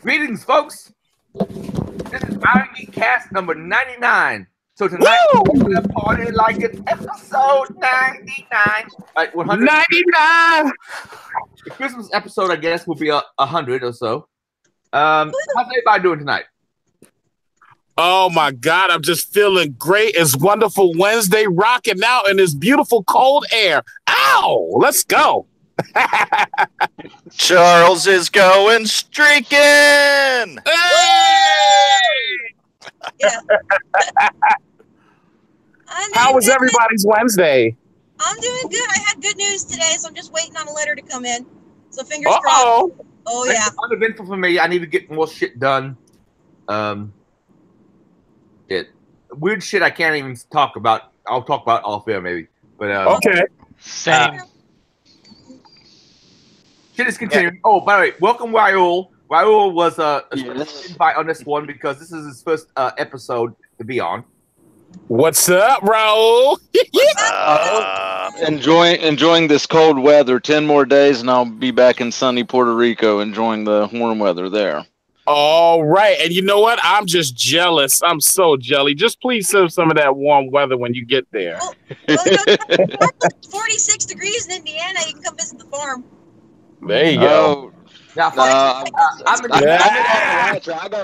Greetings, folks. This is Irongeek cast number 99. So tonight we're gonna party like it's episode 99. Like 100. 99. The Christmas episode, I guess, will be 100 or so. How's everybody doing tonight? Oh my God, I'm just feeling great. It's wonderful Wednesday, rocking out in this beautiful cold air. Ow! Let's go. Charles is going streaking. Hey! Yeah. How was everybody's Wednesday? I'm doing good. I had good news today, so I'm just waiting on a letter to come in. So fingers crossed. Oh yeah. It's uneventful for me. I need to get more shit done. Weird shit I can't even talk about. I'll talk about off air maybe. But okay. Same. Shit is continuing. Oh, by the way, welcome Raul. Raul was a invite on this one because this is his first episode to be on. What's up, Raul? Enjoying this cold weather. 10 more days and I'll be back in sunny Puerto Rico enjoying the warm weather there. All right. And you know what? I'm just jealous. I'm so jelly. Just please serve some of that warm weather when you get there. Well, 46 degrees in Indiana. You can come visit the farm. There you go. I got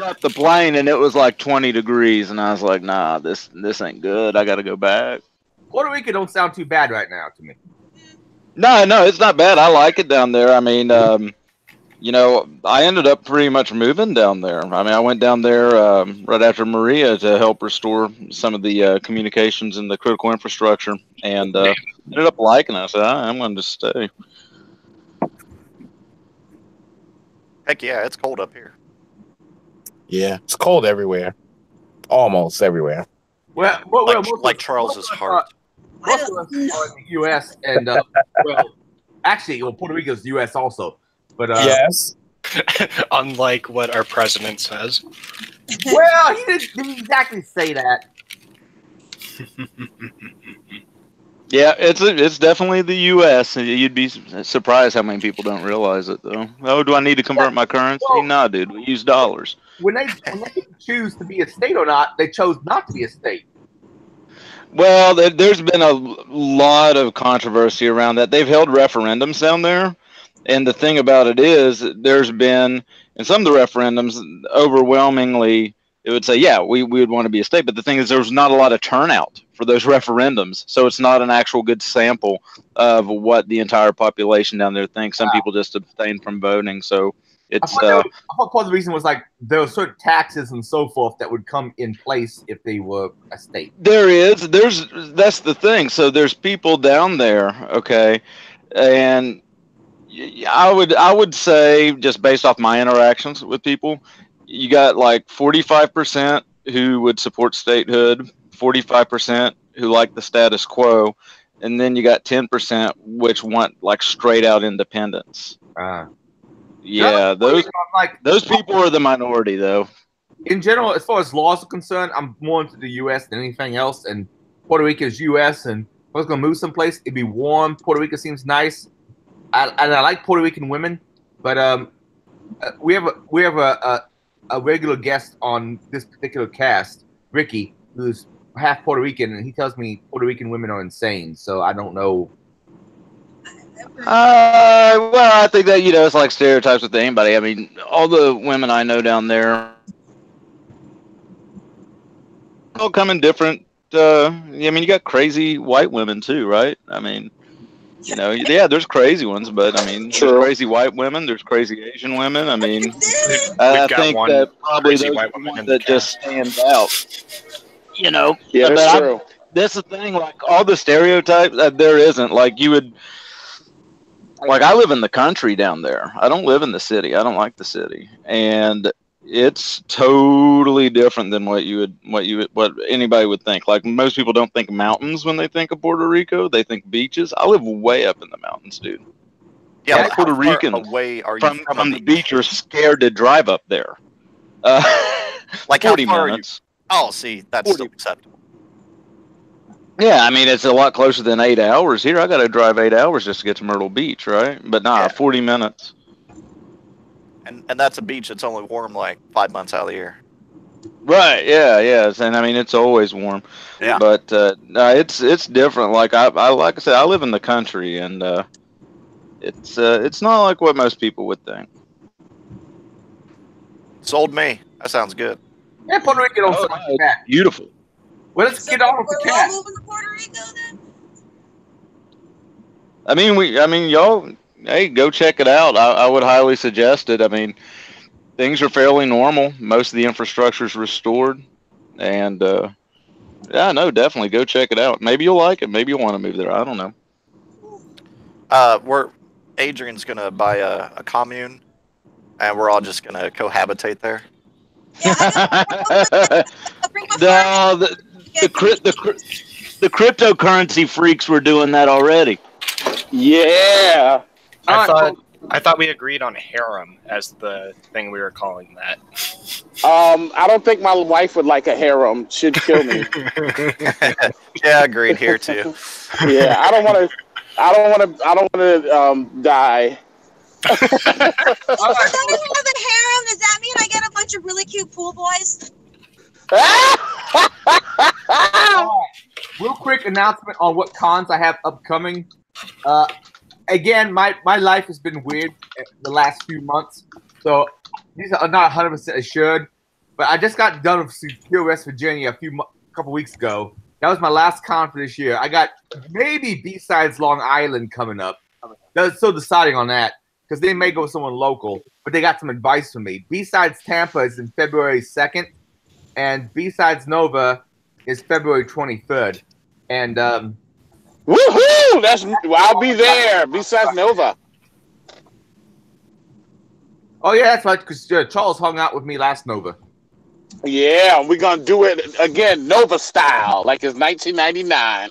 off the plane and it was like 20 degrees and I was like, nah, this ain't good. I got to go back. Puerto Rico don't sound too bad right now to me. No, it's not bad. I like it down there. I mean, I ended up pretty much moving down there. I mean, I went down there right after Maria to help restore some of the communications and the critical infrastructure, and ended up liking it. I said, I'm going to stay. Heck yeah, it's cold up here. Yeah, it's cold everywhere. Almost everywhere. Well, like Charles's heart. Most of us are in the U.S. and Puerto Rico is the U.S. also. But yes. Unlike what our president says. Well, he didn't exactly say that. Yeah, it's definitely the U.S. You'd be surprised how many people don't realize it, though. Oh, do I need to convert my currency? Well, no, dude. We use dollars. When they choose to be a state or not, they chose not to be a state. Well, there's been a lot of controversy around that. They've held referendums down there. And the thing about it is, there's been, in some of the referendums, overwhelmingly, it would say, yeah, we would want to be a state. But the thing is, there's not a lot of turnout for those referendums. So it's not an actual good sample of what the entire population down there thinks. Some people just abstain from voting. So it's... I thought part of the reason was like there were certain taxes and so forth that would come in place if they were a state. That's the thing. So there's people down there, okay, and... I would say, just based off my interactions with people, you got like 45% who would support statehood, 45% who like the status quo, and then you got 10% which want like straight out independence. Yeah, those people are the minority, though. In general, as far as laws are concerned, I'm more into the U.S. than anything else, and Puerto Rico is U.S. And if I was gonna move someplace, it'd be warm. Puerto Rico seems nice. I like Puerto Rican women, but we have a regular guest on this particular cast, Ricky, who's half Puerto Rican, and he tells me Puerto Rican women are insane. So I don't know. Well, I think that it's like stereotypes with anybody. I mean, all the women I know down there all come in different. I mean, you got crazy white women too, right? I mean. Yeah, there's crazy ones, but I mean, there's crazy white women, there's crazy Asian women. I mean, I think that probably those white women that just stand out. Yeah, that's true. That's the thing, like all the stereotypes, there isn't. Like you would, like I live in the country down there. I don't live in the city. I don't like the city, and it's totally different than what anybody would think. Like most people don't think mountains when they think of Puerto Rico. They think beaches. I live way up in the mountains, dude. Yeah, like Puerto Rican away are you from the beach are scared to drive up there. Like 40 minutes. Oh, see, that's still acceptable. Yeah, I mean it's a lot closer than 8 hours here. I got to drive 8 hours just to get to Myrtle Beach, right? But 40 minutes. And that's a beach that's only warm like 5 months out of the year. Right. Yeah. Yes. And I mean, it's always warm. Yeah. But no, it's different. Like like I said, I live in the country, and it's not like what most people would think. Sold me. That sounds good. Yeah, Puerto Rico don't Oh, sound no, like it's that. beautiful. Well, let's get on with the We're all cast. moving to Puerto Rico then? I mean, y'all, hey, go check it out. I would highly suggest it. I mean, things are fairly normal. Most of the infrastructure is restored, and yeah, no, definitely go check it out. Maybe you'll like it. Maybe you'll want to move there. I don't know. Adrian's gonna buy a commune, and we're all just gonna cohabitate there. Yeah, I'll bring my No, farm. the cryptocurrency freaks were doing that already. Yeah. I thought we agreed on harem as the thing we were calling that. I don't think my wife would like a harem. She'd kill me. Yeah, agreed here too. Yeah, I don't want to die. Does that mean have a harem? Does that mean I get a bunch of really cute pool boys? Real quick announcement on what cons I have upcoming. Again, my life has been weird the last few months, so these are not 100% assured. But I just got done with Secure West Virginia a couple weeks ago. That was my last con for this year. I got maybe B-Sides Long Island coming up. They're still deciding on that because they may go with someone local, but they got some advice for me. B-Sides Tampa is in February 2nd, and B-Sides Nova is February 23rd. And woohoo! I'll be there. Besides Nova. oh yeah, that's right. Because Charles hung out with me last Nova. Yeah, we're gonna do it again, Nova style, like it's 1999.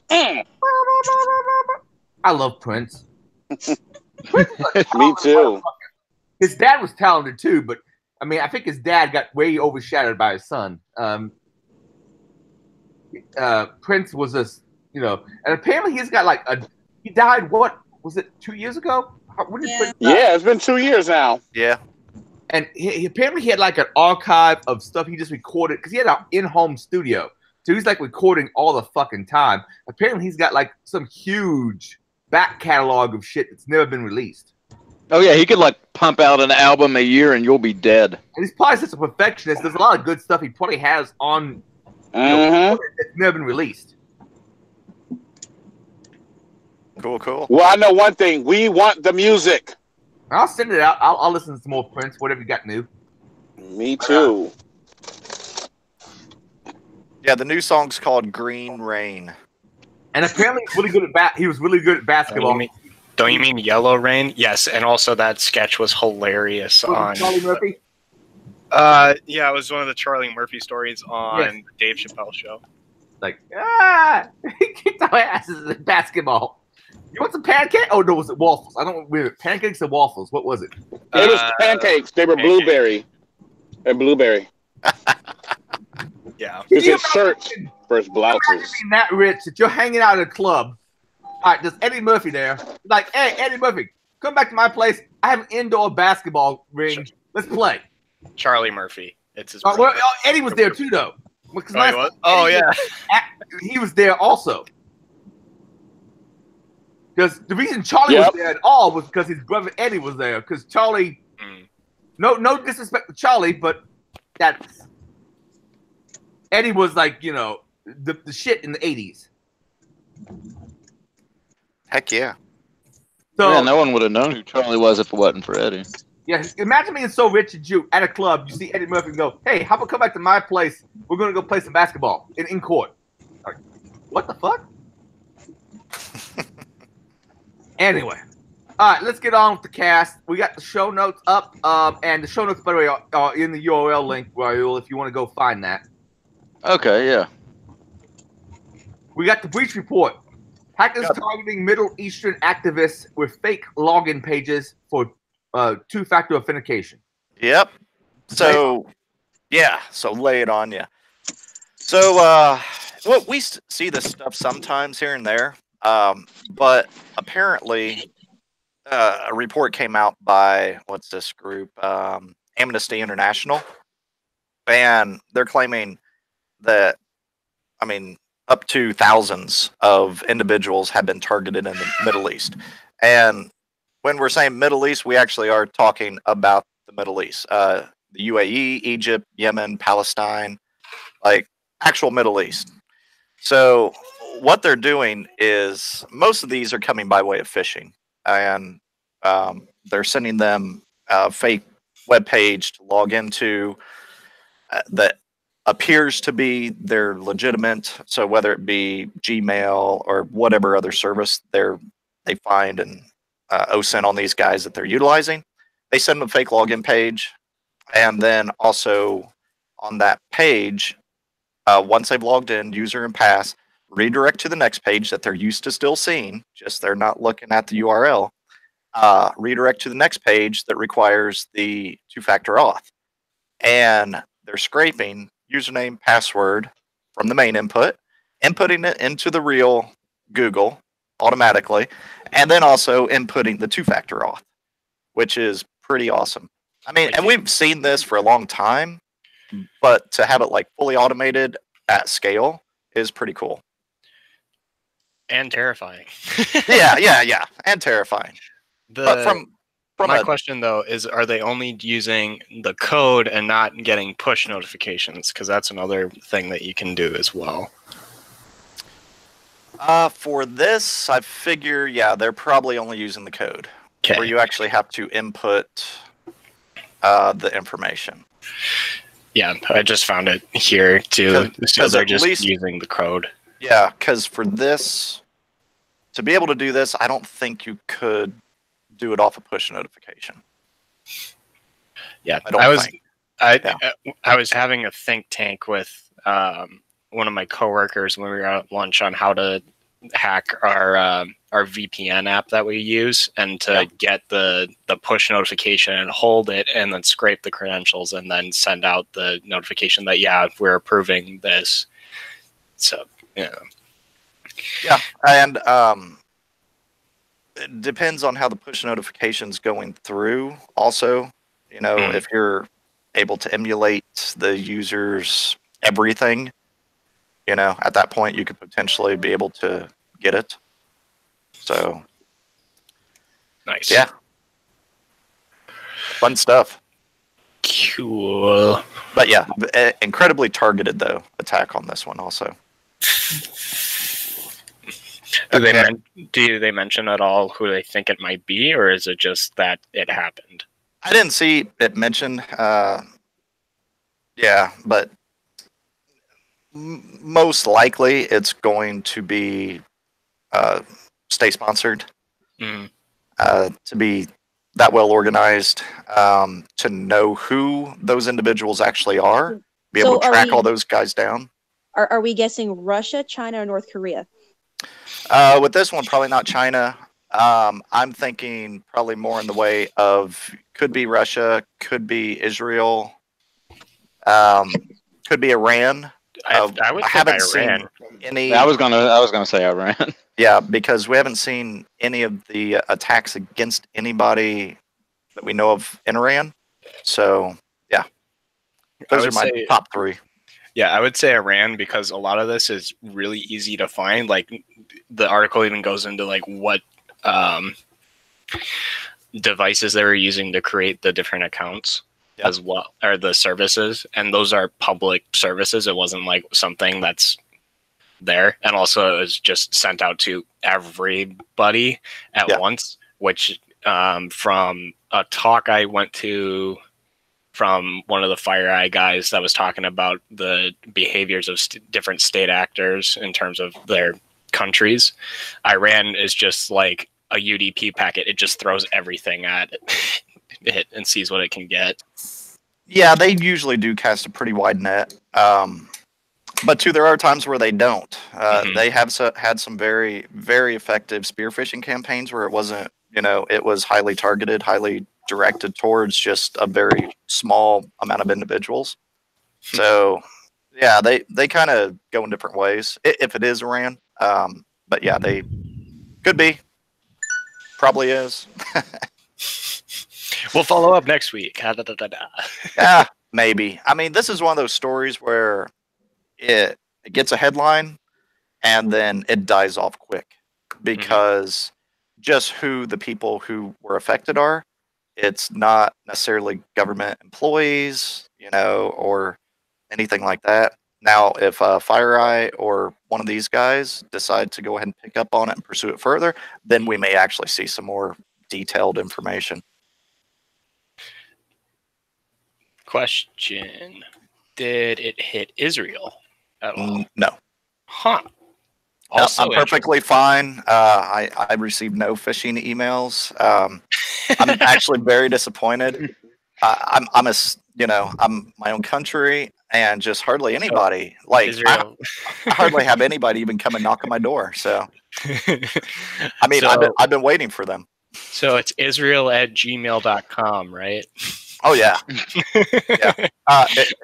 I love Prince. Me too. His dad was talented too, but I mean, I think his dad got way overshadowed by his son. Prince was just, and apparently he's got he died. What was it? 2 years ago? When did Prince die? Yeah, it's been 2 years now. Yeah. And he apparently he had an archive of stuff he just recorded because he had an in-home studio. So he's recording all the fucking time. Apparently he's got some huge back catalog of shit that's never been released. Oh yeah, he could pump out an album a year and you'll be dead. And he's probably such a perfectionist. There's a lot of good stuff he probably has on Mm-hmm. that's never been released. Cool. Well, I know one thing. We want the music. I'll send it out. I'll listen to some more Prince, whatever you got new. Me too. Yeah, the new song's called Green Rain. And apparently he's really good at he was really good at basketball. Don't you mean Yellow Rain? Yes, and also that sketch was hilarious on Charlie Murphy? yeah, it was one of the Charlie Murphy stories on the Dave Chappelle show. He kicked our asses at basketball. You want some pancakes? Oh no, was it waffles? I don't know. Pancakes or waffles? What was it? It was pancakes. They were blueberry. And blueberry. Yeah. It was his shirt for his blouses. Being that rich that you're hanging out at a club. All right, there's Eddie Murphy there. Hey, Eddie Murphy, come back to my place. I have an indoor basketball ring. Let's play. Charlie Murphy. It's his. Eddie was there too, though. Oh, yeah. He was there also. Because the reason Charlie was there at all was because his brother Eddie was there. Because Charlie, no disrespect to Charlie, but Eddie was the shit in the 80s. Heck yeah. So, yeah, no one would have known who Charlie was if it wasn't for Eddie. Yeah, imagine being so rich that you at a club, you see Eddie Murphy and go, "Hey, how about come back to my place? We're gonna go play some basketball in court." Like, what the fuck? Anyway, all right, let's get on with the cast. We got the show notes up, and the show notes, by the way, are in the URL link, Raul, if you want to go find that. Okay, yeah. We got the breach report. Hackers targeting Middle Eastern activists with fake login pages for two-factor authentication. Yep. So lay it on you. So, we see this stuff sometimes here and there, but apparently, a report came out by what's this group, Amnesty International, and they're claiming that, I mean, up to thousands of individuals have been targeted in the Middle East. And when we're saying Middle East, we actually are talking about the Middle East, the UAE, Egypt, Yemen, Palestine, like actual Middle East. So what they're doing is most of these are coming by way of phishing, and they're sending them a fake web page to log into that appears to be their legitimate. So whether it be Gmail or whatever other service they find and OSINT on these guys that they're utilizing, they send them a fake login page, and then also on that page, once they've logged in, user and pass, redirect to the next page that they're used to still seeing, just they're not looking at the URL, redirect to the next page that requires the two-factor auth. And they're scraping username, password from the main input, inputting it into the real Google automatically, and then also inputting the two-factor auth, which is pretty awesome. I mean, and we've seen this for a long time, but to have it like fully automated at scale is pretty cool. And terrifying. yeah, and terrifying. But from my question though is, are they only using the code and not getting push notifications? Because that's another thing that you can do as well. For this, I figure, yeah, they're probably only using the code, where you actually have to input the information. Yeah, I just found it here too. So they're just using the code. Yeah, because for this, to be able to do this, I don't think you could do it off a push notification. Yeah, I was having a think tank with one of my coworkers when we were at lunch on how to hack our VPN app that we use, and to get the push notification and hold it and then scrape the credentials and then send out the notification that, yeah, we're approving this. So, yeah. Yeah, and it depends on how the push notification's going through also. You know, if you're able to emulate the user's everything, you know, at that point you could potentially be able to get it. So nice. Yeah. Fun stuff. Cool. But yeah, incredibly targeted though attack on this one also. Do they mention at all who they think it might be, or is it just that it happened? I didn't see it mentioned. Yeah, but most likely it's going to be state sponsored, to be that well organized, to know who those individuals actually are, be able to track all those guys down. Are we guessing Russia, China, or North Korea? With this one, probably not China. I'm thinking probably more in the way of could be Russia, could be Israel, could be Iran. I haven't seen any. I was gonna say Iran. Yeah, because we haven't seen any of the attacks against anybody that we know of in Iran. So yeah, those are my top three. Yeah, I would say Iran, because a lot of this is really easy to find. Like, the article even goes into like what devices they were using to create the different accounts as well, or the services, and those are public services. It wasn't like something that's there, and also it was just sent out to everybody at once, which from a talk I went to from one of the FireEye guys that was talking about the behaviors of different state actors in terms of their countries. Iran is just like a UDP packet. It just throws everything at it and sees what it can get. Yeah, they usually do cast a pretty wide net. But too, there are times where they don't. They have had some very, very effective spear phishing campaigns where it wasn't, you know, it was highly targeted, highly directed towards just a very small amount of individuals. So yeah, they kind of go in different ways if it is Iran. But yeah, they could be. Probably is. We'll follow up next week. Yeah, maybe. I mean, this is one of those stories where it gets a headline and then it dies off quick because just who the people who were affected are. It's not necessarily government employees, or anything like that. Now, if FireEye or one of these guys decide to go ahead and pick up on it and pursue it further, then we may actually see some more detailed information. Question: did it hit Israel at all? No. Huh. No, Also I'm perfectly fine. I received no phishing emails. I'm actually very disappointed. I'm my own country, and just hardly anybody. Like Israel. I hardly have anybody even come and knock on my door. So I mean, So- I've been waiting for them. So it's Israel@gmail.com, right? Oh yeah, yeah.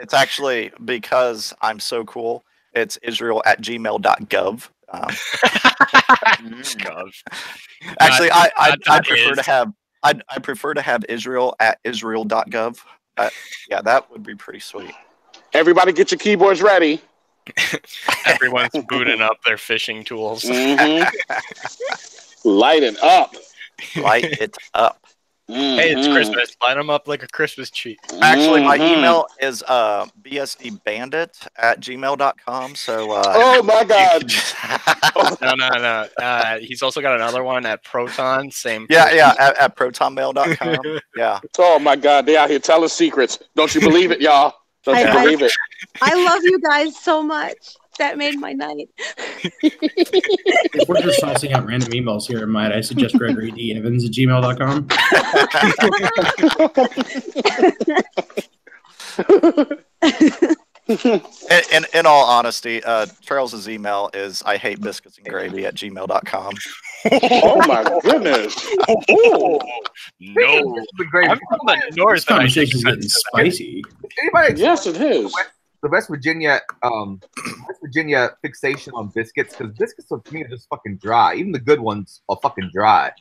It's actually because I'm so cool. It's Israel@gmail.gov. Gov. Actually, I Not prefer is. to have I prefer to have Israel@Israel.gov. Yeah, that would be pretty sweet. Everybody get your keyboards ready. Everyone's booting up their phishing tools. Lighten up. Light it up. Hey, it's Christmas. Light them up like a Christmas tree. Actually, my email is bsdbandit@gmail.com. So Oh my God. No. He's also got another one at Proton. Same. yeah, at protonmail.com. Yeah. Oh my God. They out here telling secrets. Don't you believe it, y'all? Don't you I- believe it? I love you guys so much. That made my night. If we're just tossing out random emails here, might I suggest GregoryDEvans@gmail.com? In all honesty, Charles's email is IHateBiscuitsAndGravy@gmail.com. Oh my goodness. No. I'm from the north. This conversation's getting spicy. Anybody? Yes, it is. The West Virginia fixation on biscuits, because biscuits to me are just fucking dry. Even the good ones are fucking dry.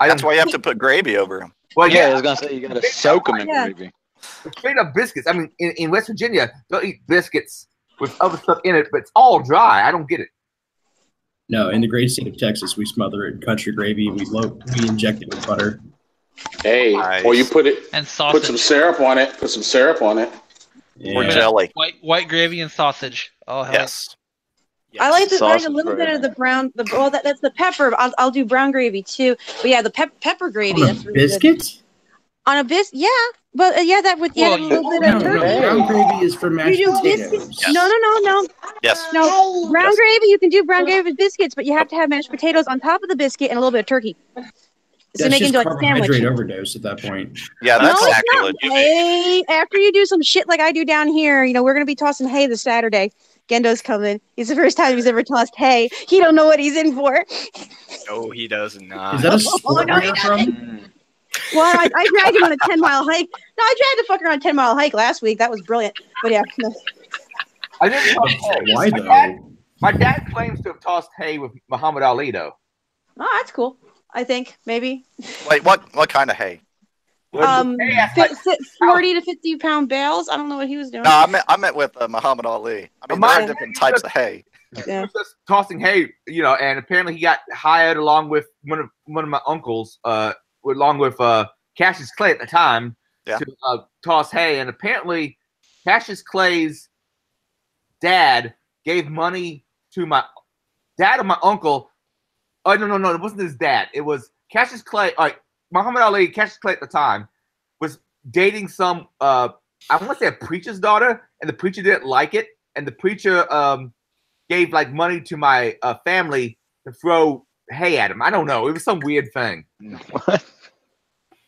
That's why you have to put gravy over them. Well, Yeah, I was gonna say you gotta soak them in Yeah. gravy. straight up biscuits. I mean, in West Virginia, they'll eat biscuits with other stuff in it, but it's all dry. I don't get it. No, in the great state of Texas, we smother it in country gravy and we inject it with butter. Hey, Nice. or you put And some sausage. syrup on it. Put some syrup on it. Or Yeah. jelly. White gravy and sausage. Oh hell. Yes. I like a Sausage little bit gravy. of the brown. That's the pepper. I'll do brown gravy too. But yeah, the pepper gravy. On That's a really good. biscuit? On a yeah, but that would Well, a little bit No, of no, turkey. brown gravy is for mashed You do potatoes. biscuits? Yes. No. Yes. No, brown Yes. gravy. You can do brown gravy with biscuits, but you have to have mashed potatoes on top of the biscuit and a little bit of turkey. So That's make it just into like a carbohydrate sandwich. overdose at that point. Yeah, that's No, it's sacrilege. not. Hey, after you do some shit like I do down here, we're gonna be tossing hay this Saturday. Gendo's coming. It's the first time he's ever tossed hay. He don't know what he's in for. No, he does not. Is that a sport no, where he you're from? Well, I dragged him on a 10-mile hike. No, I dragged the fucker on a 10-mile hike last week. That was brilliant. But yeah, no. I didn't toss hay. Why though? My dad claims to have tossed hay with Muhammad Ali, though. Oh, that's cool. I think maybe. Wait, what kind of hay? Hey, that's like- 40 to 50-pound bales. I don't know what he was doing. No, I meant with Muhammad Ali. I mean, there are different types of hay. He was just tossing hay, and apparently he got hired along with one of my uncles, along with Cassius Clay at the time, Yeah. to toss hay. And apparently, Cassius Clay's dad gave money to my dad or my uncle. Oh no, it wasn't his dad. It was Cassius Clay. Muhammad Ali, Cassius Clay at the time, was dating some I want to say a preacher's daughter, and the preacher didn't like it, and the preacher gave like money to my family to throw hay at him. I don't know. It was some weird thing. What?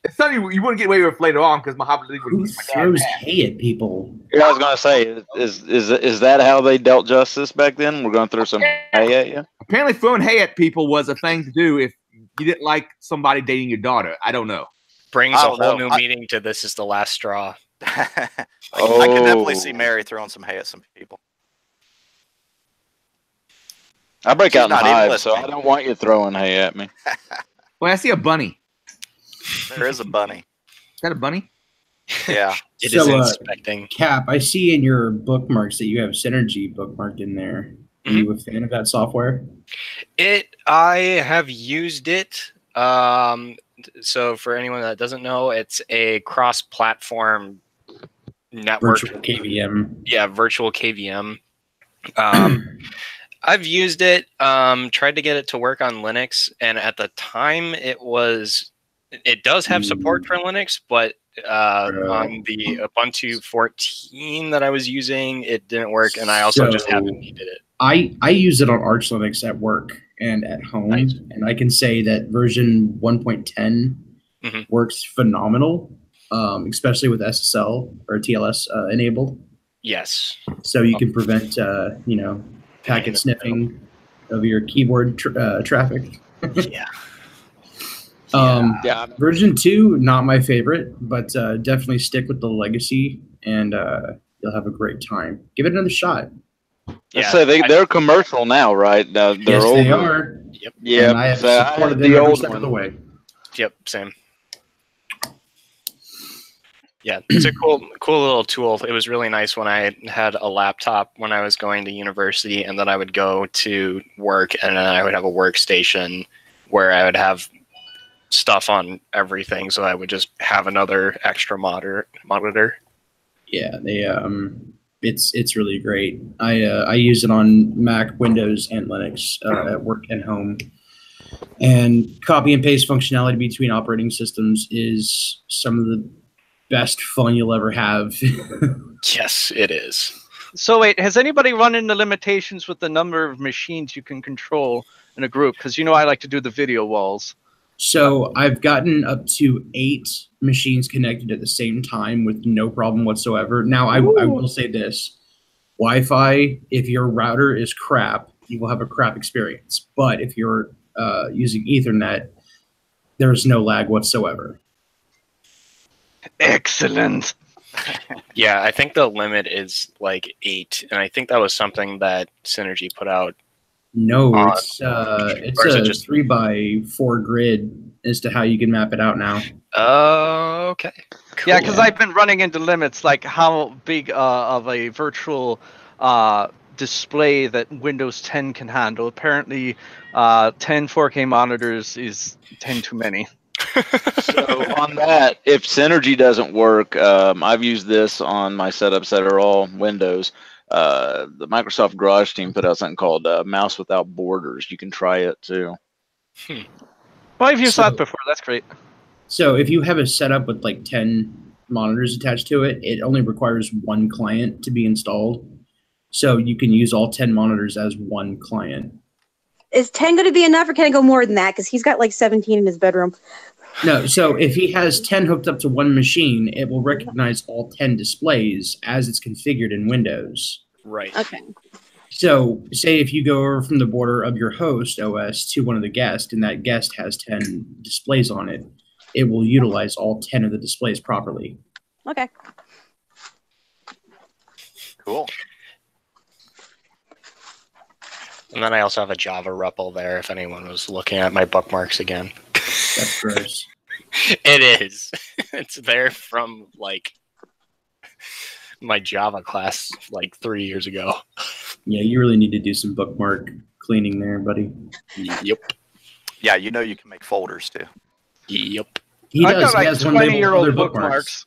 It's something you wouldn't get away with later on because Muhammad Ali would Who beat my dad throws bad. hay at people? Yeah, I was gonna say, is that how they dealt justice back then? We're gonna throw some hay at you. Apparently, throwing hay at people was a thing to do if you didn't like somebody dating your daughter. I don't know. Brings I a don't whole know. new meaning to this is the last straw. I can definitely see Oh. Mary throwing some hay at some people. I break She's out in not even hives, so listening. I don't want you throwing hay at me. When I see a bunny, There is a bunny. Is that a bunny? Yeah. It is inspecting. Cap, I see in your bookmarks that you have Synergy bookmarked in there. Are you a fan of that software? I have used it. So for anyone that doesn't know, it's a cross-platform network. Virtual KVM. Yeah, virtual KVM. I've used it, tried to get it to work on Linux, and at the time it does have support for Linux, but on the Ubuntu 14 that I was using, it didn't work, and I also just haven't needed it. I use it on Arch Linux at work and at home, and I can say that version 1.10 works phenomenal, especially with SSL or TLS enabled. Yes. So you can prevent, packet sniffing of your keyboard traffic. Yeah. Version 2, not my favorite, but definitely stick with the legacy, and you'll have a great time. Give it another shot. Let's say they're commercial now, right? They're yes, older. they are. Yep. Yeah, and I have supported them every step of the way. Yep, same. Yeah, it's a cool little tool. It was really nice when I had a laptop when I was going to university, and then I would go to work, and then I would have a workstation where I would have stuff on everything, so I would just have another extra monitor. Yeah, it's really great. I use it on Mac, Windows, and Linux at work and home. And copy and paste functionality between operating systems is some of the best fun you'll ever have. Yes, it is. So wait, has anybody run into limitations with the number of machines you can control in a group? Because I like to do the video walls. So I've gotten up to 8 machines connected at the same time with no problem whatsoever. Now, I will say this. Wi-Fi, if your router is crap, you will have a crap experience. But if you're using Ethernet, there's no lag whatsoever. Excellent. Yeah, I think the limit is like 8, and I think that was something that Synergy put out. No, it's a just 3x4 grid as to how you can map it out now. Oh, okay. Cool. Yeah, because I've been running into limits, like how big of a virtual display that Windows 10 can handle. Apparently, 10 4K monitors is 10 too many. So on that, if Synergy doesn't work, I've used this on my setups that are all Windows. The Microsoft Garage team put out something called Mouse Without Borders. You can try it too. Well, I've used that before. That's great. So if you have a setup with like 10 monitors attached to it, it only requires 1 client to be installed. So you can use all 10 monitors as 1 client. Is 10 going to be enough, or can I go more than that? Because he's got like 17 in his bedroom. No, so if he has 10 hooked up to 1 machine, it will recognize all 10 displays as it's configured in Windows. Right. Okay. So say if you go over from the border of your host OS to one of the guests, and that guest has 10 displays on it, it will utilize all 10 of the displays properly. Okay. Cool. And then I also have a Java REPL there if anyone was looking at my bookmarks again. That's gross. It is. It's there from like my Java class like 3 years ago. Yeah, you really need to do some bookmark cleaning there, buddy. Yep. Yeah, you can make folders too. Yep. He I does. got He like has one labeled 20-year-old other bookmarks.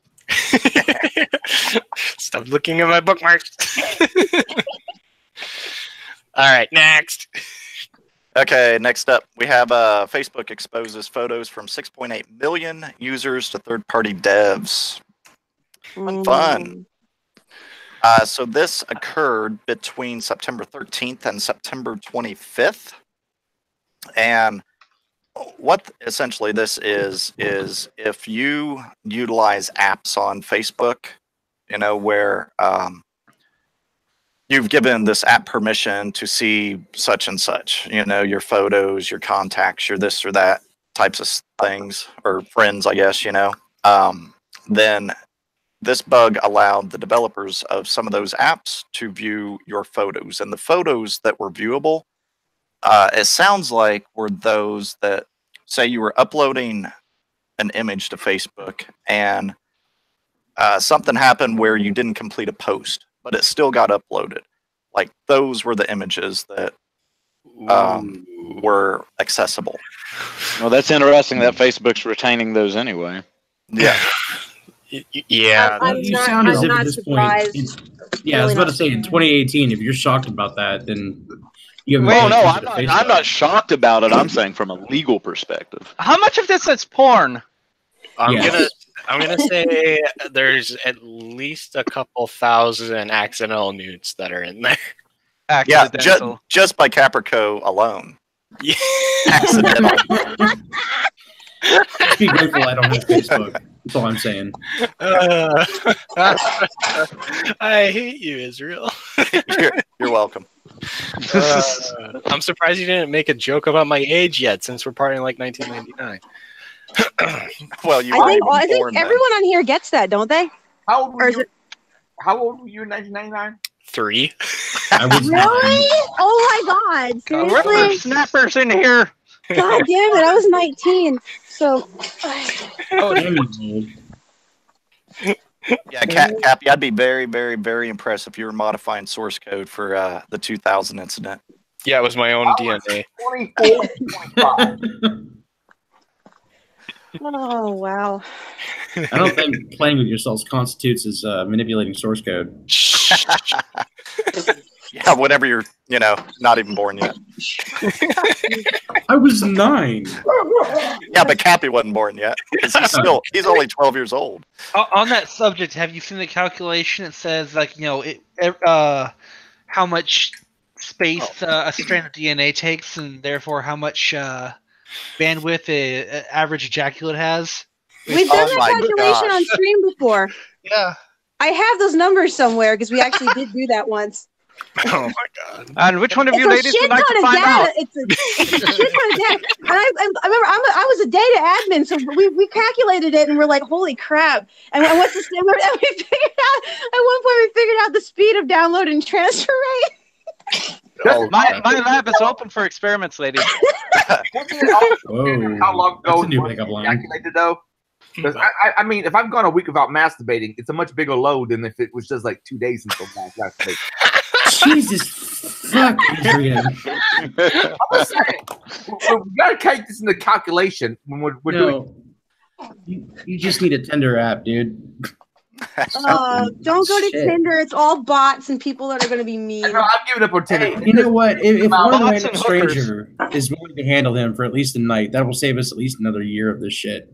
Stop looking at my bookmarks. All right, next. Okay, next up, we have Facebook exposes photos from 6.8 million users to third-party devs. Fun. So this occurred between September 13th and September 25th. And what essentially this is if you utilize apps on Facebook, where you've given this app permission to see such and such, your photos, your contacts, your this or that types of things, or friends, I guess, then this bug allowed the developers of some of those apps to view your photos. And the photos that were viewable, it sounds like were those that, say you were uploading an image to Facebook, and something happened where you didn't complete a post, but it still got uploaded. Like those were the images that were accessible. Well, that's interesting that Facebook's retaining those anyway. Yeah. Yeah. You sound as if at this point. I was about to say in 2018, if you're shocked about that, then you have. Well, no, I'm not shocked about it. I'm saying from a legal perspective. How much of this is porn? I'm gonna say there's at least a couple thousand accidental nudes that are in there. Yeah, just by Caprico alone. Yeah. Accidental. Be grateful I don't have Facebook. That's all I'm saying. I hate you, Israel. You're welcome. I'm surprised you didn't make a joke about my age yet, since we're partying like 1999. Well, I think everyone on here gets that, don't they? How old were you? How old were you in 1999? 3. I was Really? Oh my God! Seriously? We're snappers in here. God damn it! I was 19. So. Oh, damn you. Yeah, Cappy, I'd be very, very, very impressed if you were modifying source code for the 2000 incident. Yeah, it was my own DNA. 24, 25. Oh wow! I don't think playing with yourselves constitutes as manipulating source code. Yeah, whenever you're, not even born yet. I was 9. Yeah, but Cappy wasn't born yet because he's only 12 years old. On that subject, have you seen the calculation? It says how much space a strand of DNA takes, and therefore how much bandwidth an average ejaculate has. We've done that calculation on stream before. Yeah, I have those numbers somewhere because we actually did do that once. Oh my God! And which one of you ladies would like to find out? It's a shit ton of data. And I remember I was a data admin, so we calculated it and we're like, holy crap! And what's the standard? And we figured out at one point we figured out the speed of download and transfer rate. My lab is open for experiments, ladies. Whoa. How long ago That's a new was pickup it line. calculated though? Because I mean, if I've gone a week without masturbating, it's a much bigger load than if it was just like 2 days until masturbating. Jesus fuck, Adrian. I'm just saying, we gotta take this into calculation when we're doing. You just need a Tinder app, dude. Don't go to Shit. Tinder. It's all bots and people that are going to be mean. I'm giving up on Tinder. Hey, you know what? If one Bots random and stranger is willing to handle him for at least a night, that will save us at least another year of this shit.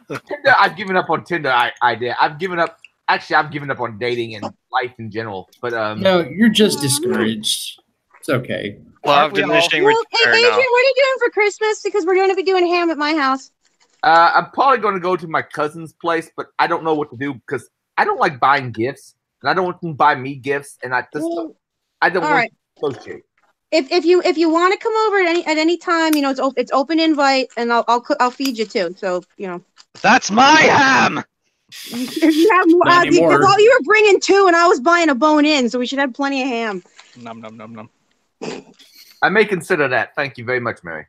Tinder, I've given up on Tinder. I've given up. Actually, I've given up on dating and life in general. But No, you're just discouraged. It's okay. Well, diminishing Well, return Adrian, now. what are you doing for Christmas? Because we're going to be doing ham at my house. I'm probably going to go to my cousin's place, but I don't know what to do because I don't like buying gifts, and I don't want them to buy me gifts, and I don't All want right. to associate. If you want to come over at any time, it's open invite, and I'll feed you too. So That's my ham. you have more Not anymore. because you were bringing 2, and I was buying a bone in, so we should have plenty of ham. Nom nom nom nom. I may consider that. Thank you very much, Mary.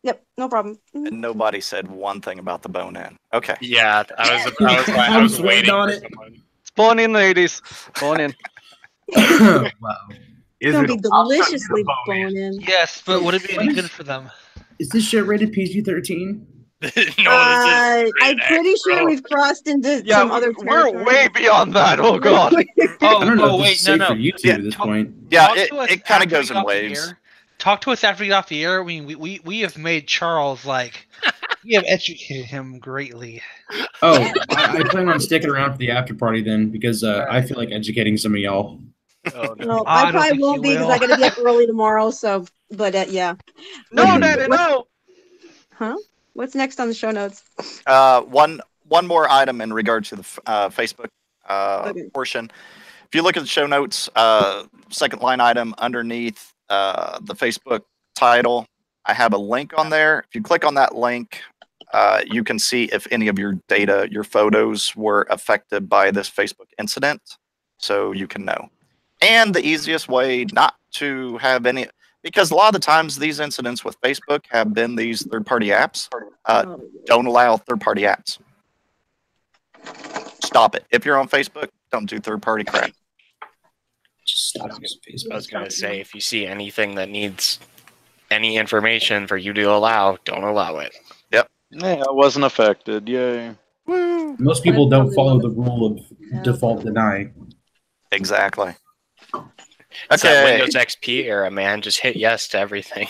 Yep, no problem. And nobody said one thing about the bone in. Okay. Yeah, I was waiting on for it. someone. Spawn in, ladies. Spawn in. Wow. It's going to be deliciously bone in. yes, but would it be any good for them? Is this shit rated PG-13? No, this is I'm pretty sure we've crossed into Yeah, some other we're territory. way beyond that. Oh god. I don't know if wait, this is safe no. for YouTube at this point. Yeah, Talk to us it kind of after goes we in got the waves. air. Talk to us after we got off the air. I mean, we have made Charles we have educated him greatly. Oh, I plan on sticking around for the after party then because I feel like educating some of y'all. Oh, no. No, I I don't probably think won't you be because will. I got to be up early tomorrow. So, but yeah. No, Daddy, no. Huh? What's next on the show notes? One more item in regard to the Facebook Okay. portion. If you look at the show notes, second line item underneath the Facebook title, I have a link on there. If you click on that link, you can see if any of your data, your photos were affected by this Facebook incident, so you can know. And the easiest way not to have any, because a lot of the times these incidents with Facebook have been these third-party apps. Don't allow third-party apps. Stop it. If you're on Facebook, don't do third-party crap. I was going to say, if you see anything that needs any information for you to allow, don't allow it. Yep. Yeah, I wasn't affected. Yay. Woo. Most people don't follow the rule of default deny. Exactly. It's that Okay. Windows XP era, man. Just hit yes to everything.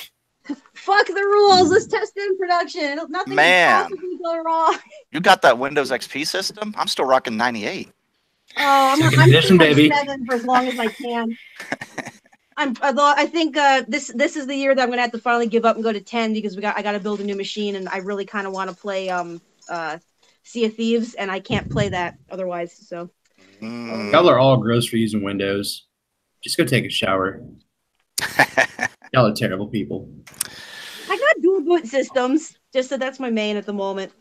Fuck the rules. Let's test it in production. Nothing Man. can possibly go wrong. You got that Windows XP system? I'm still rocking 98. Oh, I'm Second edition, baby. 7 for as long as I can. I think this is the year that I'm gonna have to finally give up and go to 10 because I got to build a new machine and I really kind of want to play Sea of Thieves and I can't play that otherwise. So Y'all are all gross for using Windows. Just go take a shower. Y'all are terrible people. I got dual boot systems. Just that that's my main at the moment.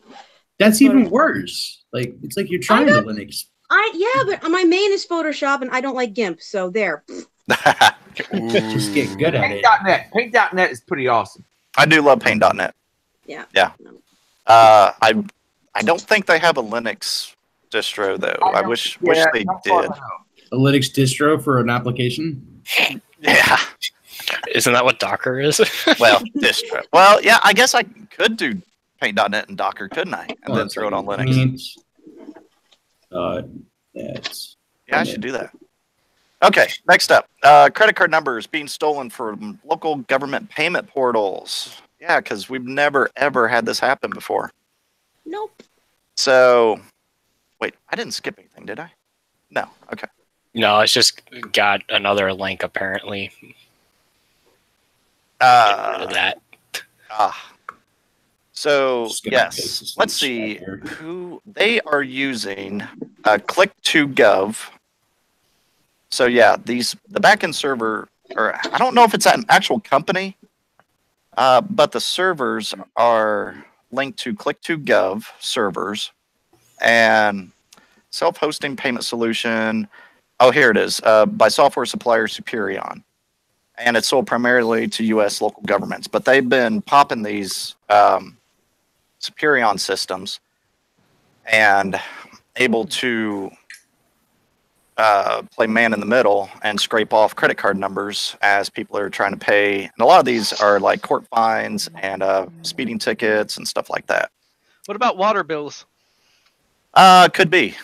That's even worse. Like it's like you're trying to Linux. But my main is Photoshop and I don't like GIMP. So there. Just get good at it. Paint.net. Paint.net is pretty awesome. I do love Paint.net. Yeah. Yeah. I don't think they have a Linux distro though. I wish they did. A Linux distro for an application? Yeah. Isn't that what Docker is? Well, distro. Well, yeah, I guess I could do Paint.net and Docker, couldn't I? And then throw it on Linux. Yeah, I should do that. Okay, next up. Credit card numbers being stolen from local government payment portals. Yeah, because we've never, ever had this happen before. Nope. So, wait, I didn't skip anything, did I? No, okay. No, it's just got another link, apparently. Get rid of that. So, yes, let's see who they are using. Click2Gov. So, yeah, the backend server, or I don't know if it's an actual company, but the servers are linked to Click2Gov servers and self-hosting payment solution. Oh, here it is, by software supplier Superion. And it's sold primarily to U.S. local governments. But they've been popping these Superion systems and able to play man in the middle and scrape off credit card numbers as people are trying to pay. And a lot of these are like court fines and speeding tickets and stuff like that. What about water bills? Could be.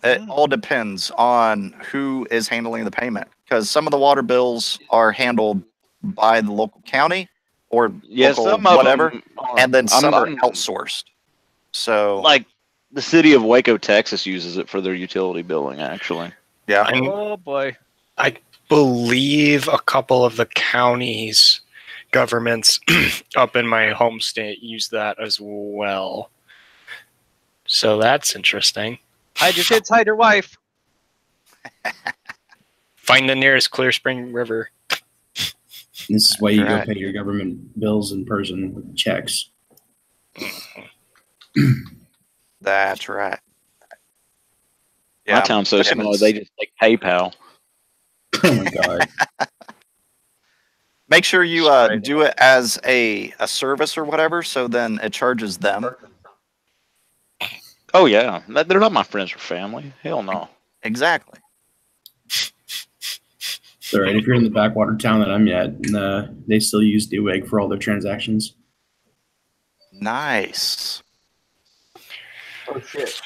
It all depends on who is handling the payment. Because some of the water bills are handled by the local county or local some of whatever, them are. and then some are I'm- outsourced. So, Like the city of Waco, Texas uses it for their utility billing, actually. yeah. Oh boy. I believe a couple of the counties, governments up in my home state use that as well. So that's interesting. Hide your kids, hide your wife. Find the nearest Clear Spring River. This is why you Right. go pay your government bills in person with checks. That's right. My town's so small, they just take PayPal. Oh my god. Make sure you do it as a service or whatever, so then it charges them. Oh, yeah. They're not my friends or family. Hell no. Exactly. It's all right. If you're in the backwater town that I'm at, they still use Newegg for all their transactions. Nice. Oh shit!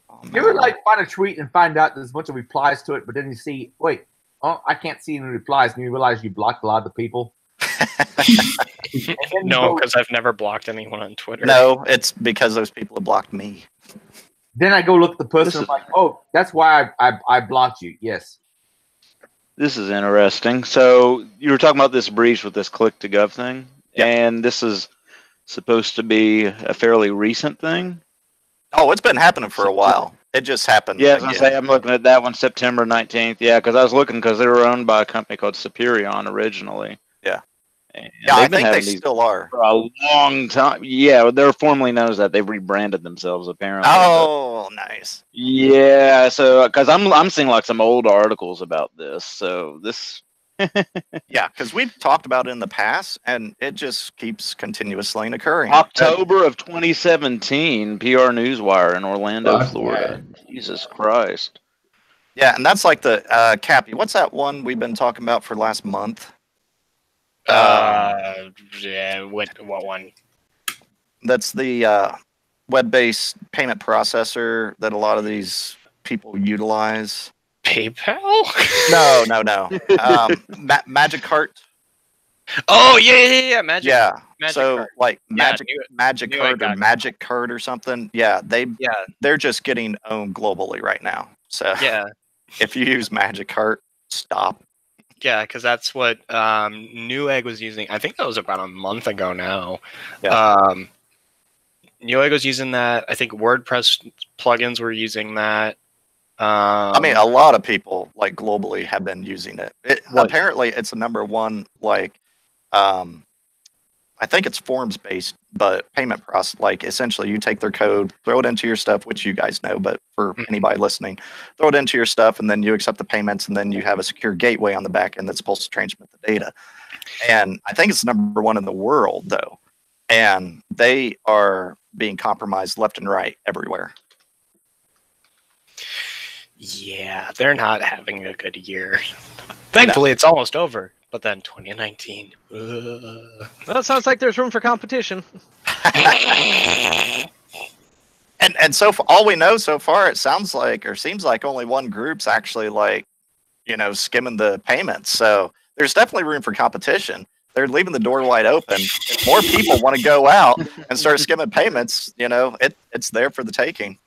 Oh, You ever man. like find a tweet and find out there's a bunch of replies to it, but then you see, wait, oh, I can't see any replies, and you realize you blocked a lot of the people. And then you No, go- because I've never blocked anyone on Twitter. No, it's because those people have blocked me. Then I go look at the person. This I'm is- like, oh, that's why I blocked you. Yes. This is interesting. So you were talking about this breach with this Click2Gov thing, Yeah. and this is supposed to be a fairly recent thing. Oh, it's been happening for a while. It just happened. Yeah, as I again. say, I'm looking at that one, September 19th. Yeah, because I was looking because they were owned by a company called Superion originally. Yeah. And Yeah, I they've been think they having these still are. for a long time. Yeah, they're formerly known as that. They've rebranded themselves apparently. Oh, nice. Yeah, so because I'm seeing like some old articles about this, so this Yeah, because we've talked about it in the past, and it just keeps continuously occurring. October of 2017, PR Newswire in Orlando, Fuck Florida. Jesus Christ. Yeah, and that's like the Cappy. What's that one we've been talking about for last month? Yeah, what one? That's the web-based payment processor that a lot of these people utilize. PayPal? No. Magic Cart. Oh yeah. Magic. Yeah. Magic So Cart. like Yeah, Magic knew Cart I or got Magic Card or something. Yeah, they're just getting owned globally right now. So Yeah. if you use Magic Cart, stop. Yeah, because that's what Newegg was using. I think that was about a month ago now. Yeah. Newegg was using that. I think WordPress plugins were using that. I mean, a lot of people like globally have been using it. Apparently, it's the number one like. I think it's forms based, but payment process. Like essentially, you take their code, throw it into your stuff, which you guys know. But for anybody listening, throw it into your stuff, and then you accept the payments, and then you have a secure gateway on the back end that's supposed to transmit the data. And I think it's number one in the world, though. And they are being compromised left and right everywhere. Yeah, they're not having a good year. Thankfully, it's almost over. But then 2019. Well, it sounds like there's room for competition. And so far, all we know so far, it sounds like or seems like only one group's actually like, skimming the payments. So there's definitely room for competition. They're leaving the door wide open. If more people want to go out and start skimming payments, it's there for the taking.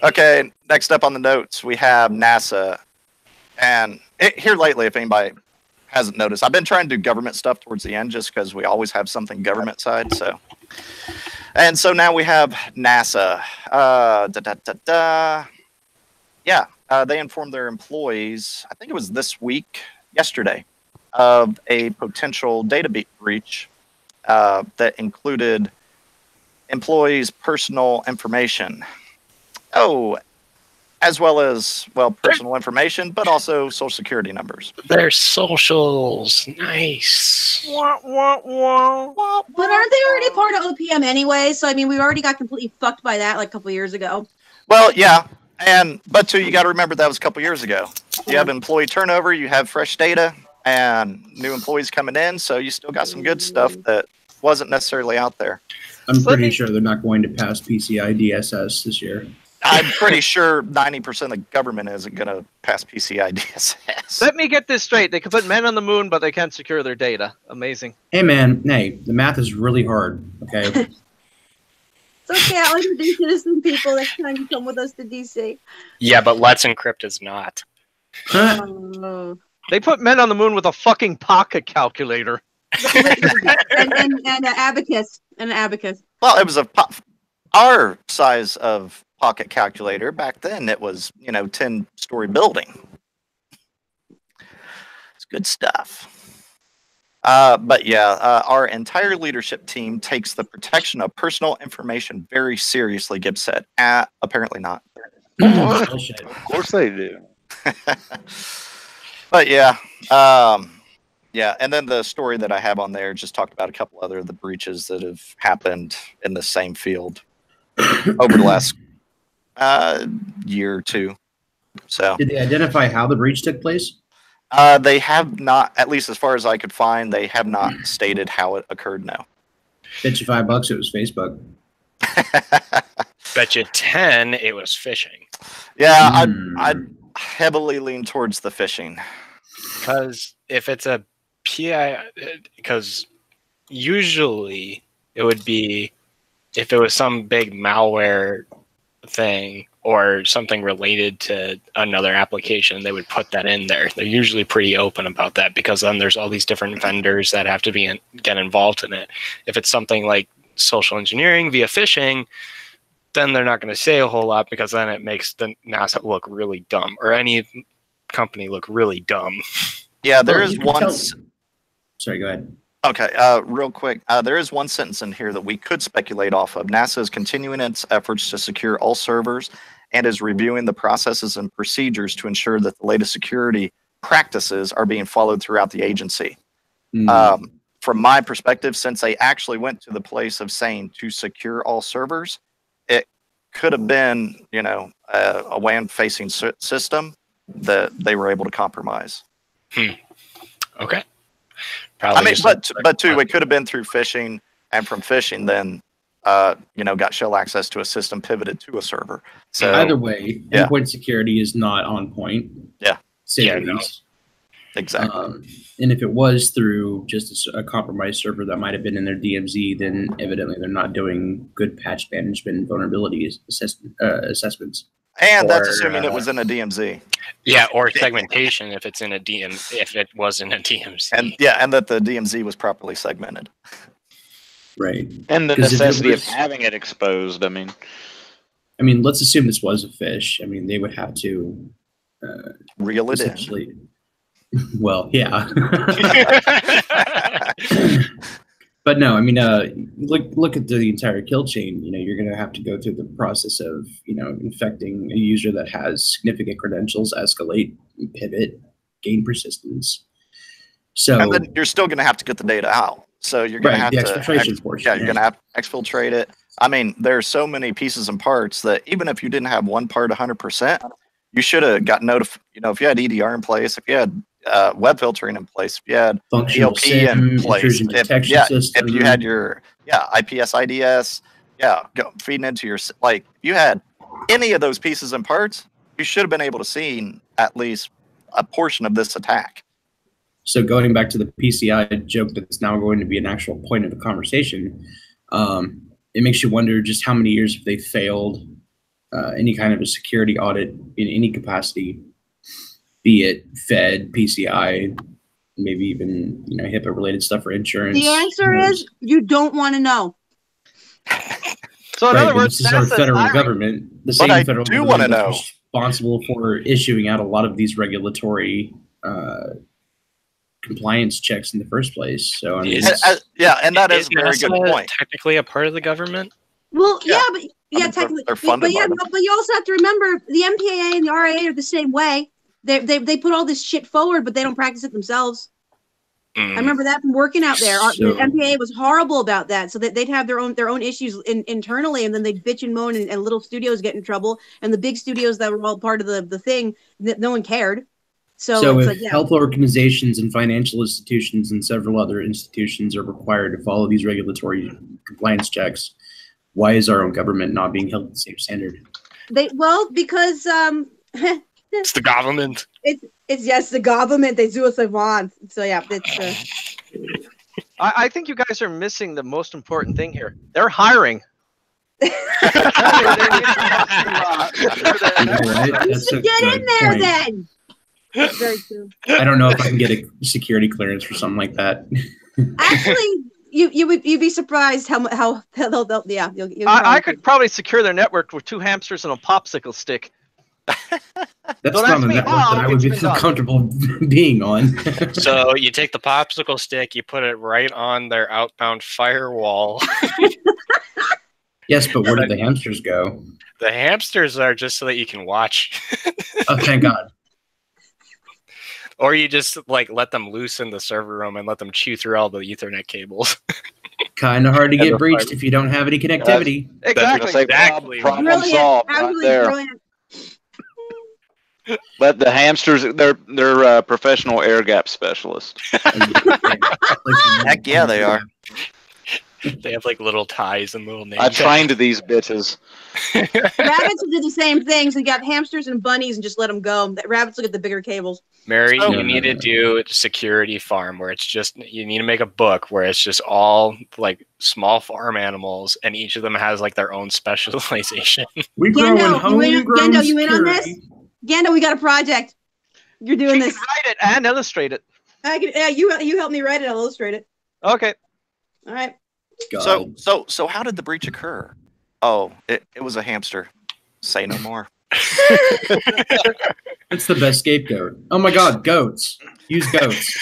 Okay, next up on the notes, we have NASA. And here lately, if anybody hasn't noticed, I've been trying to do government stuff towards the end just because we always have something government side. So now we have NASA. They informed their employees, I think it was yesterday, of a potential data breach that included employees' personal information. As well as, personal information, but also social security numbers. Their socials. Nice. But aren't they already part of OPM anyway? So, I mean, we already got completely fucked by that like a couple years ago. Well, yeah. But too, you got to remember that was a couple years ago. You have employee turnover, you have fresh data, and new employees coming in, so you still got some good stuff that wasn't necessarily out there. I'm pretty sure they're not going to pass PCI DSS this year. I'm pretty sure 90% of the government isn't going to pass PCI DSS. Let me get this straight. They can put men on the moon, but they can't secure their data. Amazing. Hey, man. Hey, the math is really hard, okay? It's okay. I like to do citizen people next time you come with us to DC. Yeah, but Let's Encrypt is not. They put men on the moon with a fucking pocket calculator. and an abacus. And an abacus. Well, it was our size of pocket calculator. Back then it was 10-story building. It's good stuff. But yeah, our entire leadership team takes the protection of personal information very seriously, Gibbs said. Apparently not. Of course they do. But yeah, and then the story that I have on there just talked about a couple other of the breaches that have happened in the same field over the last year or two. So did they identify how the breach took place? They have not, at least as far as I could find, they have not stated how it occurred. No. Bet you $5 it was Facebook. Bet you 10 it was phishing. Yeah, I'd heavily lean towards the phishing. Because if it's a PI, because usually it would be if it was some big malware thing or something related to another application, they would put that in there. They're usually pretty open about that because then there's all these different vendors that have to get involved in it. If it's something like social engineering via phishing, then they're not going to say a whole lot because then it makes the NASA look really dumb or any company look really dumb. Yeah, there is one. Sorry, go ahead. Okay, real quick. There is one sentence in here that we could speculate off of. NASA is continuing its efforts to secure all servers and is reviewing the processes and procedures to ensure that the latest security practices are being followed throughout the agency. From my perspective, since they actually went to the place of saying to secure all servers, it could have been, a WAN-facing system that they were able to compromise. Okay. Probably but too, it could have been through phishing, and from phishing, then got shell access to a system pivoted to a server. So either way, endpoint security is not on point. Yeah. Say the least. Exactly. And if it was through just a compromised server that might have been in their DMZ, then evidently they're not doing good patch management and vulnerability assessments. And that's assuming it was in a DMZ. Yeah, or segmentation if it's in a if it was in a DMZ. And that the DMZ was properly segmented. Right. And the necessity of having it exposed. I mean, let's assume this was a phish. They would have to reel it in. Well, yeah. But no, look at the entire kill chain. You're going to have to go through the process of, infecting a user that has significant credentials, escalate, pivot, gain persistence. So, and then you're still going to have to get the data out. So you're going to have to exfiltration portion. You're going to have to exfiltrate it. There's so many pieces and parts that even if you didn't have one part 100%, you should have got notified. If you had EDR in place, if you had web filtering in place, if you had DLP in place, if you had your IPS IDS, feeding into your you had any of those pieces and parts, you should have been able to see at least a portion of this attack. So going back to the PCI joke that's now going to be an actual point of the conversation, it makes you wonder just how many years have they failed any kind of a security audit in any capacity, be it Fed, PCI, maybe even HIPAA related stuff for insurance. The answer is you don't want to know. So in other words, this is our federal government. The same federal government is responsible for issuing out a lot of these regulatory compliance checks in the first place. So and that is a very good point. Technically a part of the government. Well, technically, they're funded but you also have to remember the MPAA and the RAA are the same way. They put all this shit forward, but they don't practice it themselves. I remember that from working out there. The MPAA was horrible about that. So that they'd have their own issues internally, and then they'd bitch and moan, and little studios get in trouble, and the big studios that were all part of the thing, no one cared. So if health organizations and financial institutions and several other institutions are required to follow these regulatory compliance checks, why is our own government not being held to the same standard? Because it's the government. It's the government. They do what they want. So it's. I think you guys are missing the most important thing here. They're hiring. Get in there then. That's very true. I don't know if I can get a security clearance for something like that. Actually, you'd be surprised how they'll I could probably secure their network with 2 hamsters and a popsicle stick. That's not a network that I would feel comfortable being on. So you take the popsicle stick, you put it right on their outbound firewall. Yes, but where do the hamsters go? The hamsters are just so that you can watch. Oh, thank God. Or you just let them loose in the server room and let them chew through all the Ethernet cables. Kind of hard to get breached if you don't have any connectivity. Exactly. Problem solved right there. But the hamsters, they're professional air gap specialists. Heck yeah, they are. They have little ties and little names. I trained these bitches. Rabbits will do the same things and got hamsters and bunnies and just let them go. Rabbits will get the bigger cables. Mary, you need to do security farm where it's just, you need to make a book where it's just all small farm animals and each of them has their own specialization. Gendo, you in on this? Gendo, we got a project. You're doing this. Write it and illustrate it. You help me write it. I'll illustrate it. Okay. All right. God. So how did the breach occur? Oh, it was a hamster. Say no more. It's the best scapegoat. Oh my God, goats. Use goats.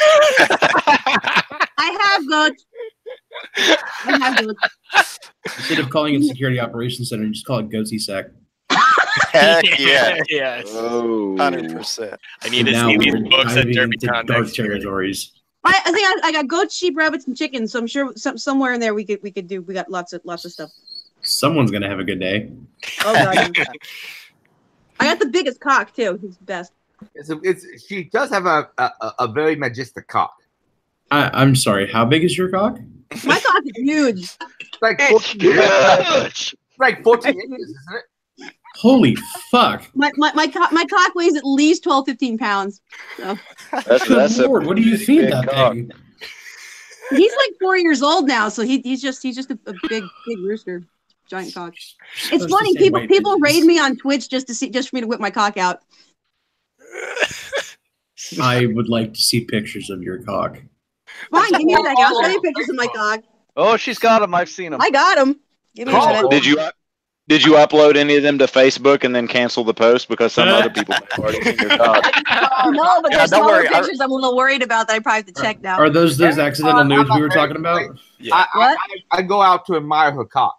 I have goats. Instead of calling it Security Operations Center, just call it Goatsy Sec. Heck yeah. Yes. Oh. 100%. I need to Now see these we're books at diving into DerbyCon dark next year. territories. I think I got goats, sheep, rabbits, and chickens. So I'm sure somewhere in there we could do. We got lots of stuff. Someone's gonna have a good day. Oh god. I got the biggest cock too. He's the best. She does have a very majestic cock. I'm sorry. How big is your cock? My cock is huge. It's like 14 inches, isn't it? Holy fuck! My cock weighs at least 12, 15 pounds. So. That's Lord, what do you feed that thing? He's like 4 years old now, so he's just a big rooster, giant cock. It's funny, people raid me on Twitch just for me to whip my cock out. I would like to see pictures of your cock. Fine, give me a second. I'll show you pictures of my cock. Oh, she's got him. I've seen him. I got him. Give me a minute. Did you upload any of them to Facebook and then cancel the post because some other people have already seen your cock? No, but there's don't some worry, other pictures I'm a little worried about that I probably have to check now. Are those accidental nudes we were talking about? Yeah. I go out to admire her cock.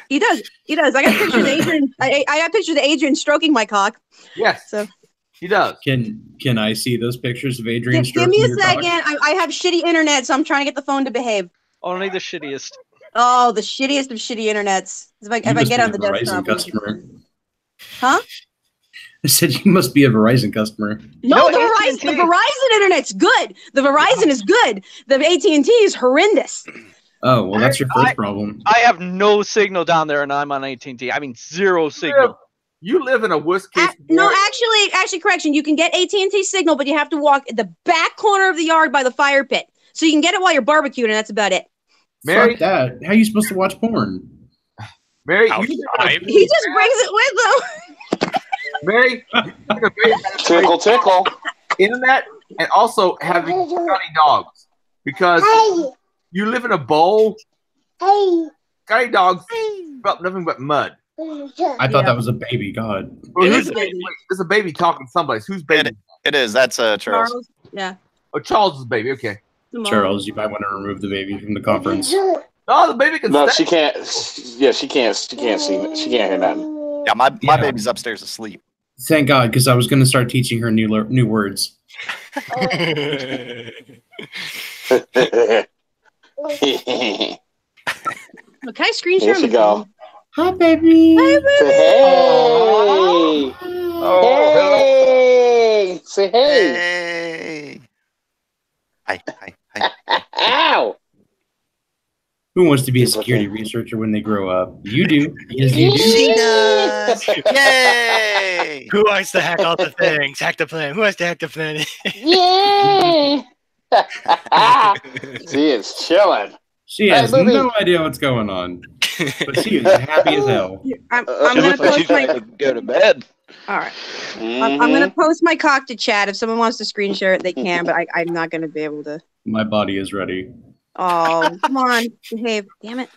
He does. I got pictures of Adrian. I got pictures of Adrian stroking my cock. Yes. So he does. Can I see those pictures of Adrian give stroking me a your second. cock? I have shitty internet, so I'm trying to get the phone to behave. Only the shittiest. Oh, the shittiest of shitty internets. If I get on the desktop. Customer. Huh? I said you must be a Verizon customer. No, the Verizon internet's good. The Verizon is good. The AT&T is horrendous. Oh, well, that's your first problem. I have no signal down there, and I'm on AT&T. I mean, zero signal. You live in a worst case. No, actually, correction. You can get AT&T signal, but you have to walk the back corner of the yard by the fire pit. So you can get it while you're barbecuing, and that's about it. Mary, fuck that. How are you supposed to watch porn? Mary, he just brings it with him. Mary, tickle. Internet, and also having scotty dogs because you live in a bowl. Scotty dogs about nothing but mud. I thought that was a baby. God. Well, there's a baby talking to somebody. Whose baby? It is. That's Charles. Charles. Yeah. Oh, Charles's baby. Okay. Charles, you might want to remove the baby from the conference. No, the baby can. No, stay. she can't. Yeah, she can't. She can't see. She can't hear nothing. Yeah, my baby's upstairs asleep. Thank God, because I was going to start teaching her new words. Okay, screen share. Here she go. Hi, baby. Hey. Hey. Say hey. Hey. Hi. Ow. Who wants to be a security researcher when they grow up? You do. Yes, you do. She does. Yay. Who wants to hack all the things? Hack the plan. Who wants to hack the plan? Yay. She is chilling. She has no idea what's going on, but she is happy as hell. I'm gonna post my go to bed. All right. I'm gonna post my cock to chat. If someone wants to screen share it, they can. But I'm not gonna be able to. My body is ready. Oh, come on, behave! Damn it.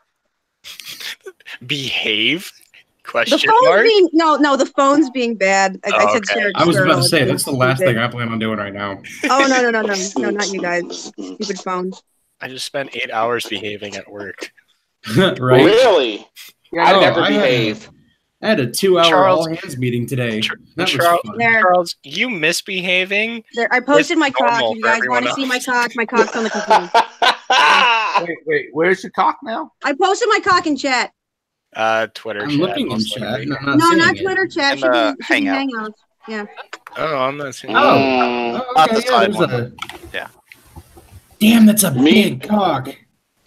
Behave? The Question phone's mark? being the phone's being bad. I said share I was about to external. say that's the last thing I plan on doing right now. Oh no, not you guys. Stupid phone. I just spent 8 hours behaving at work. Right? Really? I Oh, never I behave. I had a 2-hour Charles- all hands meeting today. That was Charles, fun. There. Charles, you misbehaving? There, I posted my cock. normal If you for guys want to everyone see my else. cock, my cock's on the computer. Wait, where's your cock now? I posted my cock in chat. Twitter I'm chat. looking in most chat. likely. No, No, seeing not it. Twitter chat. And, Should be Hangout. Hangouts. Yeah. Oh, I'm not seeing Oh, Not okay, the side there's one. a- Yeah. Damn, that's a Me? big cock.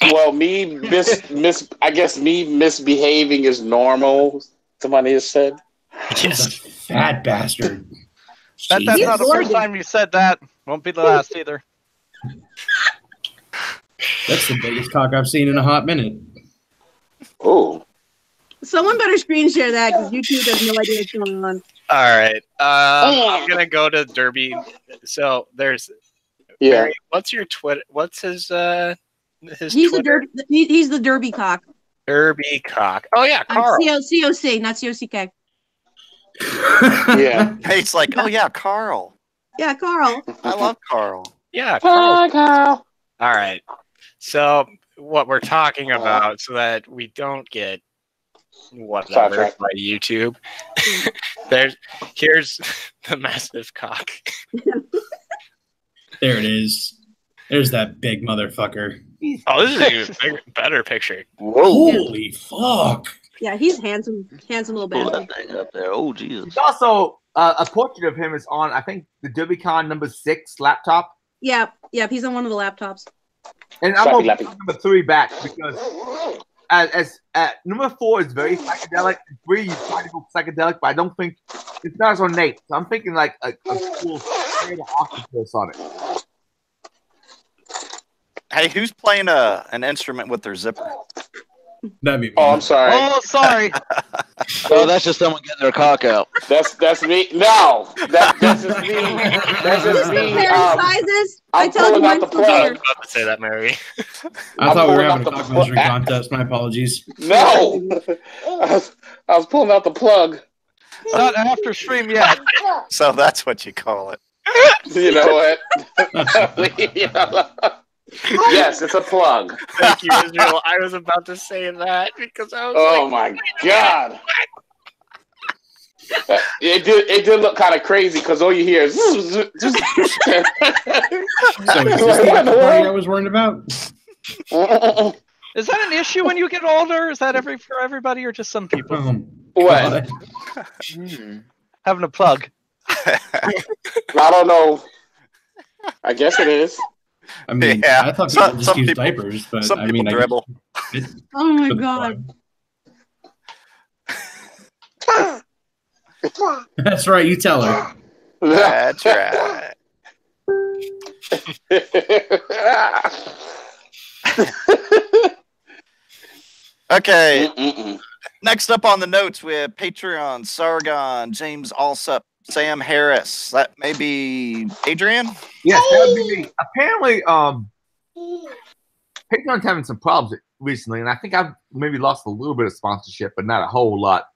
Well, I guess me misbehaving is normal. Somebody has said. He's a fat bastard. That's Jesus. not the first time you said that. Won't be the last either. That's the biggest cock I've seen in a hot minute. Oh. Someone better screen share that because YouTube has no idea what's going on. All right. I'm gonna go to Derby. So there's Yeah. Mary, what's your Twitter? What's his He's Twitter? he's the Derby cock. Derby cock. Oh yeah, Carl. COC, not COCK. Yeah. It's like, oh yeah, Carl. Yeah, Carl. I love Carl. Yeah, Carl. Hi, Carl. All right. So what we're talking about, so that we don't get Whatever Sidetrack. by YouTube. Here's the massive cock. There it is. There's that big motherfucker. Oh, this is an even better picture. Holy fuck! Yeah, he's handsome little Pull bastard. that thing up there. Oh Jesus. There's also a portrait of him is on, I think, the DerbyCon #6 laptop. Yeah, he's on one of the laptops. And I'm going Slappy, to number 3 back because as number 4 is very psychedelic. 3 you try to go psychedelic, but I don't think it's not as ornate. So I'm thinking like a cool octopus on it. Hey, who's playing an instrument with their zipper? That'd be me. Oh, I'm sorry. Oh, sorry. Oh, that's just someone getting their cock out. That's me. No, that's just me. That's just me. Comparing sizes. I I'm told you pulling out mine's the too plug. big. About to say that, Mary. I thought we were pulling having a out the cock measuring contest. My apologies. No, I was pulling out the plug. Not after stream yet. So that's what you call it. You know what? Yes, it's a plug. Thank you, Israel. I was about to say that because I was Oh like, my god! It did look kind of crazy because all you hear is. So is this the after party I was worried about? Is that an issue when you get older? Is that for everybody or just some people? What? Having a plug. I don't know. I guess it is. I mean, Yeah. I thought people Some just use people- diapers, but Some I people mean, dribble. Oh my for the god. plug. That's right. You tell her. That's right. Okay. Mm-mm. Next up on the notes, we have Patreon, Sargon, James Alsup, Sam Harris. That may be Adrian. Yes, that would be me. Apparently, Patreon's having some problems recently, and I think I've maybe lost a little bit of sponsorship, but not a whole lot.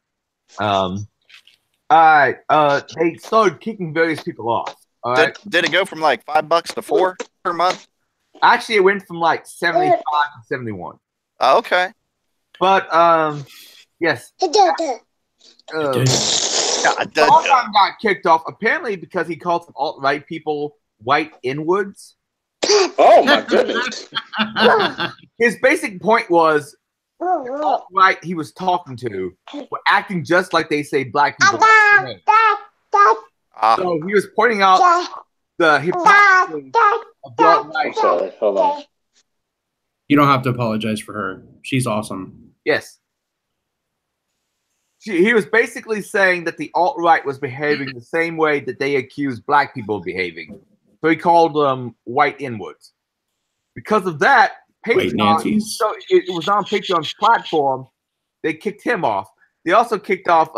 They started kicking various people off. All right. Did it go from like $5 to $4 per month? Actually, it went from like 75 to 71. Oh, okay. But yes. Sargon got kicked off apparently because he called some alt-right people white N-words. Oh my goodness! His basic point was alt-right he was talking to were acting just like they say black people. So he was pointing out the hypocrisy of the alt-right. I'm sorry. Hold on. You don't have to apologize for her. She's awesome. Yes. He was basically saying that the alt-right was behaving the same way that they accused black people of behaving. So he called them white N-words. Because of that, Patreon, so it was on Patreon's platform, they kicked him off. They also kicked off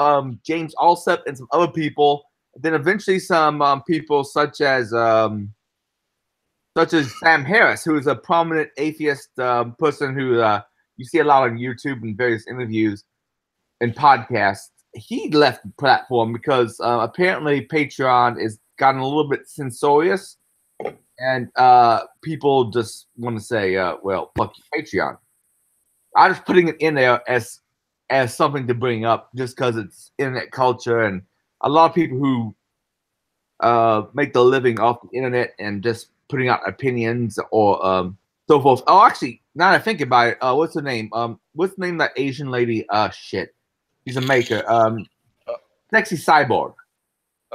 James Alsup and some other people. Then eventually some people such as Sam Harris, who is a prominent atheist person who you see a lot on YouTube and various interviews and podcasts. He left the platform because apparently Patreon is gotten a little bit censorious, and people just want to say, "Well, fuck you, Patreon." I'm just putting it in there as something to bring up, just because it's internet culture, and a lot of people who make their living off the internet and just putting out opinions or so forth. Oh, actually, now that I think about it, what's her name? What's the name of that Asian lady? Shit, she's a maker. Sexy Cyborg.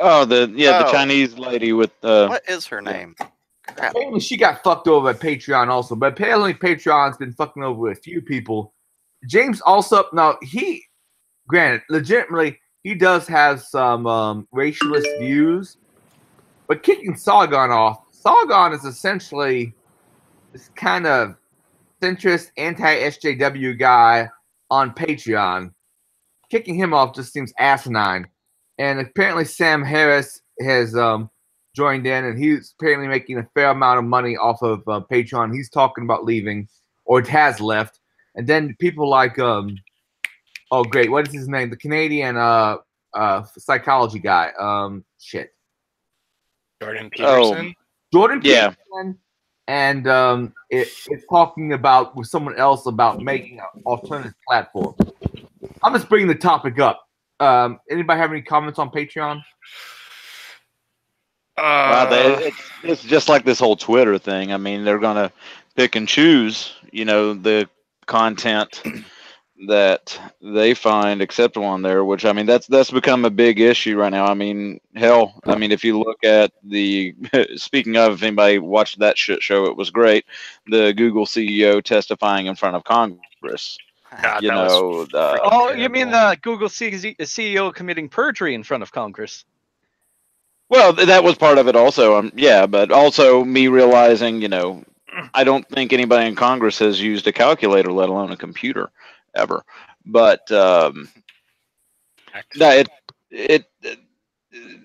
Oh, the Chinese lady with what is her name? Crap. Apparently she got fucked over at Patreon also, but apparently Patreon's been fucking over a few people. James Alsup, now he, granted, legitimately, he does have some racialist views, but kicking Sargon off, Sargon is essentially this kind of centrist anti-SJW guy on Patreon. Kicking him off just seems asinine. And apparently Sam Harris has joined in, and he's apparently making a fair amount of money off of Patreon. He's talking about leaving, or it has left. And then people like, oh great, what is his name? The Canadian psychology guy. Shit. Jordan Peterson. Jordan Yeah. Peterson. And it's talking about with someone else about making an alternative platform. I'm just bringing the topic up. Anybody have any comments on Patreon? It's just like this whole Twitter thing. I mean, they're gonna pick and choose, the content that they find acceptable on there. Which, I mean, that's become a big issue right now. I mean, hell, I mean, if you look at the speaking of, if anybody watched that shit show, it was great. The Google CEO testifying in front of Congress. God, You that was know, the, Oh, you mean the Google CEO committing perjury in front of Congress? well, that was part of it also. Yeah, but also me realizing, I don't think anybody in Congress has used a calculator, let alone a computer, ever. But no,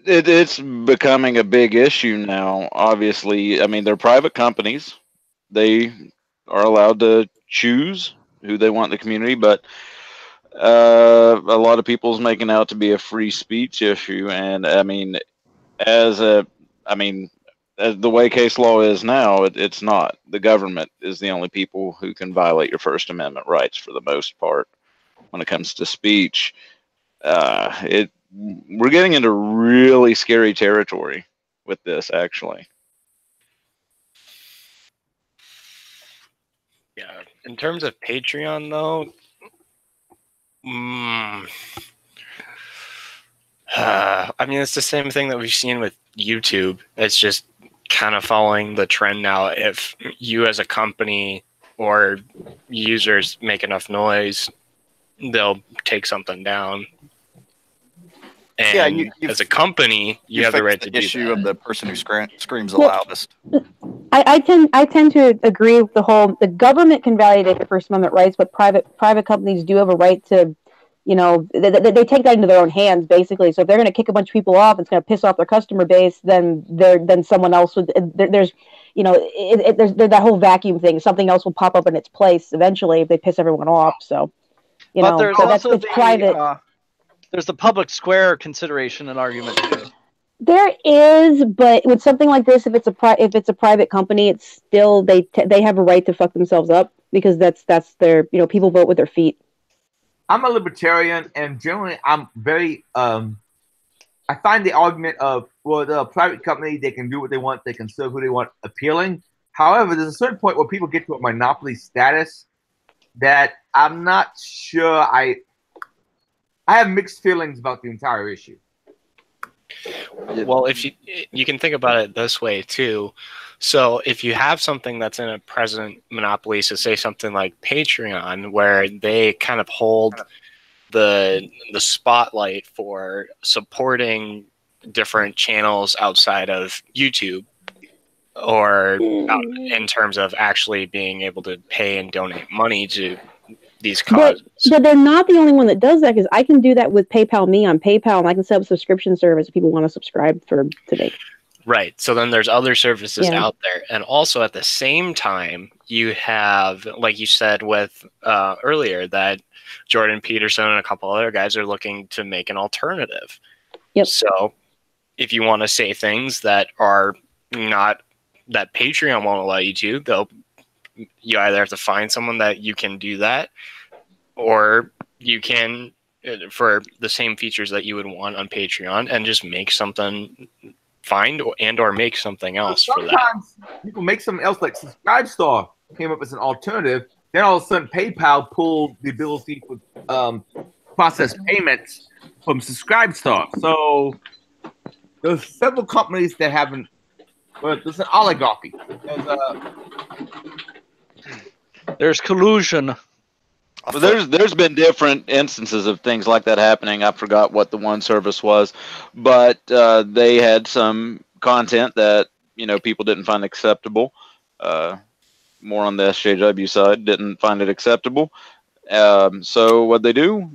it's becoming a big issue now. Obviously, I mean, they're private companies; they are allowed to choose who they want in the community. But a lot of people's making out to be a free speech issue, and I mean, as the way case law is now, it's not. The government is the only people who can violate your First Amendment rights for the most part when it comes to speech. We're getting into really scary territory with this, actually. Yeah. In terms of Patreon, though, I mean, it's the same thing that we've seen with YouTube. It's just kind of following the trend now. If you as a company or users make enough noise, they'll take something down. And as a company, you have the right to do issue that. of the person who screams the loudest. I tend to agree with the government can validate the First Amendment rights, but private companies do have a right to, they take that into their own hands basically. So if they're going to kick a bunch of people off, it's going to piss off their customer base. Then someone else would. There's that whole vacuum thing. Something else will pop up in its place eventually if they piss everyone off. So, But there's also it's private. There's the public square consideration and argument too. There is, but with something like this, if it's a private company, it's still they have a right to fuck themselves up because that's their people vote with their feet. I'm a libertarian, and generally, I'm very I find the argument of the private company, they can do what they want, they can serve who they want, appealing. However, there's a certain point where people get to a monopoly status that I'm not sure I have mixed feelings about the entire issue. Well, if you can think about it this way too. So if you have something that's in a present monopoly, so say something like Patreon, where they kind of hold the spotlight for supporting different channels outside of YouTube, or in terms of actually being able to pay and donate money to these causes. But they're not the only one that does that, because I can do that with PayPal Me on PayPal, and I can set up a subscription service if people want to subscribe today. Right. So then there's other services out there. And also at the same time, you have, like you said with earlier, that Jordan Peterson and a couple other guys are looking to make an alternative. Yep. So if you want to say things that are not, that Patreon won't allow you to, you either have to find someone that you can do that, or you can, for the same features that you would want on Patreon, and just make something, or make something else for that. Sometimes people make something else, like Subscribe Star came up as an alternative. Then all of a sudden, PayPal pulled the ability to process payments from Subscribe Star. So there's several companies that haven't. But there's an oligarchy. There's collusion. Well, there's been different instances of things like that happening. I forgot what the one service was, but they had some content that people didn't find acceptable. More on the SJW side, didn't find it acceptable. So what they do?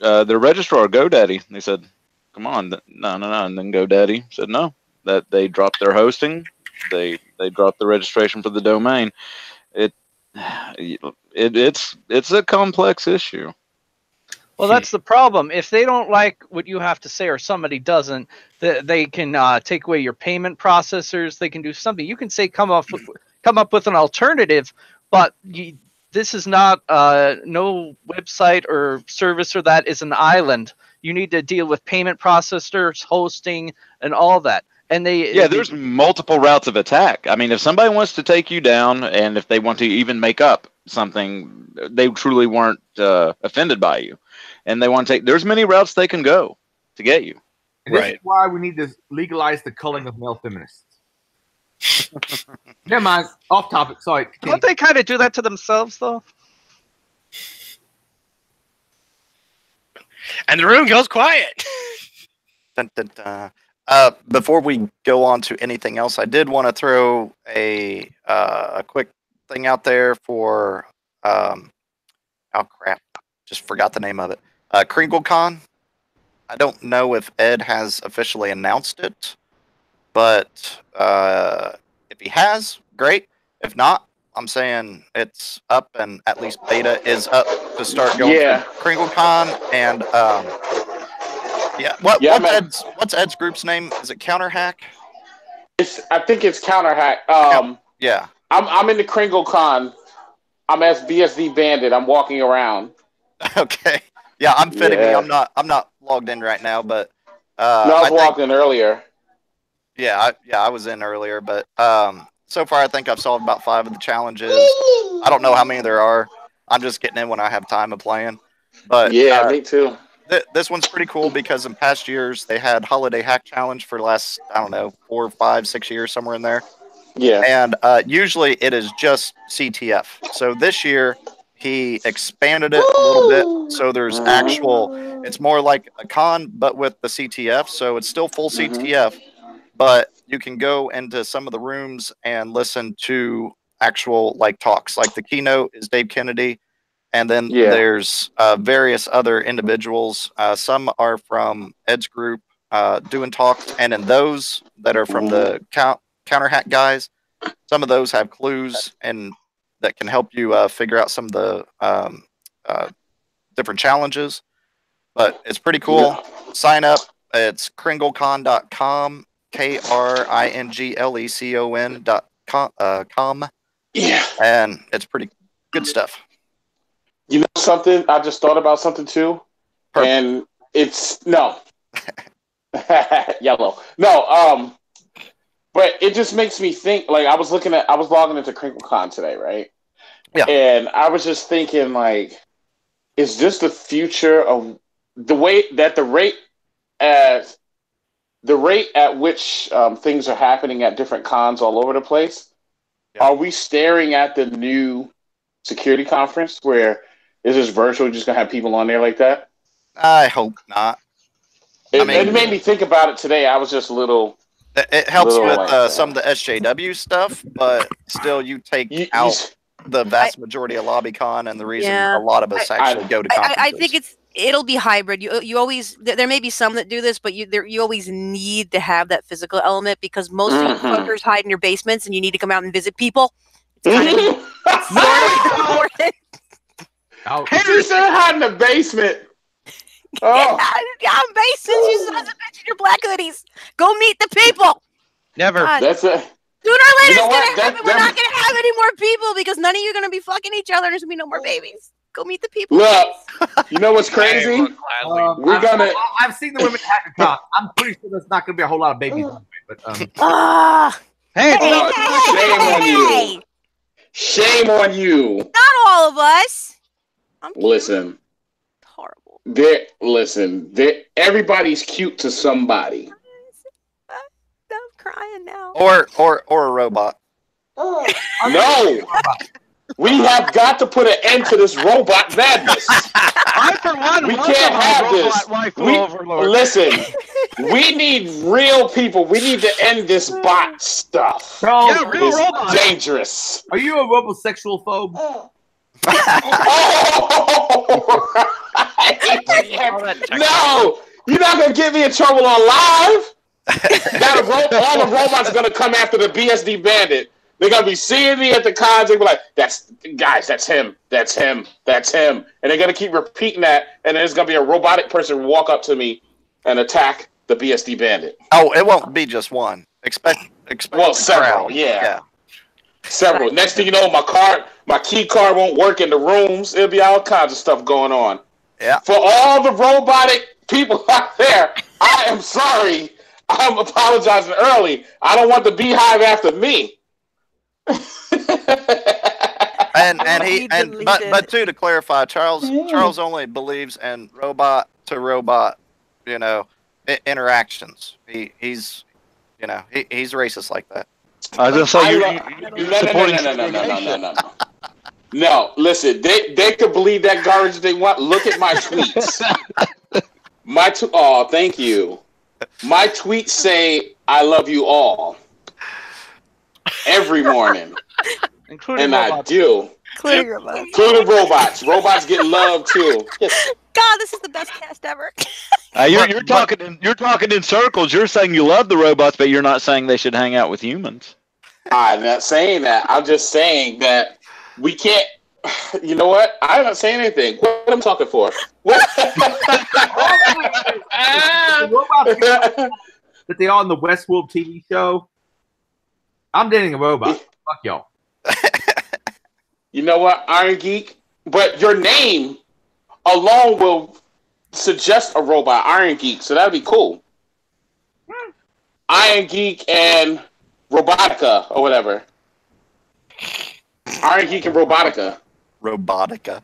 Their registrar, GoDaddy, they said, "Come on, no," and then GoDaddy said no. That they dropped their hosting, they dropped the registration for the domain. It's a complex issue. Well, that's the problem. If they don't like what you have to say, or somebody doesn't, they can take away your payment processors. They can do something. You can say come up with an alternative, but this is not no website or service or that is an island. You need to deal with payment processors, hosting, and all that. And there's multiple routes of attack. I mean, if somebody wants to take you down, and if they want to even make up something, they truly weren't offended by you, and they want to take. There's many routes they can go to get you. And this is why we need to legalize the culling of male feminists. Never mind. Off topic. Sorry. Don't they kind of do that to themselves, though? And the room goes quiet. Dun, dun, dun. Before we go on to anything else, I did want to throw a quick thing out there for oh crap, just forgot the name of it. KringleCon. I don't know if Ed has officially announced it, but if he has, great. If not, I'm saying it's up, and at least beta is up to start going to KringleCon. And what's Ed's group's name? Is it Counterhack? I think it's Counterhack. Yeah. I'm in the KringleCon. I'm as BSD Bandit. I'm walking around. Okay. Yeah, I'm fitting me. I'm not logged in right now, but no, I was logged in earlier. Yeah, I was in earlier, but so far I think I've solved about 5 of the challenges. I don't know how many there are. I'm just getting in when I have time of playing. But yeah, me too. This one's pretty cool because in past years they had Holiday Hack Challenge for the last, I don't know, 4, 5, 6 years, somewhere in there. Yeah. And usually it is just CTF. So this year he expanded it a little bit. So there's it's more like a con, but with the CTF. So it's still full CTF, but you can go into some of the rooms and listen to actual like talks. Like the keynote is Dave Kennedy. And then there's various other individuals. Some are from Ed's group doing talks, and in those that are from the Counterhack guys, some of those have clues and that can help you figure out some of the different challenges. But it's pretty cool. Sign up. It's kringlecon.com, KRINGLECON.com. Yeah. And it's pretty good stuff. You know something? I just thought about something too. And it's yellow. No, but it just makes me think, like I was logging into KringleCon today, right? Yeah. And I was just thinking, like, is this the future of the way that the rate at which things are happening at different cons all over the place? Yeah. Are we staring at the new security conference where is this virtual, just gonna have people on there like that? I hope not. It made me think about it today. I was just a little. It helps with some of the SJW stuff, but still, you take out the vast majority of LobbyCon, and the reason a lot of us actually go to conferences. I think it'll be hybrid. You always there may be some that do this, but you always need to have that physical element because most of you fuckers hide in your basements, and you need to come out and visit people. It's kind of important. She said hide in the basement. Oh. Yeah, in basements, you sons of bitches, your black hoodies. Go meet the people. Never. God. That's it. Sooner or later, it's gonna happen. We're not gonna have any more people because none of you are gonna be fucking each other. There's gonna be no more babies. Go meet the people. Look, you know what's crazy? I've seen the women hacker talk. I'm pretty sure there's not gonna be a whole lot of babies. But hey, shame on you. Shame on you. Not all of us. Listen. Horrible. Everybody's cute to somebody. I'm crying now. Or a robot. No. We have got to put an end to this robot madness. I, for one, we can't have this. Listen, we need real people. We need to end this bot stuff. Real robots. Dangerous. Are you a robosexual phobe? No, you're not gonna get me in trouble on live. All the robots are gonna come after the BSD Bandit. They're gonna be seeing me at the cons. They'll be like, that's him, that's him, that's him," and they're gonna keep repeating that. And there's gonna be a robotic person walk up to me and attack the BSD Bandit. Oh, it won't be just one. Expect several. Yeah. Several. Next thing you know, my key card won't work in the rooms. It'll be all kinds of stuff going on. Yeah. For all the robotic people out there, I am sorry. I'm apologizing early. I don't want the beehive after me. But to clarify, Charles only believes in robot to robot, interactions. He's racist like that. I was gonna say No, listen, they could believe that garbage they want. Look at my tweets. Thank you. My tweets say I love you all every morning. Including robots. I do. Including robots. Including robots. Robots get love too. Yes. God, this is the best cast ever. You're talking in circles. You're saying you love the robots, but you're not saying they should hang out with humans. I'm not saying that. I'm just saying that we can't. You know what? I'm not saying anything. What am I talking for? What? That they are on the Westworld TV show. I'm dating a robot. Fuck y'all. You know what, Irongeek? But your name alone will suggest a robot, Irongeek. So that'd be cool. Irongeek and Robotica or whatever. Irongeek and Robotica. Robotica.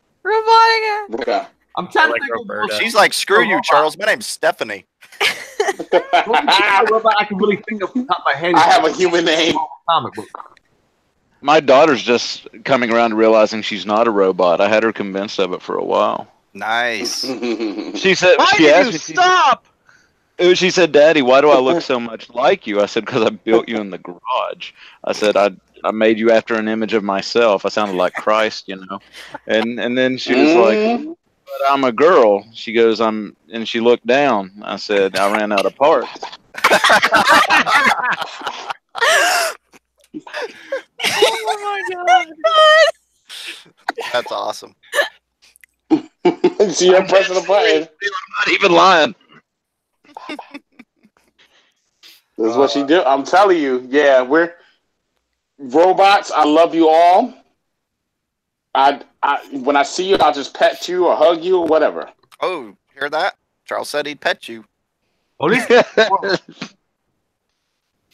Yeah. I'm trying to think. She's like, screw you, Charles. My name's Stephanie. Robot I can really think of the top of my head. I have a human name. Comic book. My daughter's just coming around to realizing she's not a robot. I had her convinced of it for a while. Nice. She said, "Why did you stop?" She said, "Daddy, why do I look so much like you?" I said, "Because I built you in the garage." I said, I made you after an image of myself. I sounded like Christ, And then she was like, "But I'm a girl." She goes, and she looked down. I said, "I ran out of parts." Oh my God. That's awesome. So you're pressing the button. I'm not even lying. This is what she do. I'm telling you. Yeah, we're robots. I love you all. When I see you, I'll just pet you or hug you or whatever. Oh, hear that? Charles said he'd pet you. At least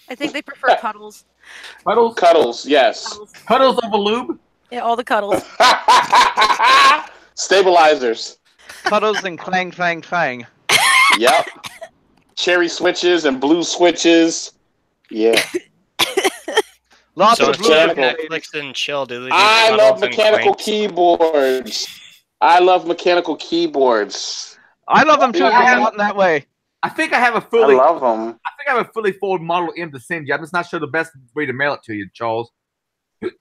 I think they prefer cuddles. Cuddles, yes. Cuddles over lube? Yeah, all the cuddles. Stabilizers. Cuddles and clang, clang, clang. Yep. Cherry switches and blue switches. Yeah. Lots of blue. Netflix and chill. Do they do I love cuddles and mechanical clanks? keyboards. I love mechanical keyboards. I love them too. If they're not in that way. I think I have a fully. I love them. I think I have a fully formed Model M to send you. I'm just not sure the best way to mail it to you, Charles.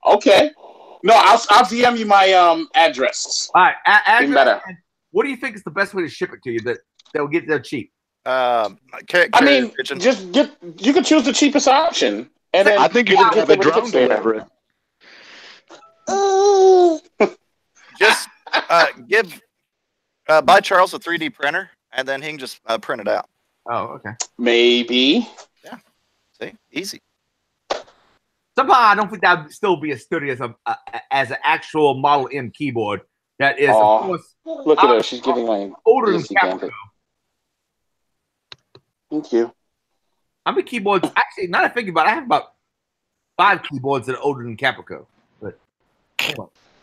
Okay. No, I'll DM you my address. All right, address. Better. What do you think is the best way to ship it to you that will get there cheap? I mean, just get. You can choose the cheapest option, and then I think you should have a drone deliver it. Just buy Charles a 3D printer, and then he can just print it out. Oh, okay. Maybe. Yeah. See, easy. Somehow I don't think that would still be as sturdy as an actual Model M keyboard. That is, of course. Look at her. She's giving my older than Caprico. Thank you. How many keyboards? Actually, now that I think about it, I have about 5 keyboards that are older than Caprico. But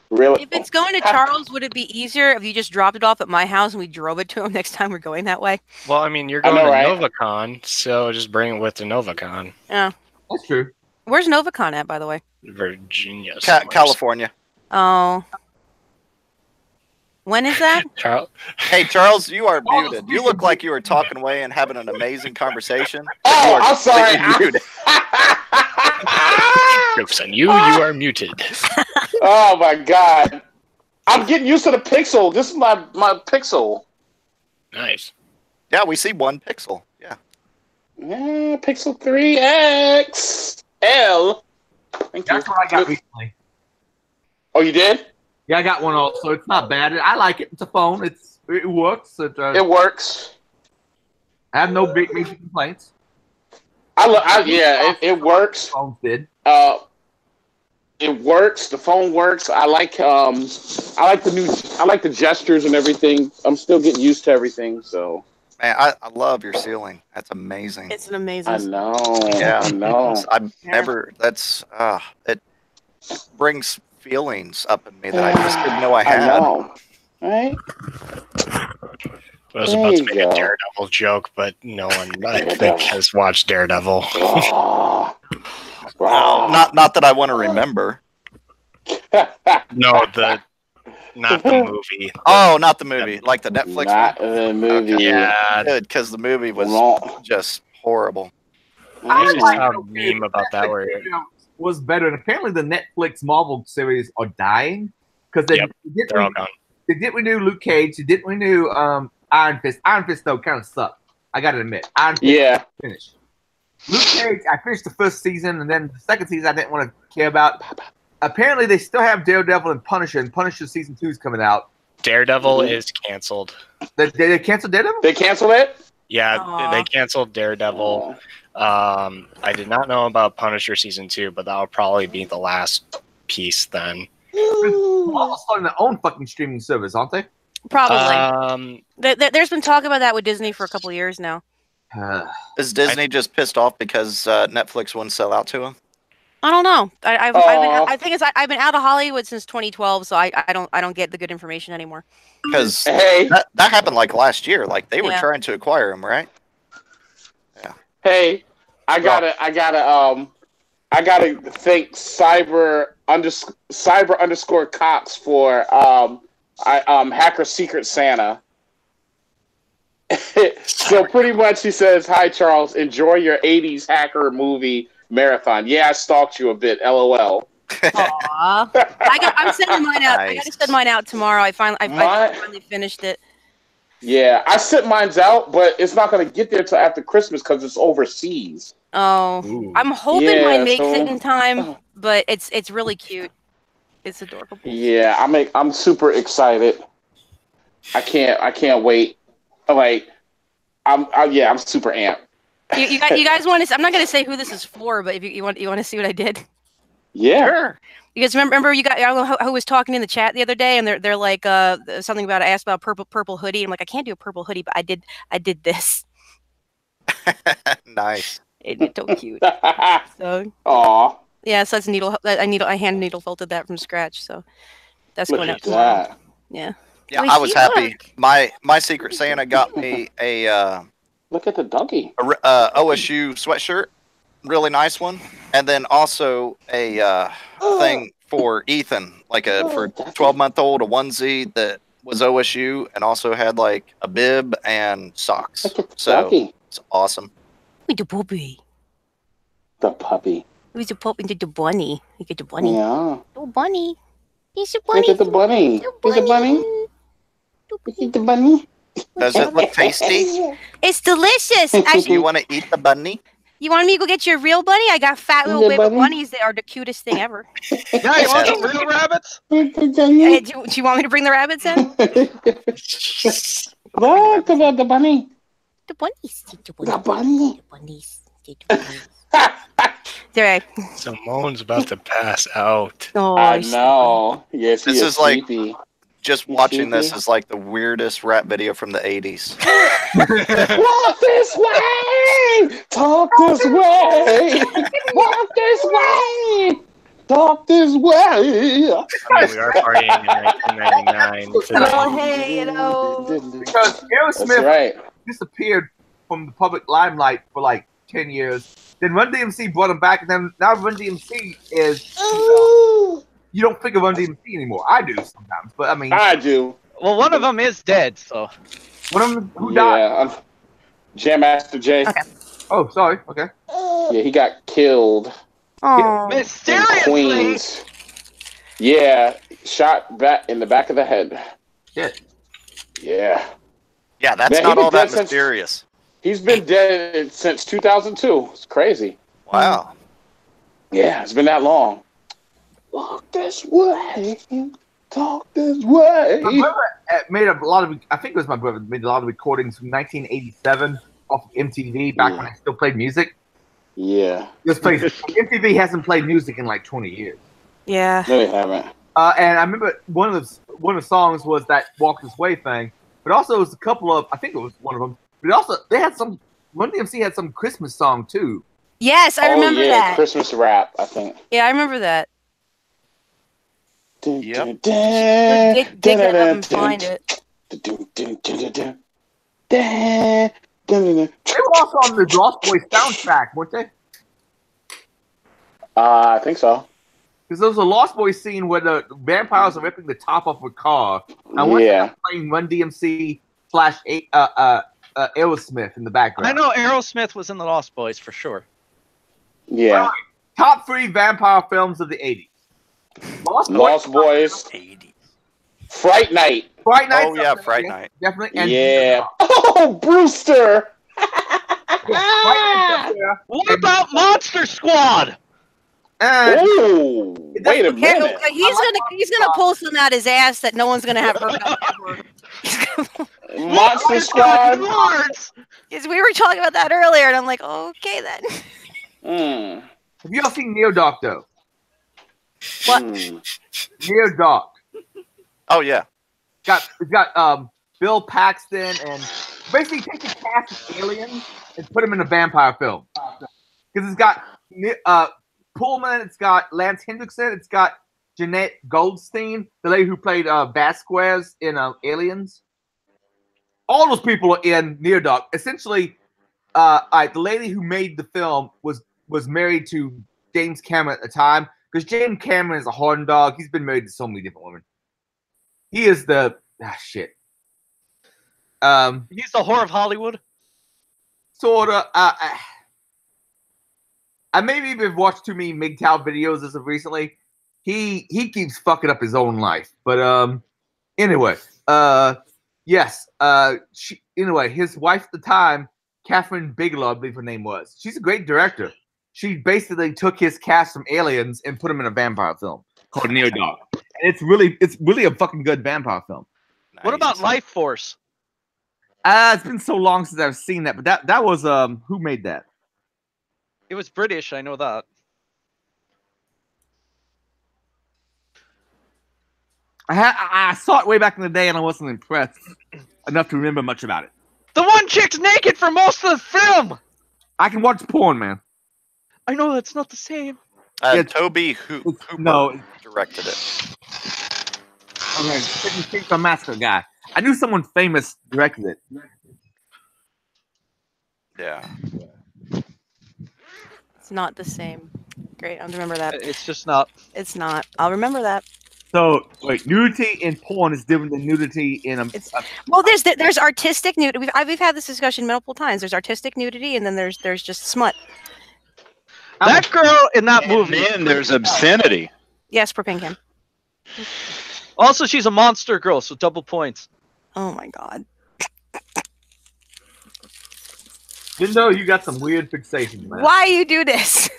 really, if it's going to Charles, would it be easier if you just dropped it off at my house and we drove it to him next time we're going that way? Well, I mean, you're going to NovaCon, so just bring it with to NovaCon. Yeah, that's true. Where's NovaCon at, by the way? Virginia. California. Oh. When is that? Hey, Charles, you are muted. You look like you were talking away and having an amazing conversation. Oh, I'm sorry. Muted. Jokes on you. You are muted. Oh my God! I'm getting used to the Pixel. This is my Pixel. Nice. Yeah, we see one Pixel. Yeah. Yeah, Pixel 3 XL. Thank you. That's what I got recently. Oh, you did? Yeah, I got one also. It's not bad. I like it. It's a phone. It works. It works. I have no big major complaints. Yeah, it works. Phones did. It works. The phone works. I like the gestures and everything. I'm still getting used to everything. So Man, I love your ceiling. That's amazing. It's an amazing. I know. Yeah. I know. I've never. That's it brings feelings up in me that I just didn't know I had. I know. Right? I was about to make a Daredevil joke, but no one I think has watched Daredevil. Not that I want to remember. No, not the movie. Oh, not the movie, like the Netflix Not one? the movie. Okay. Yeah. Good, because the movie was just horrible. I just like saw a meme about that where was better. And apparently, the Netflix Marvel series are dying because they they're all gone. They didn't renew Luke Cage. They didn't renew Iron Fist. Iron Fist though kind of sucked. I gotta admit. Iron Fist finished. Luke Cage, I finished the first season, and then the second season I didn't want to care about. Apparently, they still have Daredevil and Punisher season 2 is coming out. Daredevil is canceled. They canceled Daredevil? They canceled it? Yeah, they canceled Daredevil. I did not know about Punisher season 2, but that'll probably be the last piece then. Marvel's starting their own fucking streaming service, aren't they? Probably. There's been talk about that with Disney for a couple of years now. Is Disney just pissed off because Netflix wouldn't sell out to them? I don't know. I've been out of Hollywood since 2012, so I don't get the good information anymore. Because that happened like last year. Like they were trying to acquire them, right? Yeah. Hey, I gotta thank cyber_Cox for Hacker Secret Santa. So pretty much he says, "Hi Charles, enjoy your 80s hacker movie marathon. Yeah, I stalked you a bit. LOL." Aww. I'm sending mine out. Nice. I gotta send mine out tomorrow. I finally finished it. Yeah, I sent mine out, but it's not gonna get there till after Christmas because it's overseas. Oh, ooh. I'm hoping mine makes it in time, but it's really cute. It's adorable. Yeah, I'm super excited. I can't wait. Like, I'm super amped. You guys want to? I'm not going to say who this is for, but if you want to see what I did. Yeah. Sure. You guys remember you got? I don't know who was talking in the chat the other day, and they're like something about I asked about purple hoodie. I'm like, I can't do a purple hoodie, but I did this. Nice. It's so cute. So. Aw. Yeah, so that's I hand needle felted that from scratch, so that's going out tomorrow. Yeah. Yeah, I was happy. My Secret Santa got me a look at the donkey. OSU sweatshirt, really nice one, and then also a thing for Ethan, like for a 12-month-old, a onesie that was OSU, and also had like a bib and socks. So it's awesome. With the puppy. The puppy. With the puppy, the bunny. Look at the bunny. Yeah. Oh, bunny. He's a bunny. Look at the bunny. He's a bunny. Look at the bunny. Does it look tasty? It's delicious. Actually, you want to eat the bunny? You want me to go get your real bunny? I got fat little baby bunnies. They are the cutest thing ever. Yeah, you want some real rabbits? Hey, do you want me to bring the rabbits in? Look at the bunny. The bunnies. The bunny. The bunnies. There. Simone's about to pass out. Oh, I know. Yes, this is sleepy. Like just watching this is like the weirdest rap video from the 80s. Walk this way, talk this way, walk this way, talk this way. I mean, we are partying in 1999. Oh, hey, because Aerosmith disappeared from the public limelight for like 10 years. Then Run DMC brought him back, and then now Run DMC is. You don't think of Run DMC anymore. I do sometimes, but I mean. I do. Well, one of them is dead, so. One of them who died? Yeah, Jam Master Jay. Okay. Oh, sorry. Okay. Yeah, he got killed. Oh. Mysteriously. Queens. Yeah, shot back in the back of the head. Shit. Yeah. Yeah, that's not all that mysterious. He's been dead since 2002. It's crazy. Wow. Yeah, it's been that long. Walk this way. Talk this way. My brother made a lot of. I think it was my brother made a lot of recordings from 1987 off of MTV back when I still played music. Yeah. This place, MTV hasn't played music in like 20 years. Yeah. No, you haven't. And I remember one of the songs was that "Walk This Way" thing, but also it was a couple of. I think it was one of them. But also they had some. Run DMC had some Christmas song too. Yes, I remember that. Christmas rap, I think. Yeah, I remember that. Yep. Dig that up and find it. They were also on the Lost Boys soundtrack, weren't they? I think so. Because there was a Lost Boys scene where the vampires are ripping the top off a car. And one Yeah. playing Run DMC / Aerosmith in the background. I know Aerosmith was in the Lost Boys for sure. Yeah. Right. Top 3 vampire films of the 80s. Lost Boys. 80s. Fright Night. Fright Night. Oh yeah, Fright Night. Definitely. And Yeah. Oh, Brewster. What about Monster Squad? Ooh, wait a minute. He's gonna pull some out his ass that no one's gonna have heard of ever. Monster Squad. Yes, we were talking about that earlier, and I'm like, okay then. Have you all seen Near Dark though? What? Near Dark. Oh yeah. It's got Bill Paxton and basically take the cast of aliens and put them in a vampire film. Because it's got Pullman, it's got Lance Hendrickson, it's got Jeanette Goldstein, the lady who played Vasquez in Aliens. All those people are in Near Dark. Essentially, the lady who made the film was married to James Cameron at the time, because James Cameron is a horn dog. He's been married to so many different women. He is the shit. He's the whore of Hollywood. Sorta. I maybe even watched too many MGTOW videos as of recently. He keeps fucking up his own life. But anyway, yes. Anyway, his wife at the time, Catherine Bigelow, I believe her name was. She's a great director. She basically took his cast from Aliens and put him in a vampire film called Near Dark. And it's really a fucking good vampire film. Nice. What about Life Force? It's been so long since I've seen that, but that was who made that? It was British, I know that. I saw it way back in the day and I wasn't impressed enough to remember much about it. The one chick's naked for most of the film! I can watch porn, man. I know that's not the same. Toby Hooper directed it. Okay, Chicken the Massacre guy. I knew someone famous directed it. Yeah. It's not the same. Great, I'll remember that. It's just not. It's not. I'll remember that. So wait, nudity in porn is different than nudity in a. Well, there's artistic nudity. We've had this discussion multiple times. There's artistic nudity, and then there's just smut. That girl in that movie. Then there's obscenity. Yes, Propingham. Also, she's a monster girl, so double points. Oh my god. Didn't know you got some weird fixations, man. Why you do this?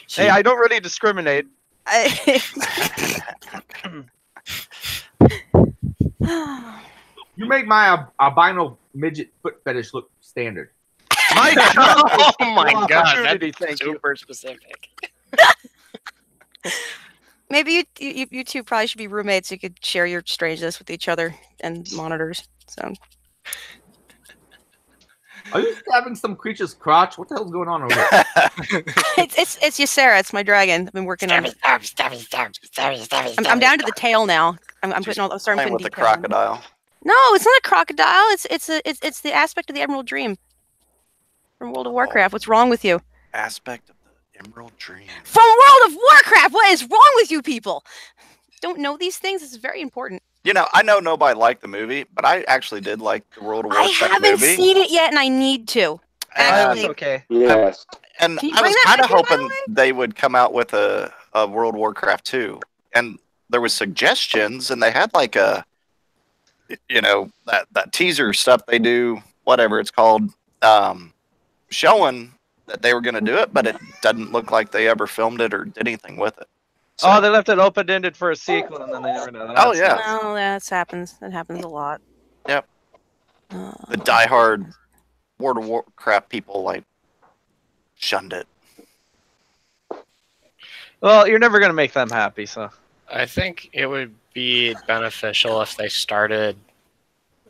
Hey, I don't really discriminate. You make my albino midget foot fetish look standard. My Oh my god, opportunity, that's super specific. Maybe you two probably should be roommates. You could share your strangeness with each other and monitors. So. Are you stabbing some creature's crotch? What the hell's going on over there? it's Ysera. It's my dragon. I've been working on it. I'm down to the tail now. I'm putting all. I'm starting Playing putting with the detail in. crocodile. No, it's not a crocodile. It's the aspect of the Emerald Dream from World of Warcraft. What's wrong with you? Aspect of the Emerald Dream. From World of Warcraft. What is wrong with you people? Don't know these things. This is very important. You know, I know nobody liked the movie, but I actually did like the World of Warcraft movie. I haven't seen it yet, and I need to. Actually, That's okay. Yes. And Can you I bring was that kind of back in, by the hoping way? they would come out with a World of Warcraft 2. And there was suggestions, and they had like a, you know, that teaser stuff they do, whatever it's called, showing that they were going to do it, but it doesn't look like they ever filmed it or did anything with it. So, Oh, they left it open-ended for a sequel, and then they never know. Oh, yeah. No, that happens. That happens a lot. Yep. The diehard World of Warcraft people like shunned it. Well, you're never gonna make them happy, so. I think it would be beneficial if they started,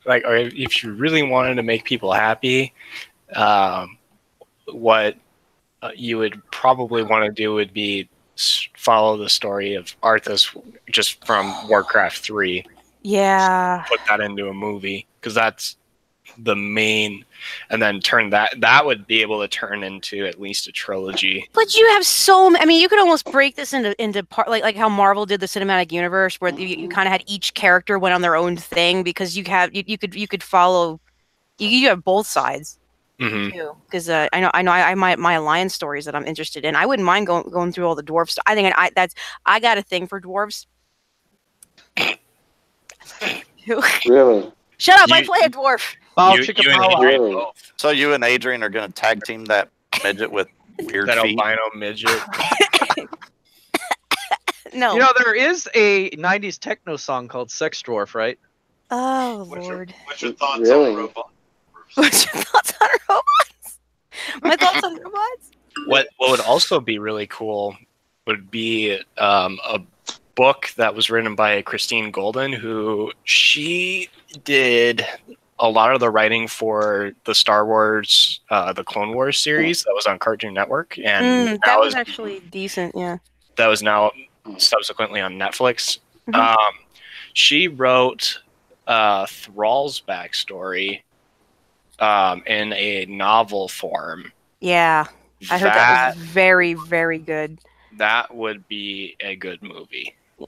like, or if you really wanted to make people happy, what you would probably want to do would be follow the story of Arthas just from Warcraft 3. Yeah. Put that into a movie, because that's the main, and then turn that would be able to turn into at least a trilogy. But you have I mean, you could almost break this into part, like how Marvel did the cinematic universe, where you kind of had each character went on their own thing, because you could follow, you have both sides. Too, because I know I my alliance stories that I'm interested in. I wouldn't mind going through all the dwarf stuff. I think I got a thing for dwarves. Really? Shut up! I play a dwarf. Really? So you and Adrian are going to tag team that midget with weird that feet? albino midget. No. You know, there is a 90s techno song called Sex Dwarf, right? Oh, Lord. What's your thoughts Really? on robots? What's your thoughts on robots? My thoughts on robots? What would also be really cool would be a book that was written by Christine Golden, who she did a lot of the writing for the Star Wars, the Clone Wars series that was on Cartoon Network, and that was actually decent. Yeah. That was now subsequently on Netflix. She wrote Thrall's backstory in a novel form. Yeah, I heard that was very, very good. That would be a good movie. Yeah,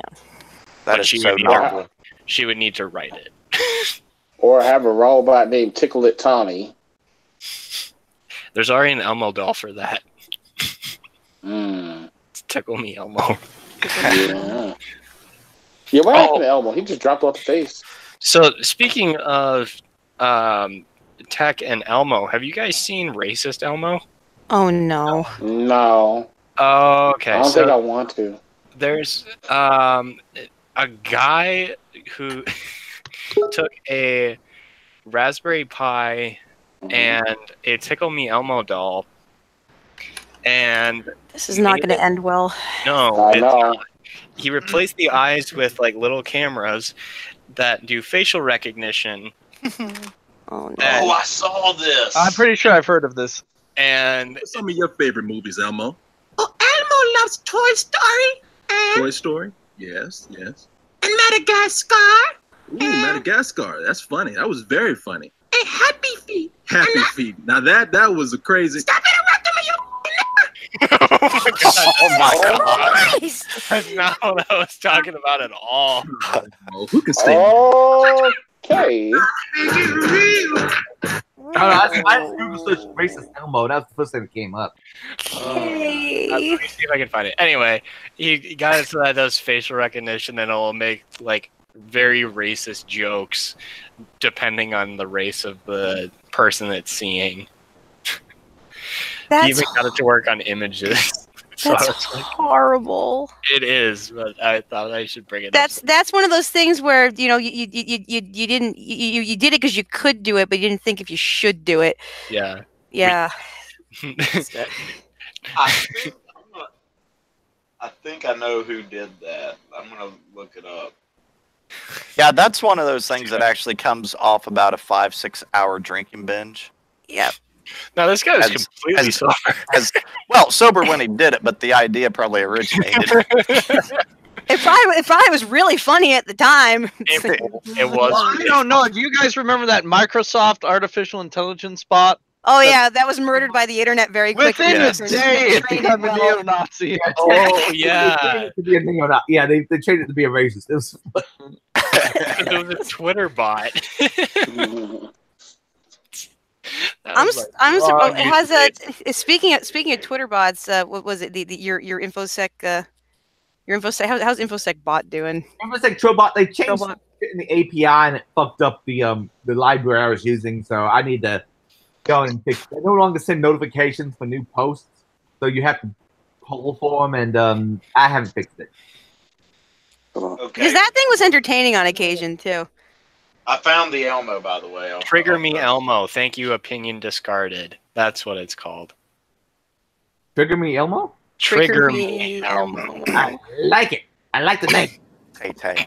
that is so novel. She would need to write it, or have a robot named Tickle It Tommy. There's already an Elmo doll for that. It's Tickle Me Elmo. Yeah. Yeah, what happened to Elmo? He just dropped off the face. So speaking of Tech and Elmo, have you guys seen Racist Elmo? Oh no. No. Oh, okay. I don't think I want to. There's a guy who took a Raspberry Pi and a Tickle Me Elmo doll, and this is not going to end well. No, it's not. He replaced the eyes with like little cameras that do facial recognition. Oh no! Oh, I saw this. I'm pretty sure I've heard of this. And what's some of your favorite movies, Elmo? Oh, Elmo loves Toy Story and Toy Story? Yes, yes. And Madagascar. Ooh, Madagascar. That's funny. That was very funny. And Happy Feet. Happy Feet. Now that was a crazy. Stop interrupting me, Oh my god! Christ. That's not what I was talking about at all. Oh, who can stay? Okay. I Google searched racist Elmo. That was the first thing that came up. Let me see if I can find it. Anyway, he got it so that does facial recognition, and it'll make like very racist jokes depending on the race of the person that's seeing. He even got it to work on images. So That's like, horrible. It is, but I thought I should bring it up. That's one of those things where you did it because you could do it, but you didn't think if you should do it. Yeah. Yeah. I think I know who did that. I'm gonna look it up. Yeah, that's one of those things that actually comes off about a 5-6 hour drinking binge. Yep. No, this guy is completely sober. Well, sober when he did it, but the idea probably originated. It probably was really funny at the time. It was. I don't know. Do you guys remember that Microsoft artificial intelligence bot? Oh yeah, that was murdered by the internet very quickly. Within a day, it became a neo-Nazi. Oh yeah. Yeah, they trained it to be a racist. It was it was a Twitter bot. I'm surprised. It has a speaking of Twitter bots. What was it? Your infosec. Your infosec. How's infosec bot doing? infosec Trobot. They changed in the API and it fucked up the library I was using. So I need to go and fix. They no longer send notifications for new posts, so you have to poll for them, and I haven't fixed it. Okay. Because that thing was entertaining on occasion too. I found the Elmo, by the way. Trigger me Elmo. Thank you. Opinion discarded. That's what it's called. Trigger me Elmo? Trigger Me Elmo. I like it. I like the name. Tay.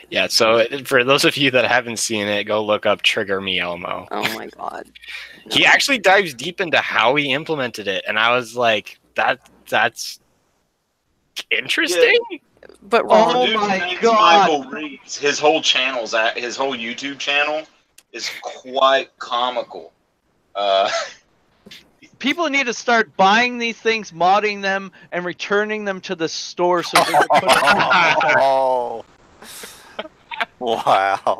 Yeah, so for those of you that haven't seen it, go look up Trigger Me Elmo. Oh my god. He actually dives deep into how he implemented it, and I was like, that's interesting. But Oh wrong. my god! Michael Reeves. His whole YouTube channel is quite comical. People need to start buying these things, modding them, and returning them to the store so they can put it Oh. Wow.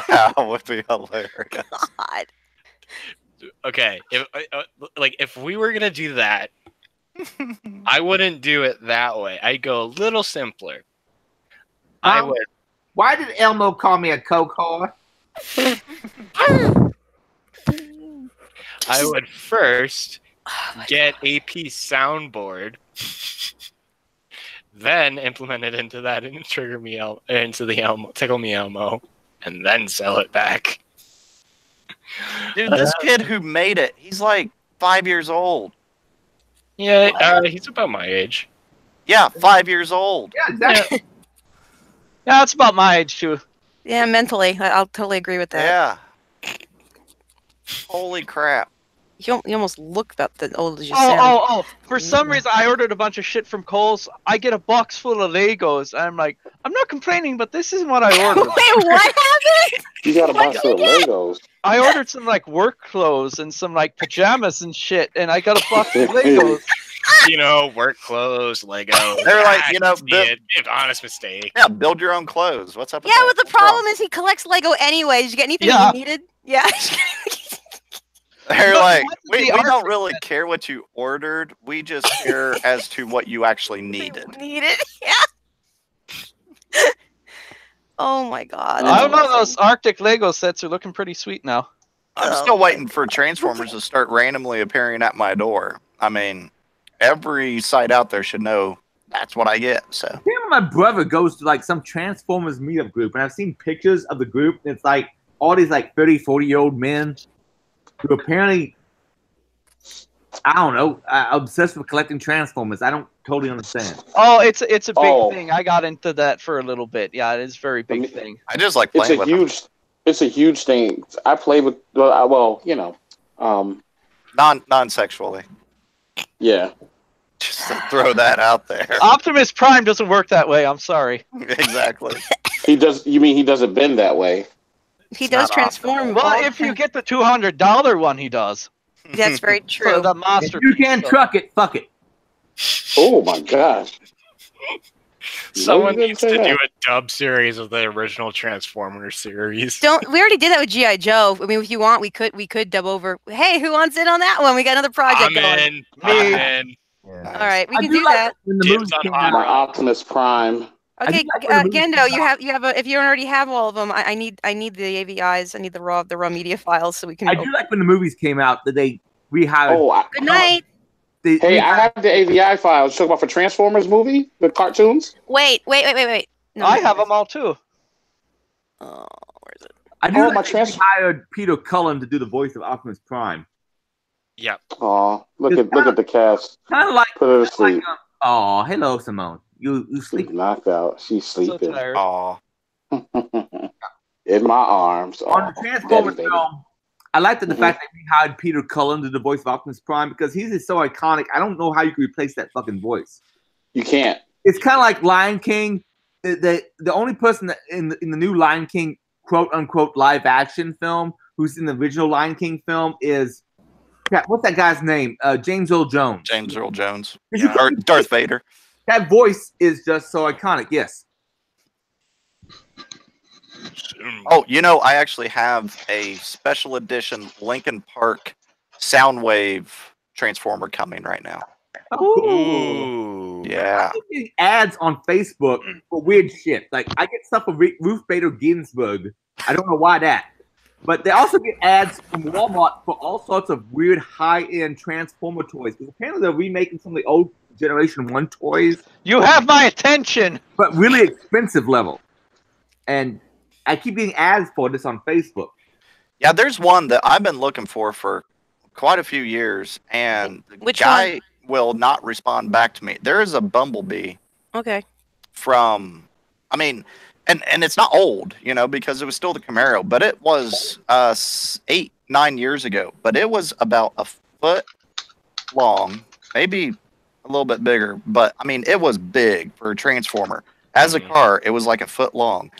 That would be hilarious. God. Okay, if we were gonna do that, I wouldn't do it that way. I'd go a little simpler. I would. Why did Elmo call me a coke whore? I would first get AP soundboard, then implement it into that and trigger me into the Elmo, tickle me Elmo, and then sell it back. Dude, this kid who made it, he's like 5 years old. Yeah, he's about my age. Yeah, 5 years old. Yeah, exactly. Yeah, it's about my age too. Yeah, mentally, I'll totally agree with that. Yeah. Holy crap. You almost look about the old as you sound. Oh! For some reason, I ordered a bunch of shit from Kohl's. I get a box full of Legos. I'm like, I'm not complaining, but this isn't what I ordered. Wait, what happened? You got a box full of Legos. I ordered some like work clothes and some like pajamas and shit, and I got a box of Legos. Work clothes, Lego. They're like, honest mistake. Yeah, build your own clothes. What's up with Yeah, that? but the problem is he collects Lego anyway. Did you get anything you needed? Yeah. They're like, we don't really care what you ordered. We just care as to what you actually needed. Yeah. Oh my god. I don't know, those Arctic Lego sets are looking pretty sweet now. I'm still waiting for Transformers to start randomly appearing at my door. I mean, every site out there should know that's what I get. So Him and my brother goes to like some Transformers meetup group, and I've seen pictures of the group, and it's like all these like 30, 40-year-old men who apparently, I don't know, obsessed with collecting Transformers. I don't totally understand. Oh, it's a big thing. I got into that for a little bit. Yeah, it is a very big thing. I just like playing with them. It's a huge thing. I play with, non-sexually. Yeah. Just to throw that out there. Optimus Prime doesn't work that way. I'm sorry. Exactly. He does. You mean he doesn't bend that way? He does transform. Well, if you get the $200 one, he does. That's very true. So the monster. If you can't truck it, fuck it. Oh my gosh. Someone needs to do a dub series of the original Transformers series. We already did that with G.I. Joe. I mean, if you want, we could dub over. Hey, who wants in on that one? We got another project going. I'm in. All right, we can do that. My Optimus Prime. Okay, Gendo, you have if you don't already have all of them, I need the AVIs. I need the raw media files so we can. I do like when the movies came out that they rehired. Good night. Hey, I have the AVI files. Talk about for Transformers movie, the cartoons. Wait. No, I have them all too. Oh, where is it? I do like they hired Peter Cullen to do the voice of Optimus Prime. Yep. Oh, look at the cast. Kind of like put her to sleep. Oh, hello, Simone. You sleep? Knocked out. She's sleeping. Aw. In my arms. On the Transformers film, I like the fact that we hired Peter Cullen to do the voice of Optimus Prime because he's just so iconic. I don't know how you can replace that fucking voice. You can't. It's kind of like Lion King. The only person that in the new Lion King quote unquote live action film who's in the original Lion King film is what's that guy's name? James Earl Jones. James Earl Jones. Or Darth Vader. That voice is just so iconic. Yes. Oh, I actually have a special edition Linkin Park Soundwave Transformer coming right now. Oh, cool. Yeah. I get ads on Facebook for weird shit. Like I get stuff for Ruth Bader Ginsburg. I don't know why that. But they also get ads from Walmart for all sorts of weird high-end Transformer toys. Because apparently they're remaking some of the old Generation 1 toys. You have my attention! But really expensive level. And I keep getting ads for this on Facebook. Yeah, there's one that I've been looking for quite a few years. And the Which guy, one? will not respond back to me. There is a Bumblebee Okay. from, I mean, and it's not old, you know, because it was still the Camaro, but it was 8-9 years ago. But it was about a foot long, maybe a little bit bigger, but I mean, it was big for a Transformer. As a car, it was like a foot long,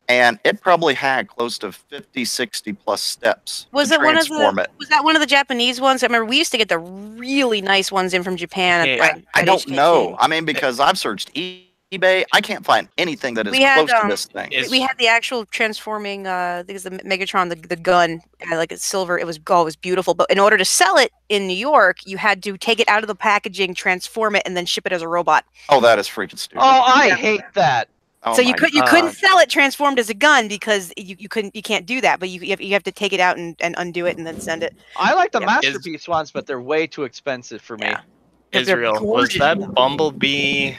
and it probably had close to 50, 60 plus steps. Was to it one of transform the? it. Was that one of the Japanese ones? I remember we used to get the really nice ones in from Japan. Hey, at I don't HK2. know. I mean, because I've searched eBay, I can't find anything that is We had close to this thing. we had the actual transforming. I think it's the Megatron, the gun, like it's silver. It was beautiful. But in order to sell it in New York, you had to take it out of the packaging, transform it, and then ship it as a robot. Oh, that is freaking stupid. Oh, I hate that. Oh So you my couldn't sell it transformed as a gun because you can't do that. But you have to take it out and undo it and then send it. I like the Yeah. masterpiece ones, but they're way too expensive for me. Israel, was that Bumblebee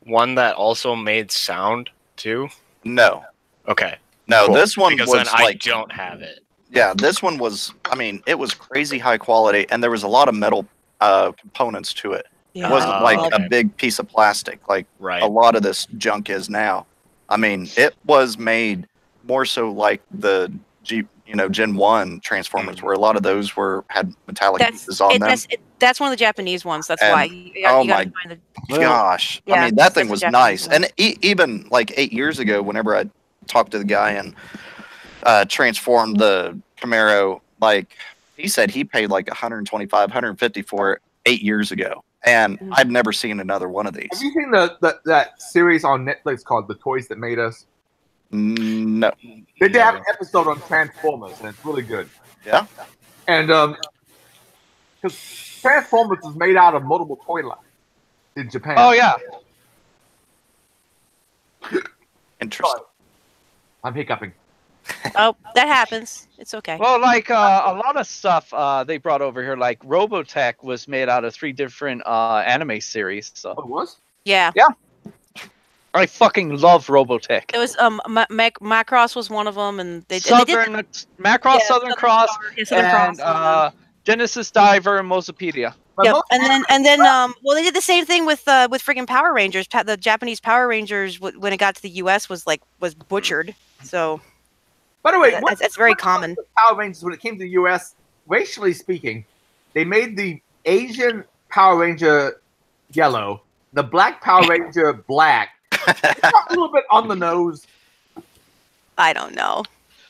one that also made sound too? No. Okay. No, Cool. this one because was then I like, don't have it. yeah, this one was, I mean, it was crazy high quality, and there was a lot of metal components to it. Yeah. It wasn't like okay. a big piece of plastic like Right. a lot of this junk is now. I mean, it was made more so like the Gen 1 Transformers, where a lot of those had metallic pieces on them. That's one of the Japanese ones. That's And- why. You gotta find Gosh, Yeah, I mean, that that's thing the was Japanese nice. one. And even like 8 years ago, whenever I talked to the guy and transformed the Camaro, like he said he paid like 125, 150 for it 8 years ago. And I've never seen another one of these. Have you seen that series on Netflix called The Toys That Made Us? No. They did have an episode on Transformers, and it's really good. Yeah? And because Transformers was made out of multiple toy lines in Japan. Oh yeah. Interesting. I'm hiccuping. Oh, that happens. It's okay. Well, like a lot of stuff they brought over here, like Robotech was made out of 3 different anime series. So it was? Yeah. Yeah. I fucking love Robotech. It was Macross was one of them, and they did Macross, Southern Cross, Southern and Cross, Genesis Diver and Mozopedia. Yep. And then well, they did the same thing with friggin' Power Rangers. The Japanese Power Rangers, when it got to the U.S., was butchered. So, by the way, that's very common. Power Rangers, when it came to the U.S., racially speaking, they made the Asian Power Ranger yellow, the Black Power Ranger black. It's a little bit on the nose. I don't know.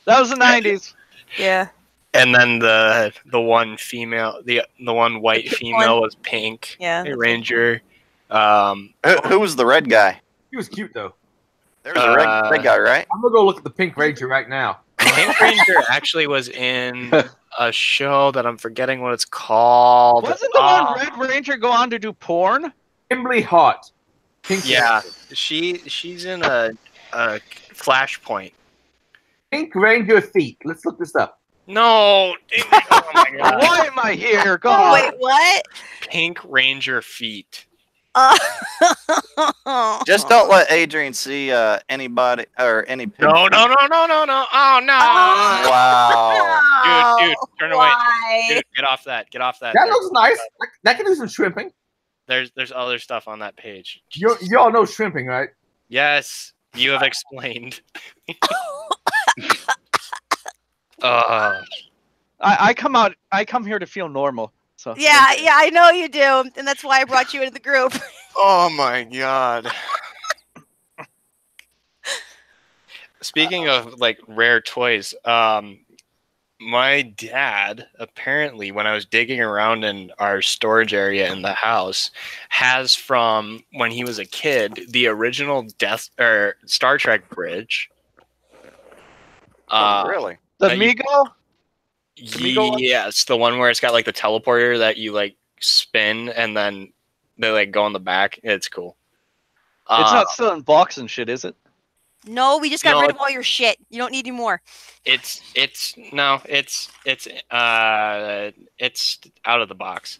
That was the 90s. Yeah. And then the one female, the one white female was pink. Yeah. A Ranger. Who was the red guy? He was cute though. There was a red guy, right? I'm gonna go look at the Pink Ranger right now. Pink Ranger actually was in a show that I'm forgetting what it's called. Wasn't the one Red Ranger go on to do porn? Kimberly Hart. Yeah, she's in a Flashpoint. Pink Ranger feet. Let's look this up. No, oh my god. Why am I here? Go on. Wait, what? Pink Ranger feet. Just don't let Adrian see anybody or any. No. Oh no. Wow. Dude, turn away. Dude, get off that. Get off that. That looks nice. That can do some shrimping. There's other stuff on that page. You all know shrimping, right? Yes, you have explained. I come here to feel normal. So Yeah, I know you do, and that's why I brought you into the group. Oh my god. Speaking of like rare toys, my dad apparently, when I was digging around in our storage area in the house, has from when he was a kid the original Star Trek bridge. Really? The Mego? Yes, the one where it's got like the teleporter that you like spin and then they like go on the back. It's cool. It's not still in box and shit, is it? No, we just got rid of all your shit. You don't need any more. It's out of the box.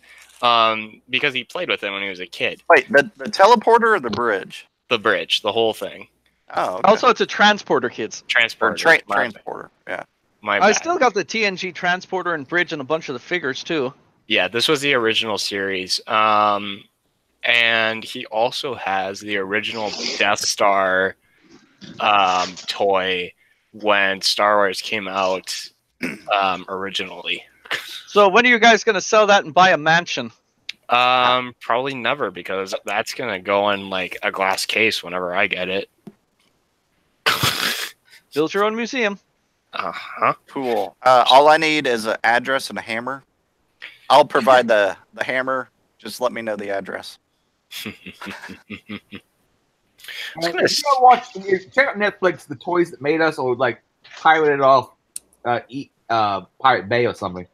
Because he played with it when he was a kid. Wait, the teleporter or the bridge? The bridge, the whole thing. Oh, okay. Also, it's a transporter, kids. Transporter. Transporter. Yeah. My I bad. still got the TNG transporter and bridge and a bunch of the figures too. Yeah, this was the original series. And he also has the original Death Star toy when Star Wars came out originally. So when are you guys going to sell that and buy a mansion? Probably never, because that's gonna go in like a glass case whenever I get it. Build your own museum. Uh-huh. Cool. All I need is an address and a hammer. I'll provide the hammer. Just let me know the address. And if you check out Netflix, The Toys That Made Us, or like pirate it off Pirate Bay or something.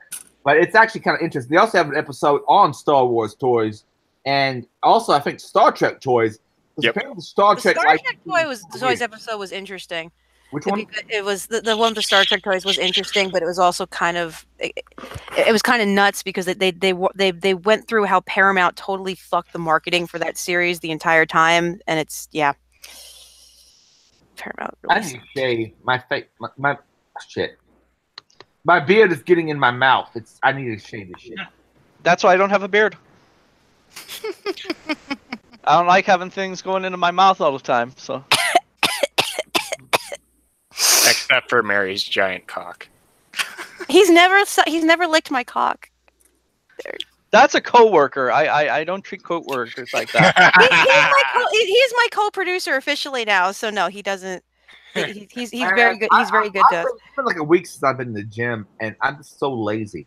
But it's actually kind of interesting. They also have an episode on Star Wars toys, and also I think Star Trek toys. The Star Trek toys episode was interesting. Which one? It was the one with the Star Trek toys was interesting, but it was also kind of it was kind of nuts because they went through how Paramount totally fucked the marketing for that series the entire time, and it's Paramount. Really I need to shave my face. My shit. My beard is getting in my mouth. I need to shave this shit. That's why I don't have a beard. I don't like having things going into my mouth all the time. So, except for Mary's giant cock. He's never licked my cock. That's a coworker. I don't treat coworkers like that. He's my co-producer officially now. So no, he doesn't. He's very good. He's very good to us. It's been like a week since I've been in the gym, and I'm just so lazy.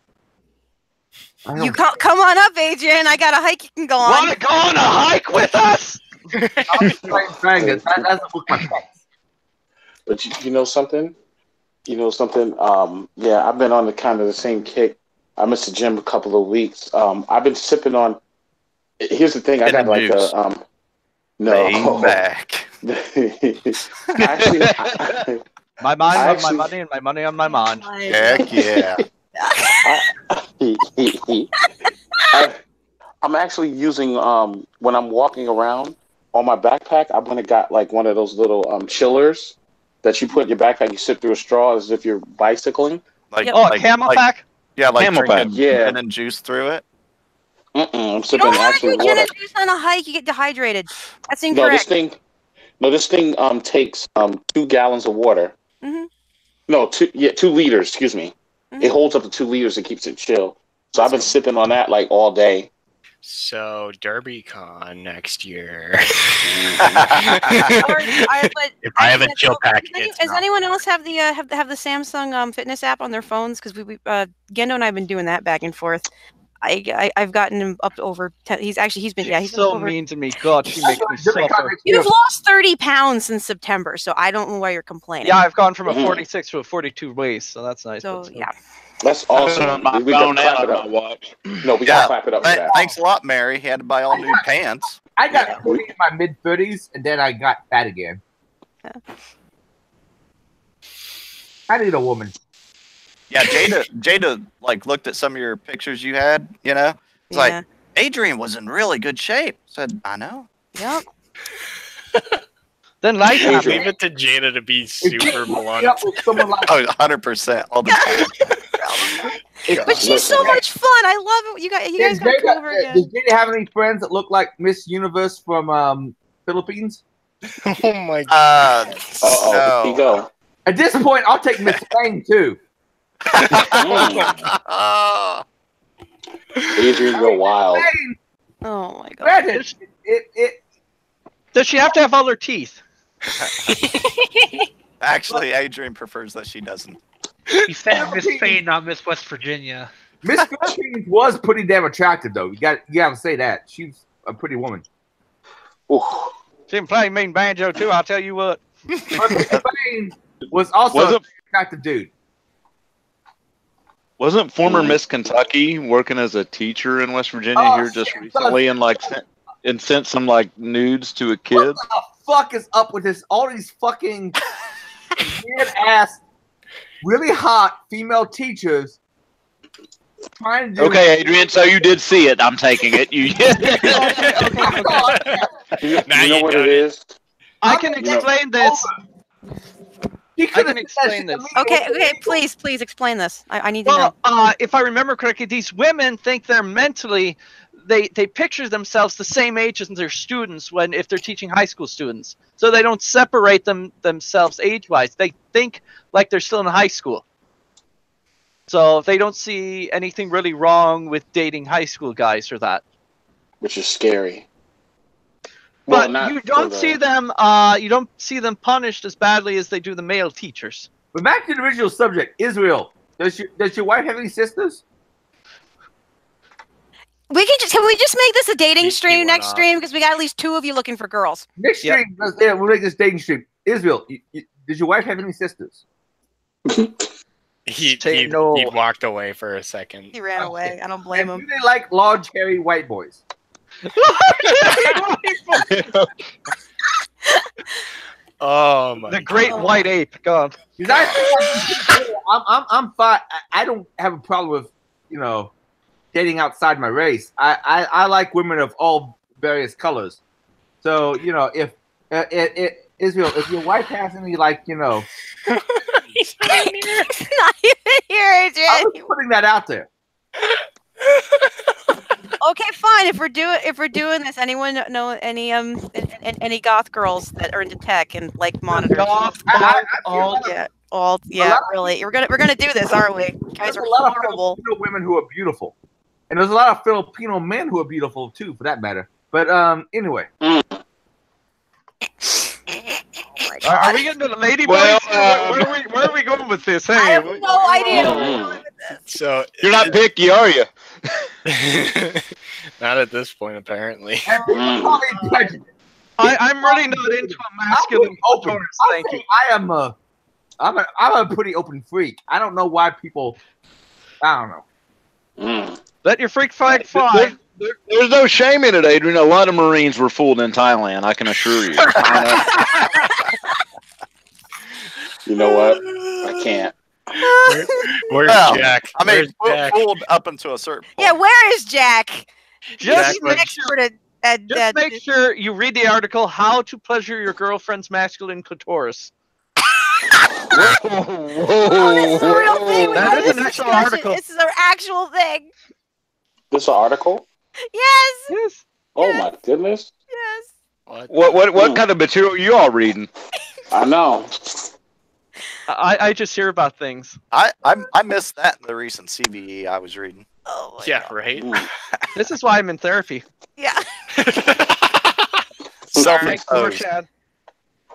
You come on up, Adrian. I got a hike you can go on. Want to go on a hike with us? That doesn't look like that. But you know something? Yeah, I've been on the same kick. I missed the gym a couple of weeks. I've been sipping on. Here's the thing. I got like a no. Back. Actually, my mind on my money and my money on my mind. Heck yeah. I'm actually using when I'm walking around on my backpack. I went and got like one of those little chillers that you put in your backpack. You sip through a straw as if you're bicycling. Like a camel pack. Yeah, like camel pack. Yeah, and then juice through it. I'm You sipping don't have to actual do gin water. and juice on a hike. You get dehydrated. That's incorrect. This thing takes 2 gallons of water. Mm-hmm. No, 2 liters. Excuse me. Mm-hmm. It holds up to 2 liters and keeps it chill. So I've been sipping on that like all day. So DerbyCon next year. If I have a chill pack, does anyone else have the have the Samsung fitness app on their phones? Because Gendo and I have been doing that back and forth. I've gotten him up to over 10. He's been so mean to me. God, she makes me suffer. You've lost 30 pounds since September, so I don't know why you're complaining. Yeah, I've gone from a 46 to a 42 waist, so that's nice. So yeah. That's awesome. We got to clap it up. No, we got to clap it up for that. Thanks a lot, Mary. He had to buy all new pants. I got in my mid-30s, and then I got fat again. I need a woman. Yeah, Jada like looked at some of your pictures you had, It's like, Adrian was in really good shape. Said, I know. Yep. Then leave it to Jada to be super blunt. 100% all the time. But she's so much fun. I love it. You guys got to come over again. Does Jada have any friends that look like Miss Universe from Philippines? Oh my god. There you go. At this point, I'll take Miss Fang too. Adrian, you're wild. Oh my god. Does she have to have all her teeth? Actually, Adrian prefers that she doesn't. He said Miss Fane, not Miss West Virginia. Miss Philippines was pretty damn attractive, though. You got to say that. She's a pretty woman. She can play mean banjo too. I'll tell you what. But Miss Fane was also an attractive dude. Wasn't former Miss Kentucky working as a teacher in West Virginia here just recently and sent some like nudes to a kid? What the fuck is up with this? All these fucking weird ass, really hot female teachers trying to do. Okay, Adrian. So you did see it. I'm taking it. You. You know what it is? I can explain this. I can explain this. Okay, please explain this. I need to know. Well, if I remember correctly, these women think they're mentally, they picture themselves the same age as their students if they're teaching high school students. So they don't separate themselves age-wise. They think like they're still in high school. So they don't see anything really wrong with dating high school guys or that. Which is scary. But you don't see them punished as badly as they do the male teachers. But back to the original subject, Israel. Does your wife have any sisters? Can we just make this a dating stream next stream, because we got at least 2 of you looking for girls. Next stream, we'll make this dating stream. Israel, does your wife have any sisters? He walked away for a second. He ran away. I don't blame him. Do they like large, hairy white boys? Oh my! The great white ape. God. I'm fine. I don't have a problem with dating outside my race. I like women of all various colors. So if Israel, if your wife has any He's not even here, Adrian. I'm just putting that out there. Okay, fine. If we're doing this, anyone know any goth girls that are into tech and like monitors? Really. We're gonna do this, aren't we? You guys are horrible. Filipino women who are beautiful, and there's a lot of Filipino men who are beautiful too, for that matter. But anyway. Are we getting to the lady boys? Where are we going with this? Hey, I have no idea. So you're not picky, are you? Not at this point, apparently. I'm really not into a masculine open. Thank you. I'm a pretty open freak. I don't know why people. I don't know. Let your freak flag fly. There's no shame in it, Adrian. A lot of Marines were fooled in Thailand, I can assure you. You know what? I can't. Where's Jack? I mean, Jack? fooled up until a certain point. Yeah, where is Jack? Just make sure you read the article, How to Pleasure Your Girlfriend's Masculine Clitoris. Oh, this is a real thing. That is an actual article. This is an actual thing. This an article? Yes. Oh my goodness. Yes. What kind of material are you all reading? I know. I just hear about things. I missed that in the recent CVE I was reading. Oh yeah, right. This is why I'm in therapy. Yeah. Self-exposed.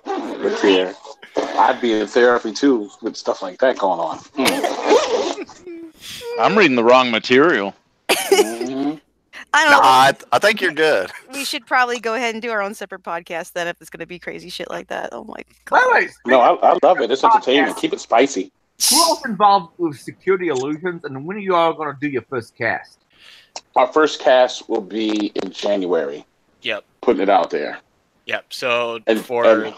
Look here. I'd be in therapy too with stuff like that going on. I'm reading the wrong material. I think you're good. We should probably go ahead and do our own separate podcast then, if it's going to be crazy shit like that. Oh my god. No, I love it. It's entertainment. Keep it spicy. Who else involved with Security Illusions, and when are you all going to do your first cast? Our first cast will be in January. Yep. Putting it out there. Yep. So for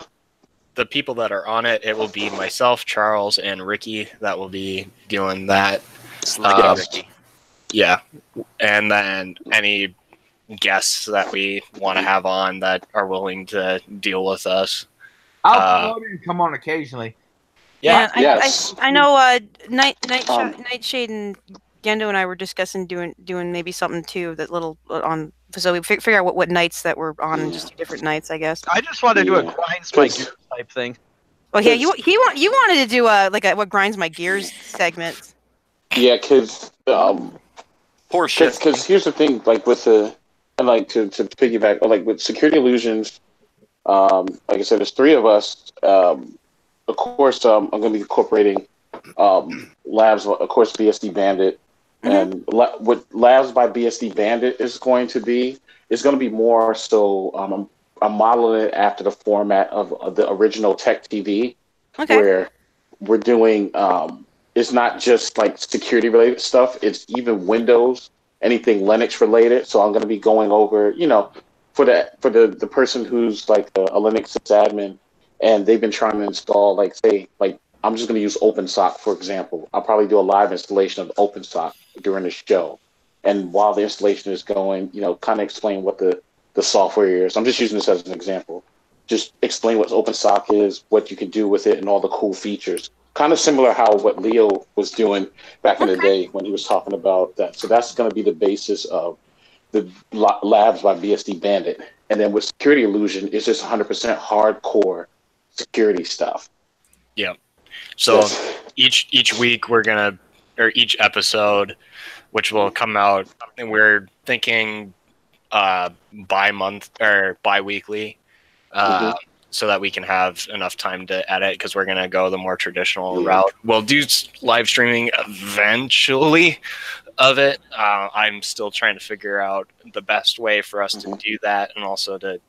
the people that are on it, it will be myself, Charles, and Ricky that will be doing that. Ricky. Yeah. And then any guests that we want to have on that are willing to deal with us. I'll promote it and come on occasionally. Yeah, I know. Nightshade and Gendo and I were discussing doing maybe something too. That little on, so we figure out what nights that we're on, and just do different nights, I guess. I just want to do a grinds my gears type thing. Well, yeah, you wanted to do what grinds my gears segment. Yeah, because Horseshit. Because here's the thing, like with to piggyback, like with Security Illusions, like I said, there's 3 of us. Of course, I'm going to be incorporating Labs, of course, BSD Bandit, and what Labs by BSD Bandit is going to be more so. I'm modeling it after the format of the original Tech TV, where we're doing. It's not just like security related stuff. It's even Windows, anything Linux related. So I'm going to be going over, for the person who's like a Linux sysadmin, and they've been trying to install, I'm just going to use OpenSOC, for example. I'll probably do a live installation of OpenSOC during the show. And while the installation is going, kind of explain what the software is. I'm just using this as an example. just explain what OpenSock is, what you can do with it, and all the cool features. Kind of similar how what Leo was doing back in the day when he was talking about that. So that's going to be the basis of the labs by BSD Bandit. And then with Security Illusion, it's just 100% hardcore security stuff. Yeah. So each week we're gonna, or each episode, which will come out, and we're thinking bi-month or bi-weekly, so that we can have enough time to edit, because we're gonna go the more traditional route. We'll do live streaming eventually of it. I'm still trying to figure out the best way for us to do that, and also to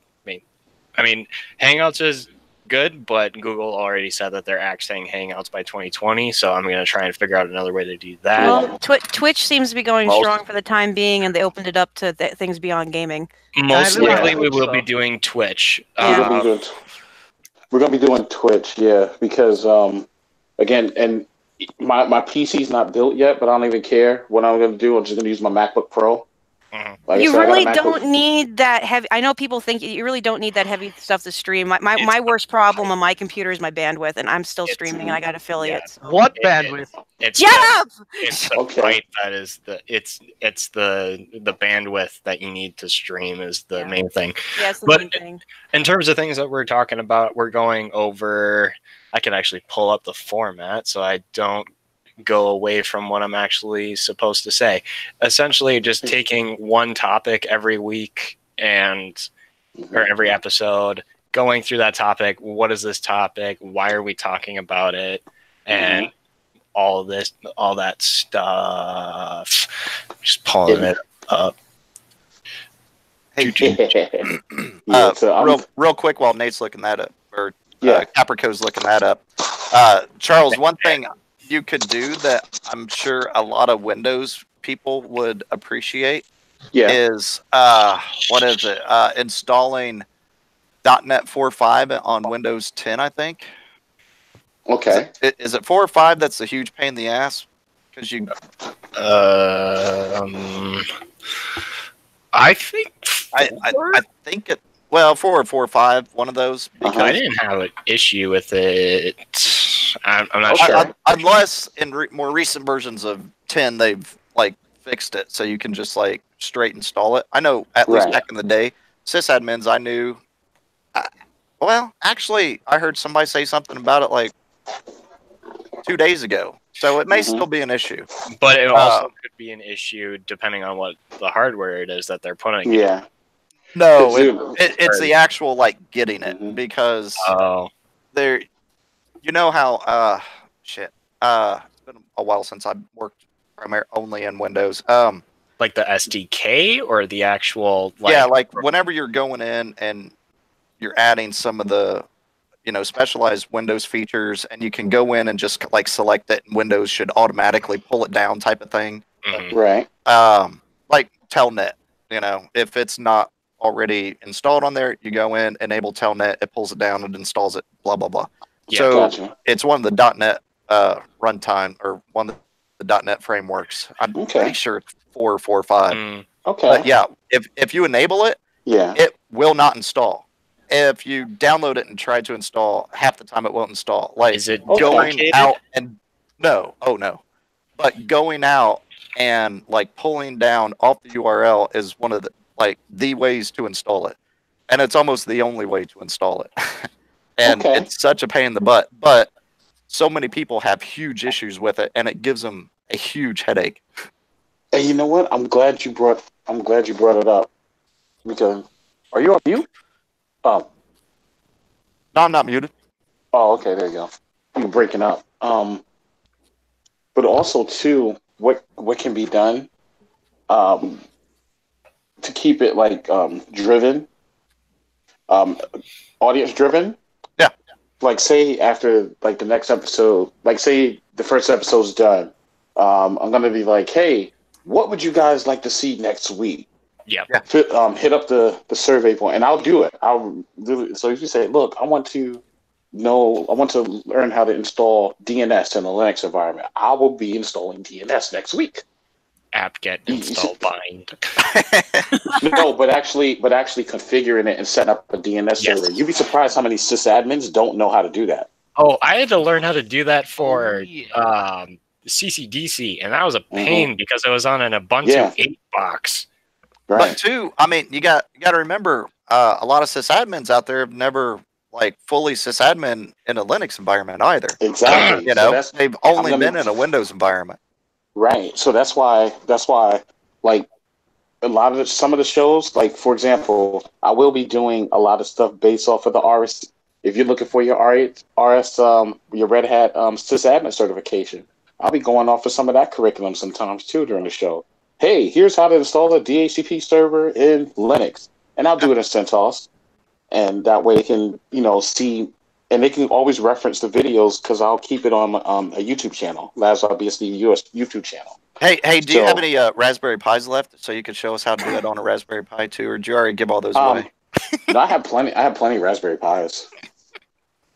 I mean, Hangouts is good, but Google already said that they're axing Hangouts by 2020, so I'm going to try and figure out another way to do that. Well, Twitch seems to be going strong for the time being, and they opened it up to things beyond gaming. Most likely we will be doing Twitch. We're going to be doing Twitch, because, again, and my PC's not built yet, but I don't even care what I'm going to do. I'm just going to use my MacBook Pro. Like You I said, really don't need that heavy. I know people think you really don't need that heavy stuff to stream. My worst problem on my computer is my bandwidth, and I'm still streaming, and I got affiliates. What bandwidth? Shut up! It's the pipe that is it's the bandwidth that you need to stream is the main thing. Yeah, it's the But main thing. in terms of things that we're talking about, we're going over. I can actually pull up the format so I don't go away from what I'm actually supposed to say. Essentially, just taking one topic every week or every episode, going through that topic. What is this topic? Why are we talking about it? And all that stuff. Just pulling it up. Hey, real quick while Nate's looking that up, or Caprico's looking that up. Charles, one thing you could do that I'm sure a lot of Windows people would appreciate is installing .NET 4.5 on Windows 10, I think. Okay. Is it 4 or 5 that's a huge pain in the ass? Because you I think I think it 4 or 4.5, one of those. Because I didn't have an issue with it. I'm not sure. Unless in more recent versions of 10 they've fixed it so you can just straight install it. I know at least back in the day, sysadmins I knew. Well, actually, I heard somebody say something about it 2 days ago, so it may still be an issue. But it also could be an issue depending on what the hardware it is that they're putting. Yeah. No, it's the actual getting it because there. You know how it's been a while since I've worked only in Windows. Like the SDK or the actual whenever you're going in and you're adding some of the specialized Windows features, and you can go in and just select it, and Windows should automatically pull it down type of thing. Right. Like Telnet, if it's not already installed on there, you go in, enable Telnet, it pulls it down and installs it, blah blah blah. Yeah, so it's one of the .NET runtime, or one of the .NET frameworks. I'm pretty sure it's 4 or 4.5. Okay. But yeah, if you enable it, it will not install. If you download it and try to install, half the time it won't install. Is it going out and no, but going out and pulling down off the URL is one of the ways to install it, and it's almost the only way to install it. And it's such a pain in the butt, but so many people have huge issues with it, and it gives them a huge headache. And you know what? I'm glad you brought it up. Because are you on mute? Oh. No, I'm not muted. Oh, okay, there you go. You're breaking up. But also too, what can be done to keep it driven, audience driven. Say after the next episode, say the first episode's done, I'm gonna be hey, what would you guys like to see next week? Yeah. Hit up the survey point, and I'll do it. So if you say, look, I want to learn how to install DNS in a Linux environment, I will be installing DNS next week. apt-get install bind. No, but actually configuring it and setting up a DNS server. You'd be surprised how many sysadmins don't know how to do that. Oh, I had to learn how to do that for CCDC, and that was a pain because it was on an Ubuntu 8 box. Right. But too, I mean, you got to remember, a lot of sysadmins out there have never like fully sysadmin in a Linux environment either. Exactly. You know, they've only been in a Windows environment. Right. So that's why like a lot of some of the shows, like for example, I will be doing a lot of stuff based off of the RS. If you're looking for your RS, your Red Hat sysadmin certification, I'll be going off of some of that curriculum sometimes too during the show. Hey, here's how to install a DHCP server in Linux, and I'll do it in CentOS, and that way they can see, and they can always reference the videos because I'll keep it on a YouTube channel, Lazar BSD US YouTube channel. Hey, do you have any Raspberry Pis left so you could show us how to do it on a Raspberry Pi too, or did you already give all those away? No, I have plenty of Raspberry Pis.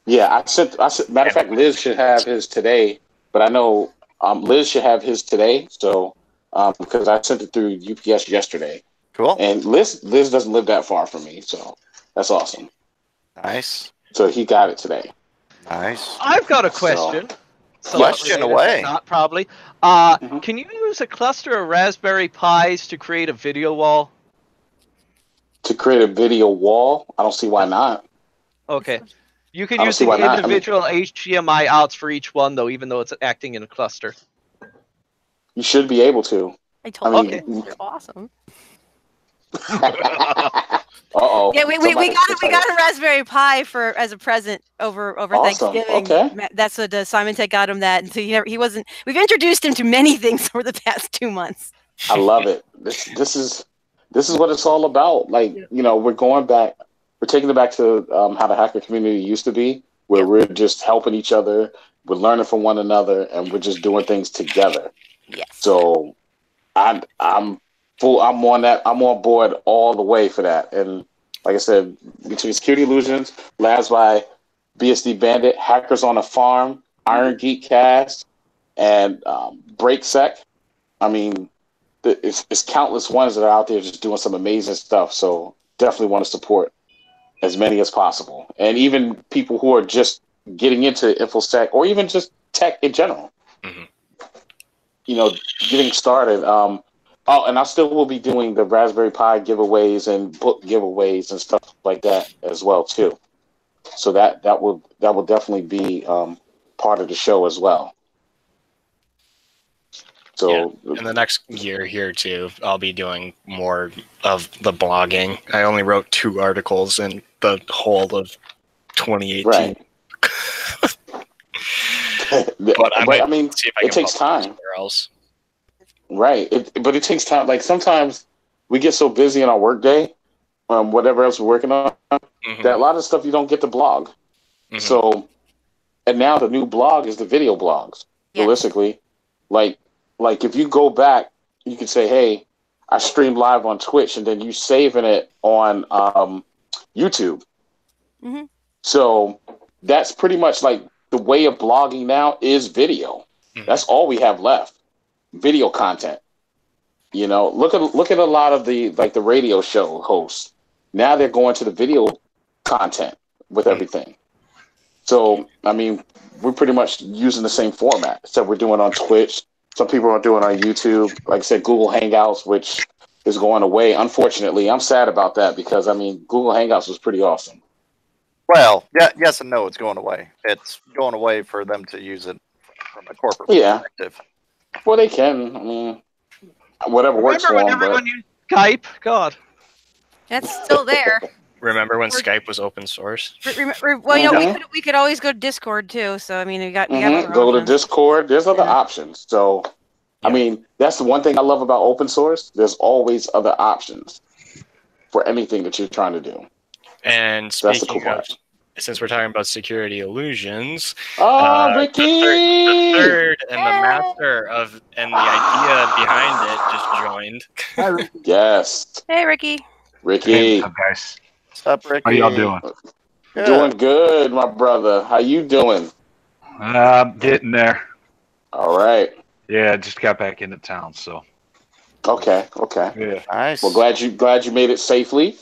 Yeah, I sent. Matter of fact, Liz should have his today, but I know Liz should have his today. So because I sent it through UPS yesterday. Cool. And Liz doesn't live that far from me, so that's awesome. Nice. So he got it today. Nice. I've got a question. Question away. Not probably. Can you use a cluster of Raspberry Pis to create a video wall? To create a video wall? I don't see why not. Okay. You can I don't use see the why not. individual HDMI outs for each one, though, even though it's acting in a cluster. You should be able to. I told you, you're awesome. Uh-oh. Yeah, we got a Raspberry Pi as a present over Awesome. Thanksgiving. Okay. That's what Simon Tech got him that, and so he wasn't. We've introduced him to many things over the past 2 months. I love it. This is what it's all about. Like, we're going back. We're taking it back to how the hacker community used to be, where we're just helping each other, we're learning from one another, and we're just doing things together. Yes. So I'm on that. I'm on board all the way for that. And like I said, between Security Illusions, Labs by BSD Bandit, Hackers on a Farm, Irongeek Cast, and BreakSec, I mean, it's countless ones that are out there just doing some amazing stuff. So definitely want to support as many as possible. And even people who are just getting into InfoSec or even just tech in general. Mm-hmm. Getting started. And I still will be doing the Raspberry Pi giveaways and book giveaways and stuff like that as well too. So that will definitely be part of the show as well. So in the next year here too, I'll be doing more of the blogging. I only wrote 2 articles in the whole of 2018. Right. But I mean, see if I it takes time. Somewhere else. Right. But it takes time. Like sometimes we get so busy in our workday, whatever else we're working on, that a lot of stuff you don't get to blog. So, and now the new blog is the video blogs. Realistically, like if you go back, you can say, "Hey, I stream live on Twitch," and then you saving it on YouTube. Mm-hmm. So that's pretty much like the way of blogging now is video. That's all we have left. Video content. Look at a lot of the radio show hosts. Now they're going to the video content with everything. So I mean, we're pretty much using the same format. So we're doing on Twitch. Some people are doing on YouTube. Like I said, Google Hangouts, which is going away. Unfortunately, I'm sad about that because I mean, Google Hangouts was pretty awesome. Well, yeah, yes and no. It's going away. It's going away for them to use it from a corporate perspective. Well, they can. I mean, whatever works for them. Remember when everyone used Skype? God. That's still there. Remember when Skype was open source? Well, we could always go to Discord too. So I mean, we got go to Discord. There's other options. So, I mean, that's the one thing I love about open source. There's always other options for anything that you're trying to do. And So speaking of, since we're talking about Security Illusions, Ricky! the third and the master and the idea behind it just joined. Yes. Hey, Ricky. Ricky. Hey, what's up, guys? What's up, Ricky? How y'all doing? Doing good, my brother. How you doing? Getting there. All right. Yeah, just got back into town, so. Okay. Yeah. Nice. Well, glad you made it safely.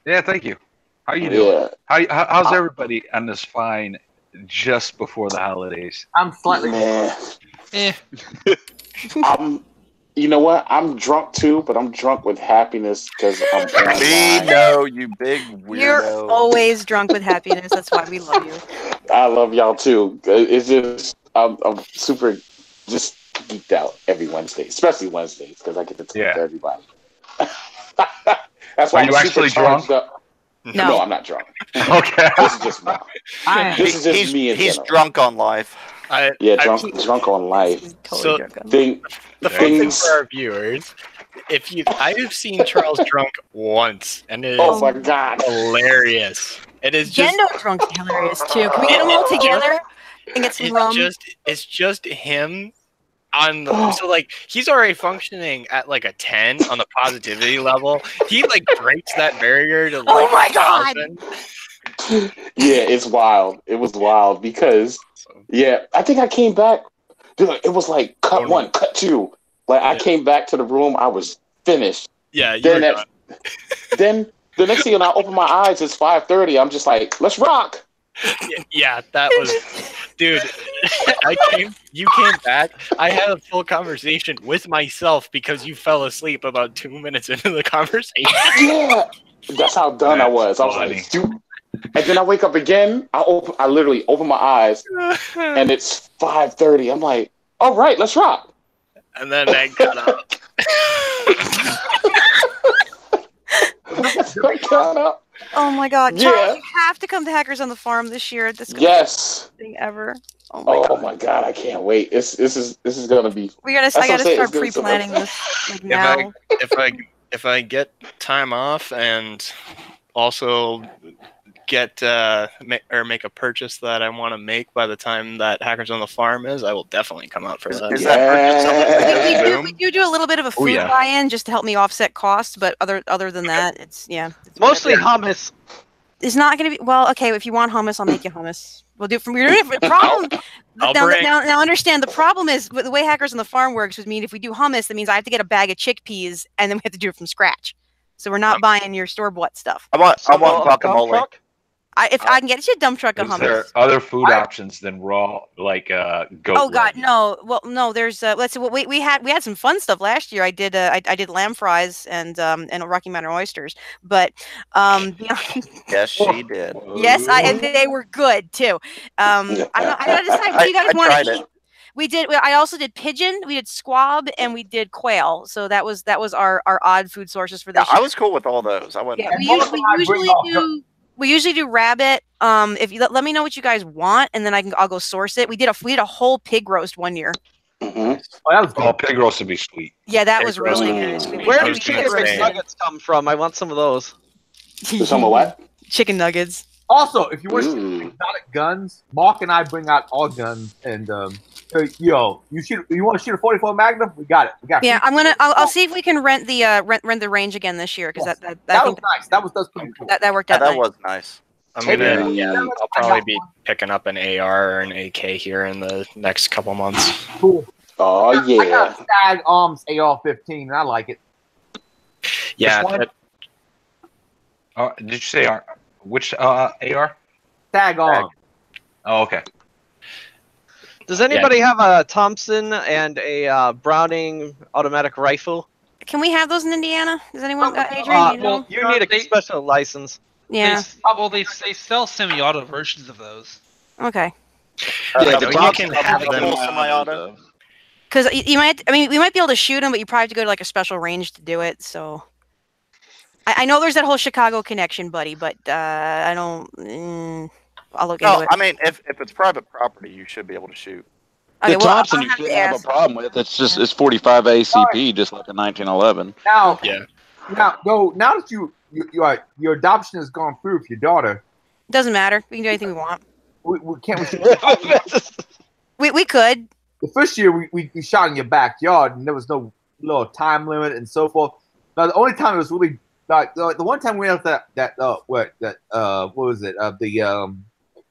Yeah, thank you. How you doing? Yeah. How's everybody on this fine just before the holidays? I'm slightly. Man, Eh. you know what? I'm drunk too, but I'm drunk with happiness because I'm online. We know, you big weirdo. You're always drunk with happiness. That's why we love you. I love y'all too. It's just I'm super just geeked out every Wednesday, especially Wednesdays because I get to talk to everybody. That's why Are I'm you actually super charged drunk? up. No. No, I'm not drunk. Okay. This is just me. This is just me in He's general. drunk on life. Drunk on life. So Thing, the fun thing things. for our viewers, I've seen Charles drunk once, and it is Oh my God, hilarious. It is just Gendo drunk's hilarious too. Can we get them all together and get some rum? It's just him on the, so like he's already functioning at like a 10 on the positivity level. He like breaks that barrier to like Oh my God. 1,000. Yeah, it's wild. It was wild because I think I came back. Dude, it was like cut one, cut two. Like I came back to the room, I was finished. Yeah, you then were done. Then the next thing you know, I open my eyes, it's 5:30. I'm just like, let's rock. Yeah, that was, dude. You came back. I had a full conversation with myself because you fell asleep about 2 minutes into the conversation. Yeah, that's how done I was. I was like, dude. And then I wake up again. I literally open my eyes, and it's 5:30. I'm like, all right, let's rock. And then I got up. Oh my God, Yeah. Charles, you have to come to Hackers on the Farm this year. This is gonna be Yes. the best thing ever. Oh my God, I can't wait. This is gonna be. I gotta start pre-planning this like now. If I get time off and also get make a purchase that I want to make by the time that Hackers on the Farm is, I will definitely come out for that. We do a little bit of a food buy-in just to help me offset costs, but other than that, it's mostly hummus. It's not going to be well. Okay, if you want hummus, I'll make you hummus. We'll do it from your problem. Now understand the problem is with the way Hackers on the Farm works. Would mean if we do hummus, that means I have to get a bag of chickpeas, and then we have to do it from scratch. So we're not buying your store-bought stuff. I want guacamole. If I can get you a dump truck of hummus. Is there other food options than raw, like goat? Oh God, no. Well, no. There's let's see. Well, we had some fun stuff last year. I did lamb fries and Rocky Mountain oysters. But yes, she did. Yes, and they were good too. I gotta decide what you guys want to eat. We did. I also did pigeon. We did squab, and we did quail. So that was our odd food sources for this. I was cool with all those. I went. Yeah, we usually do rabbit. If you let me know what you guys want, and then I'll go source it. We did a whole pig roast one year. Oh, pig roast would be sweet. Yeah, that was really good. Where do chicken nuggets come from? I want some of those. Some of what? Chicken nuggets. Also, if you want to shoot exotic guns, Mark and I bring out all guns, and you want to shoot a 44 Magnum? We got it. Yeah, I'll see if we can rent the range again this year because that was nice. That was pretty cool. That worked out. That was nice. I'll probably be picking up an AR or an AK here in the next couple months. Cool. Oh yeah. I got a Stag Arms AR-15, and I like it. Yeah. Did you say which AR? Stag Arms. Oh, okay. Does anybody have a Thompson and a Browning automatic rifle? Can we have those in Indiana? Does anyone, Adrian? You need a special license. Yeah. They sell semi-auto versions of those. Okay. You can have them semi-auto. Because we might be able to shoot them, but you probably have to go to like a special range to do it. So I know there's that whole Chicago connection, buddy, but I don't. I'll look into it. I mean, if it's private property, you should be able to shoot. Okay, the Thompson you shouldn't have a problem with. It's just it's 45 ACP, just like a 1911. Now that your adoption has gone through with your daughter. Doesn't matter. We can do anything we want. We can't. We could. The first year we shot in your backyard, and there was no little time limit and so forth. Now the only time it was really like the one time we went out what was it?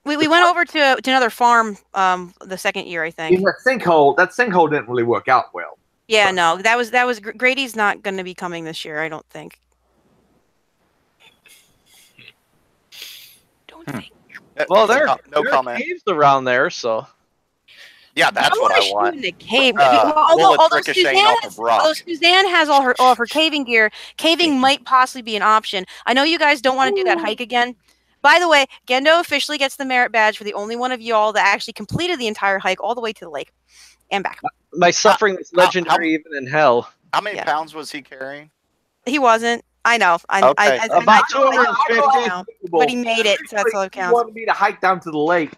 We went over to another farm the second year, I think. That sinkhole didn't really work out well. Yeah, no, that was Grady's not going to be coming this year. I don't think. Well, there no are comment. caves around there, so. Yeah, that's I what I wanna want. shoot in a cave. Bullets ricocheting off of rock. Although Suzanne has all of her caving gear, caving might possibly be an option. I know you guys don't want to do that hike again. By the way, Gendo officially gets the merit badge for the only one of y'all that actually completed the entire hike all the way to the lake and back. My suffering was legendary even in hell. How many pounds was he carrying? He wasn't. I know. Okay. About 250. But he made it, so that's all that He counts. wanted me to hike down to the lake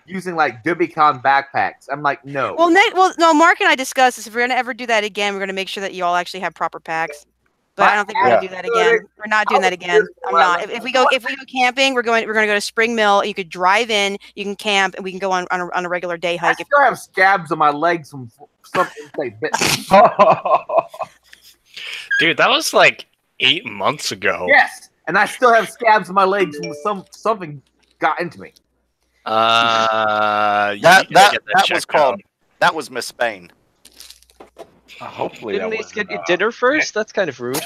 using like Dubicon backpacks. I'm like, no. Well, no. Mark and I discussed this. If we're gonna ever do that again, we're gonna make sure that you all actually have proper packs. But I don't think we're gonna do that again. We're not doing that again. I'm not. If we go camping, we're gonna go to Spring Mill. You could drive in, you can camp, and we can go on a regular day hike. I still have scabs on my legs from something they bit. Dude, that was like 8 months ago. Yes, and I still have scabs on my legs from something got into me. That was called. That was Miss Spain. Hopefully, Didn't they get you dinner first? That's kind of rude.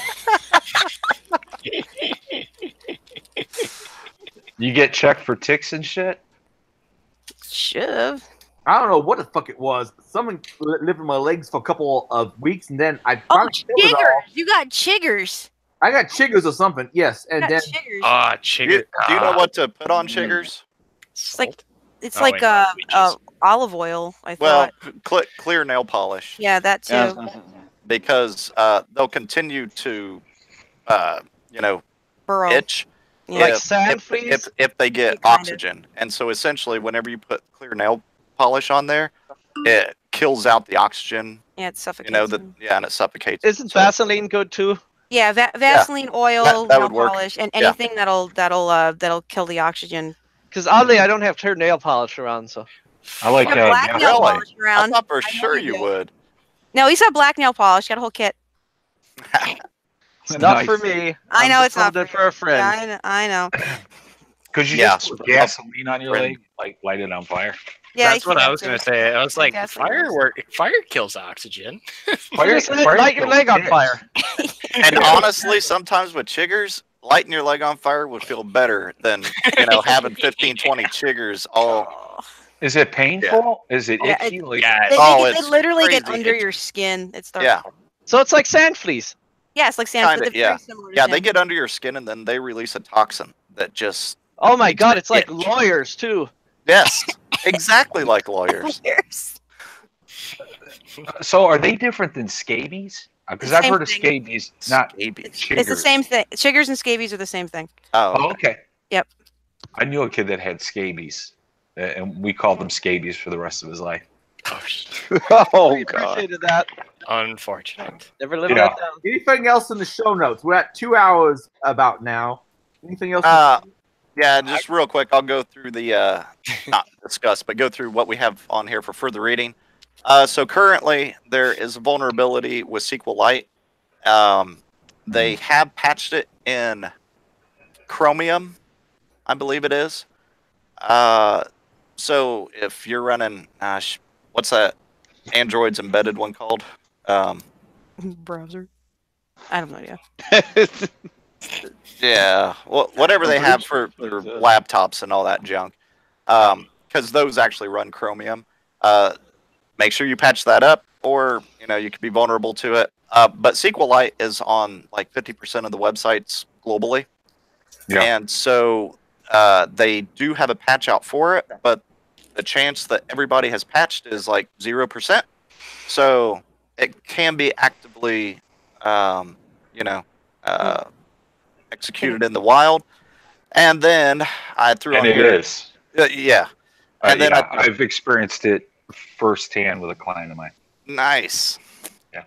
You get checked for ticks and shit? Should've. I don't know what the fuck it was. But someone lived in my legs for a couple of weeks, and then I Oh, finally killed it all. chiggers! You got chiggers. I got chiggers or something. Yes, and got then chiggers. Do you know what to put on chiggers? It's like Oh, wait, olive oil. I Well, thought. clear nail polish. Yeah, that too. Because they'll continue to, Burrow. itch. Yeah. Like sand fleas? If they get oxygen. And so essentially, whenever you put clear nail polish on there, it kills out the oxygen. Yeah, it suffocates. And it suffocates. Isn't Vaseline good too? Yeah, Vaseline oil, that nail would work. polish, and Yeah. anything that'll kill the oxygen. Because oddly, I don't have her nail polish around, so. I like You got black nail polish I around. thought for I know sure you you do. would. No, he's got black nail polish. Got a whole kit. It's not for me. I know it's not for a friend. Yeah, I know. Could you just put gasoline on your leg, like light it on fire? Yeah, That's what I was gonna say. I was like, fire kills oxygen. Just light your leg on fire. And honestly, sometimes with chiggers, lighting your leg on fire would feel better than having 15, 20 chiggers all. Is it painful? Is it Yeah, itchy? They literally get crazy under itchy. your skin. It's the Yeah. So it's like sand fleas. Yeah, it's like sand. Kinda, They're yeah. very similar to Yeah, they sand. get under your skin and then they release a toxin that just. Oh my god, it's like itch. lawyers too. Yes, exactly like lawyers. So are they different than scabies? Because I've Same heard of thing. scabies, not scabies. chiggers. It's the same thing. Chiggers and scabies are the same thing. Oh, okay. Yep. I knew a kid that had scabies, and we called them scabies for the rest of his life. Oh We god. appreciated that. Unfortunate. Never lived Yeah. that down. anything else in the show notes? We're at 2 hours about now. Anything else? Yeah, just real quick, I'll go through the not discuss, but go through what we have on here for further reading. So currently there is a vulnerability with SQLite. They have patched it in Chromium, I believe it is. So if you're running, what's that Android's embedded one called? Browser. I have no idea. Yeah, whatever they have for their laptops and all that junk, because those actually run Chromium. Make sure you patch that up, or you could be vulnerable to it. But SQLite is on like 50% of the websites globally, and so they do have a patch out for it, but the chance that everybody has patched is like 0%. So it can be actively, executed in the wild. And then I threw on And it here. is. Yeah. And then I've experienced it firsthand with a client of mine. Nice. Yeah.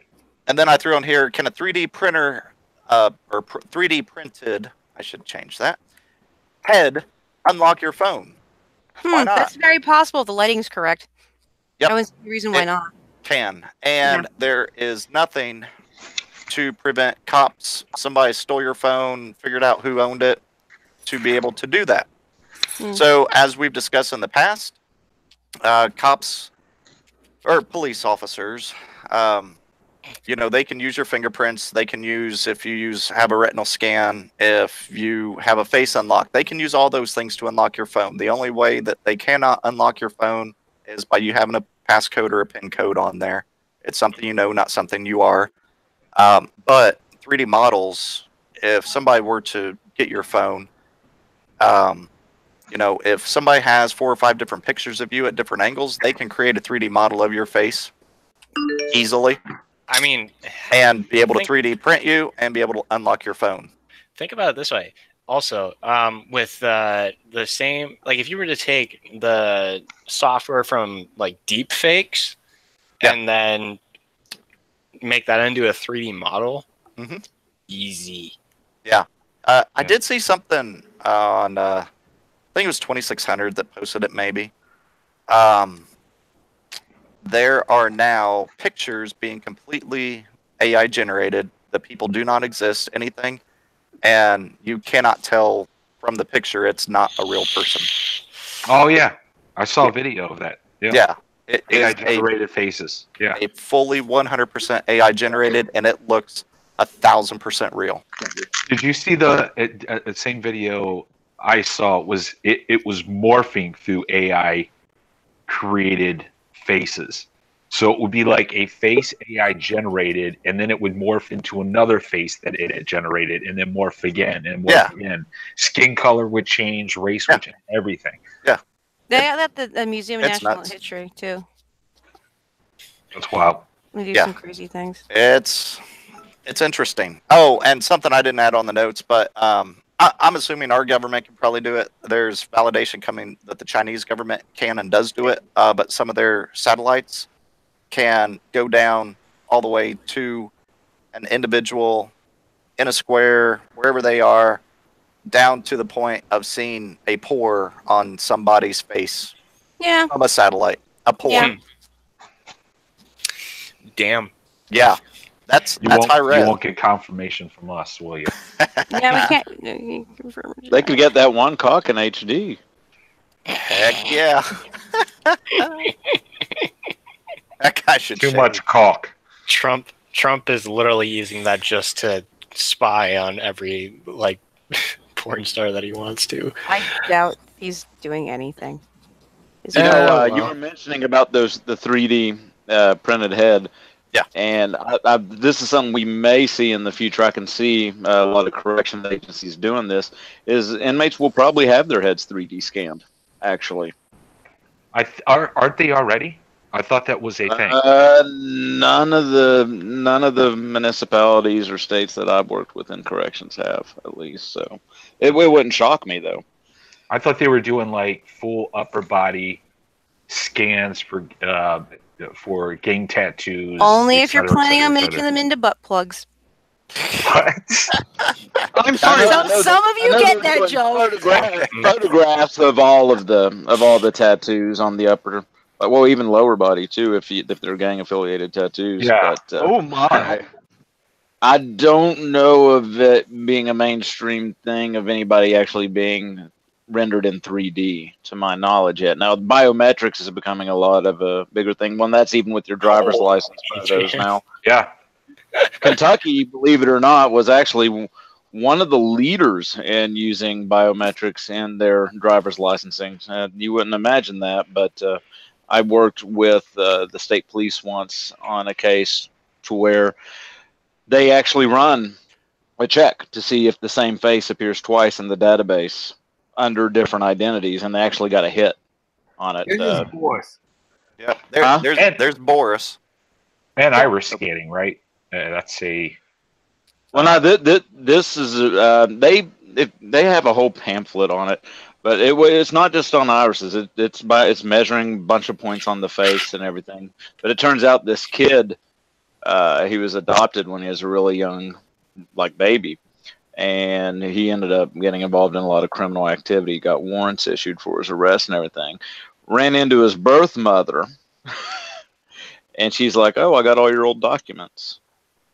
And then I threw on here, can a 3D printer, or 3D printed, I should change that, head unlock your phone? Why not? That's very possible if the lighting's correct. Yep. I don't see a reason why not. Can. And there is nothing to prevent cops, somebody stole your phone, figured out who owned it, to be able to do that. So as we've discussed in the past, cops or police officers you know, they can use your fingerprints. They can use, if you have a retinal scan, if you have a face unlock, they can use all those things to unlock your phone. The only way that they cannot unlock your phone is by you having a passcode or a PIN code on there. It's something you know, not something you are. But 3D models, if somebody were to get your phone, you know, if somebody has 4 or 5 different pictures of you at different angles, they can create a 3D model of your face easily. I mean, and be able to 3D print you and be able to unlock your phone. Think about it this way. Also, with the same, like if you were to take the software from like deep fakes and then make that into a 3D model, easy. Yeah. I did see something on, I think it was 2600 that posted it maybe. There are now pictures being completely AI generated. The people do not exist, anything. And you cannot tell from the picture it's not a real person. Oh, yeah. I saw a video of that. Yeah. It AI is generated faces. Yeah. a fully 100% AI generated, and it looks 1,000% real. Did you see the same video I saw? It was morphing through AI created faces. So it would be like a face AI generated, and then it would morph into another face that it had generated, and then morph again and morph again. Skin color would change, race would change, everything. Yeah. They have that at the Museum of It's National nuts. History too. That's wild. They do some crazy things. It's interesting. Oh, and something I didn't add on the notes, but I'm assuming our government can probably do it. There's validation coming that the Chinese government can and does do it, but some of their satellites can go down all the way to an individual in a square, wherever they are, down to the point of seeing a pore on somebody's face. Yeah. From a satellite. A pore. Yeah. Damn. Yeah. That's high res. You won't get confirmation from us, will you? Yeah, we can't confirm. They could get that one cock in HD. Heck yeah. That guy should Too much cock. Trump is literally using that just to spy on every like porn star that he wants to. I doubt he's doing anything. You know, you were mentioning about the 3D printed head. Yeah. And this is something we may see in the future. I can see a lot of correction agencies doing this. Is inmates will probably have their heads 3D scanned. Actually, aren't they already? I thought that was a thing. None of the municipalities or states that I've worked with in corrections have, at least. So it wouldn't shock me though. I thought they were doing like full upper body scans for gang tattoos. Only if you're planning on making them into butt plugs. What? I'm sorry. Some of you get that joke. Photographs of all the tattoos on the upper, well, even lower body too, if they're gang affiliated tattoos. Yeah. But, Oh my! I don't know of it being a mainstream thing of anybody actually being rendered in 3D, to my knowledge yet. Now, biometrics is becoming a lot of a bigger thing. One that's even with your driver's license photos now. Yeah. Kentucky, believe it or not, was actually one of the leaders in using biometrics in their driver's licensing. You wouldn't imagine that, but I worked with the state police once on a case to where they actually run a check to see if the same face appears twice in the database under different identities, and they actually got a hit on it. This is Boris. Yeah, Huh? there's Boris. And iris scanning, right? That's a. Well, now this is they have a whole pamphlet on it, but it's not just on irises. It's measuring a bunch of points on the face and everything. But it turns out this kid, he was adopted when he was a really young, like baby, and he ended up getting involved in a lot of criminal activity. He got warrants issued for his arrest and everything. Ran into his birth mother, and she's like, "Oh, I got all your old documents."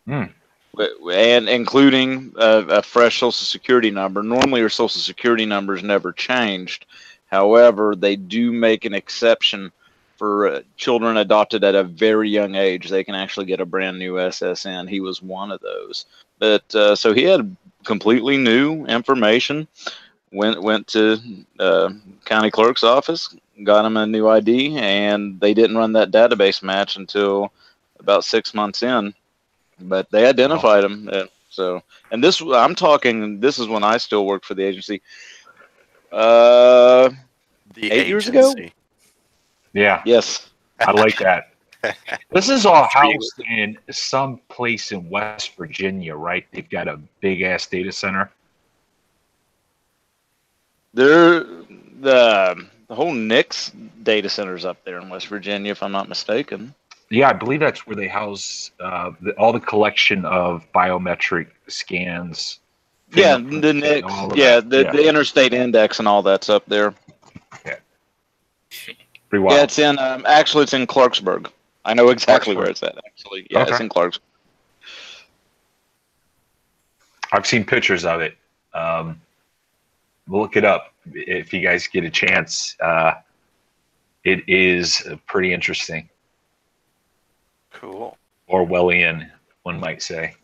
And including a fresh Social Security number. Normally, your Social Security number is never changed. However, they do make an exception for children adopted at a very young age. They can actually get a brand new SSN. He was one of those. But so he had completely new information. Went to county clerk's office, got him a new ID, and they didn't run that database match until about 6 months in. But they identified him. So, and this, I'm talking, this is when I still worked for the agency. The 8 years ago? Yeah. Yes. I like that. This is all housed in some place in West Virginia, right? They've got a big ass data center. The whole Nix data center's up there in West Virginia, if I'm not mistaken. Yeah, I believe that's where they house all the collection of biometric scans. Yeah, the Nix. Yeah, the interstate index and all that's up there. Yeah. Pretty wild. Yeah, it's in. Actually, it's in Clarksburg. I know exactly where it's at. Actually, yeah, it's in Clarksburg. I've seen pictures of it. Look it up if you guys get a chance. It is pretty interesting. Cool. Orwellian, one might say.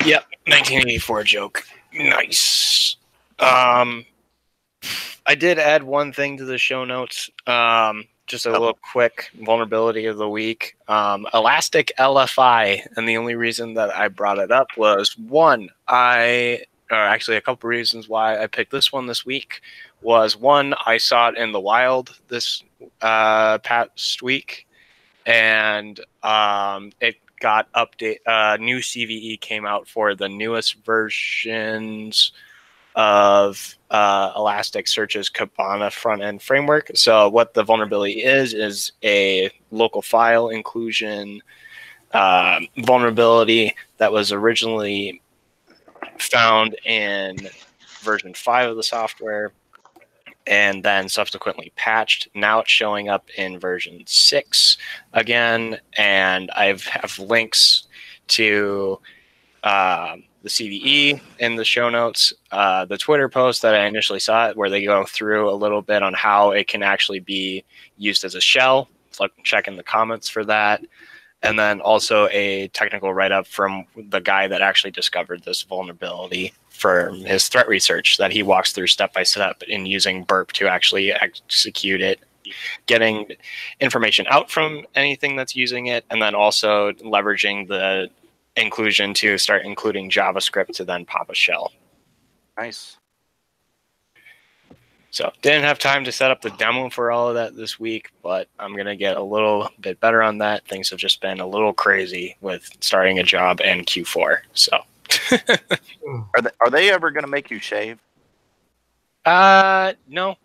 Yep, 1984 joke. Nice. I did add one thing to the show notes. Just a little quick vulnerability of the week. Elastic LFI, and the only reason that I brought it up was actually a couple reasons why I picked this one this week was one, I saw it in the wild this past week, and it got update. New CVE came out for the newest versions of Elasticsearch's Kibana front-end framework. So what the vulnerability is a local file inclusion vulnerability that was originally found in version 5 of the software and then subsequently patched. Now it's showing up in version 6 again, and I have links to the CVE in the show notes, the Twitter post that I initially saw it, where they go through a little bit on how it can actually be used as a shell. So check in the comments for that. And then also a technical write-up from the guy that actually discovered this vulnerability for his threat research that he walks through step by step in using Burp to actually execute it, getting information out from anything that's using it, and then also leveraging the inclusion to start including JavaScript to then pop a shell. Nice. So didn't have time to set up the demo for all of that this week, but I'm going to get a little bit better on that. Things have just been a little crazy with starting a job and Q4. So Are they ever going to make you shave? No.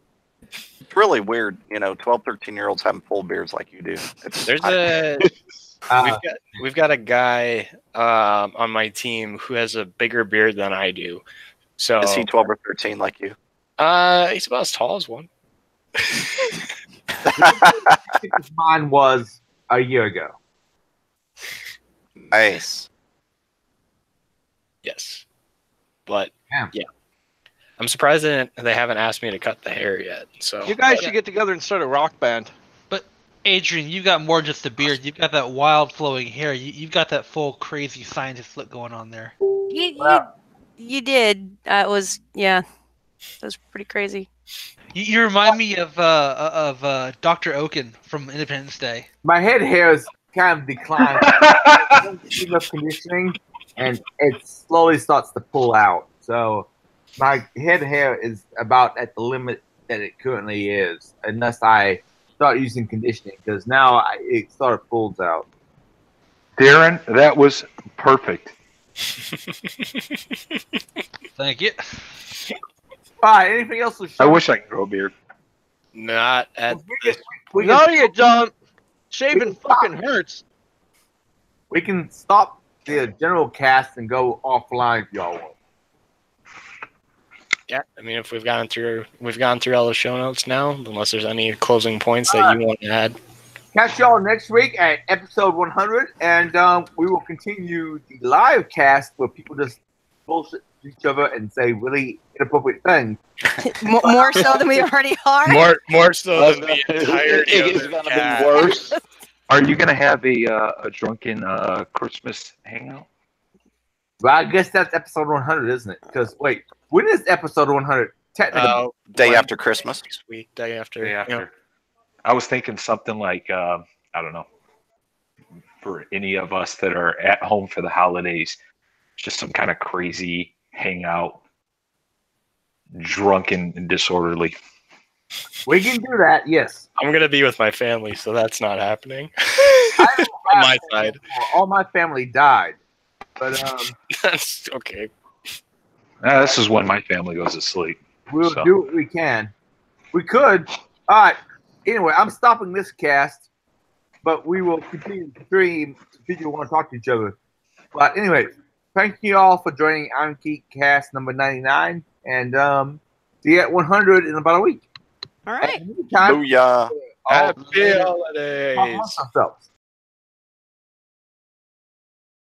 It's really weird, 12, 13-year-olds having full beards like you do. We've got a guy on my team who has a bigger beard than I do. So is he 12 or 13 like you? He's about as tall as one. Mine was a year ago. Nice. Yes, but yeah, I'm surprised that they haven't asked me to cut the hair yet. So you guys should get together and start a rock band. But Adrian, you got more than just a beard. You've got that wild flowing hair. You've got that full crazy scientist look going on there. You did. It was that was pretty crazy. You remind me of Dr. Oaken from Independence Day. My head hair is kind of declined. Enough conditioning, and it slowly starts to pull out. So my head hair is about at the limit that it currently is, unless I start using conditioning, because now it sort of pulls out. Darren, that was perfect. Thank you. All right, anything else to show? I wish I could grow a beard. Not at No, you don't. Shaving fucking hurts. We can stop the general cast and go offline if y'all want. Yeah, I mean, if we've gone through all the show notes now, unless there's any closing points that you want to add. Catch y'all next week at episode 100, and we will continue the live cast where people just bullshit to each other and say really inappropriate things. More so than we already are. More so than the entirety of It's the gonna cast. be worse. Are you gonna have a drunken Christmas hangout? Well, I guess that's episode 100, isn't it? Because wait, when is episode 100? Technically, Day after Christmas. Next week, day after. Day after. Yeah. I was thinking something like I don't know, for any of us that are at home for the holidays, just some kind of crazy hangout, drunken and disorderly. we can do that. Yes, I'm gonna be with my family, so that's not happening. I don't On have my family side. anymore. All my family died, but That's okay. This is when my family goes to sleep. we'll So. do what we can. We could. All right. Anyway, I'm stopping this cast, but we will continue to stream if people want to talk to each other. But anyway, thank you all for joining Irongeek cast number 99, and see you at 100 in about a week. All right. And in the meantime, Booyah. Happy talk holidays. amongst ourselves.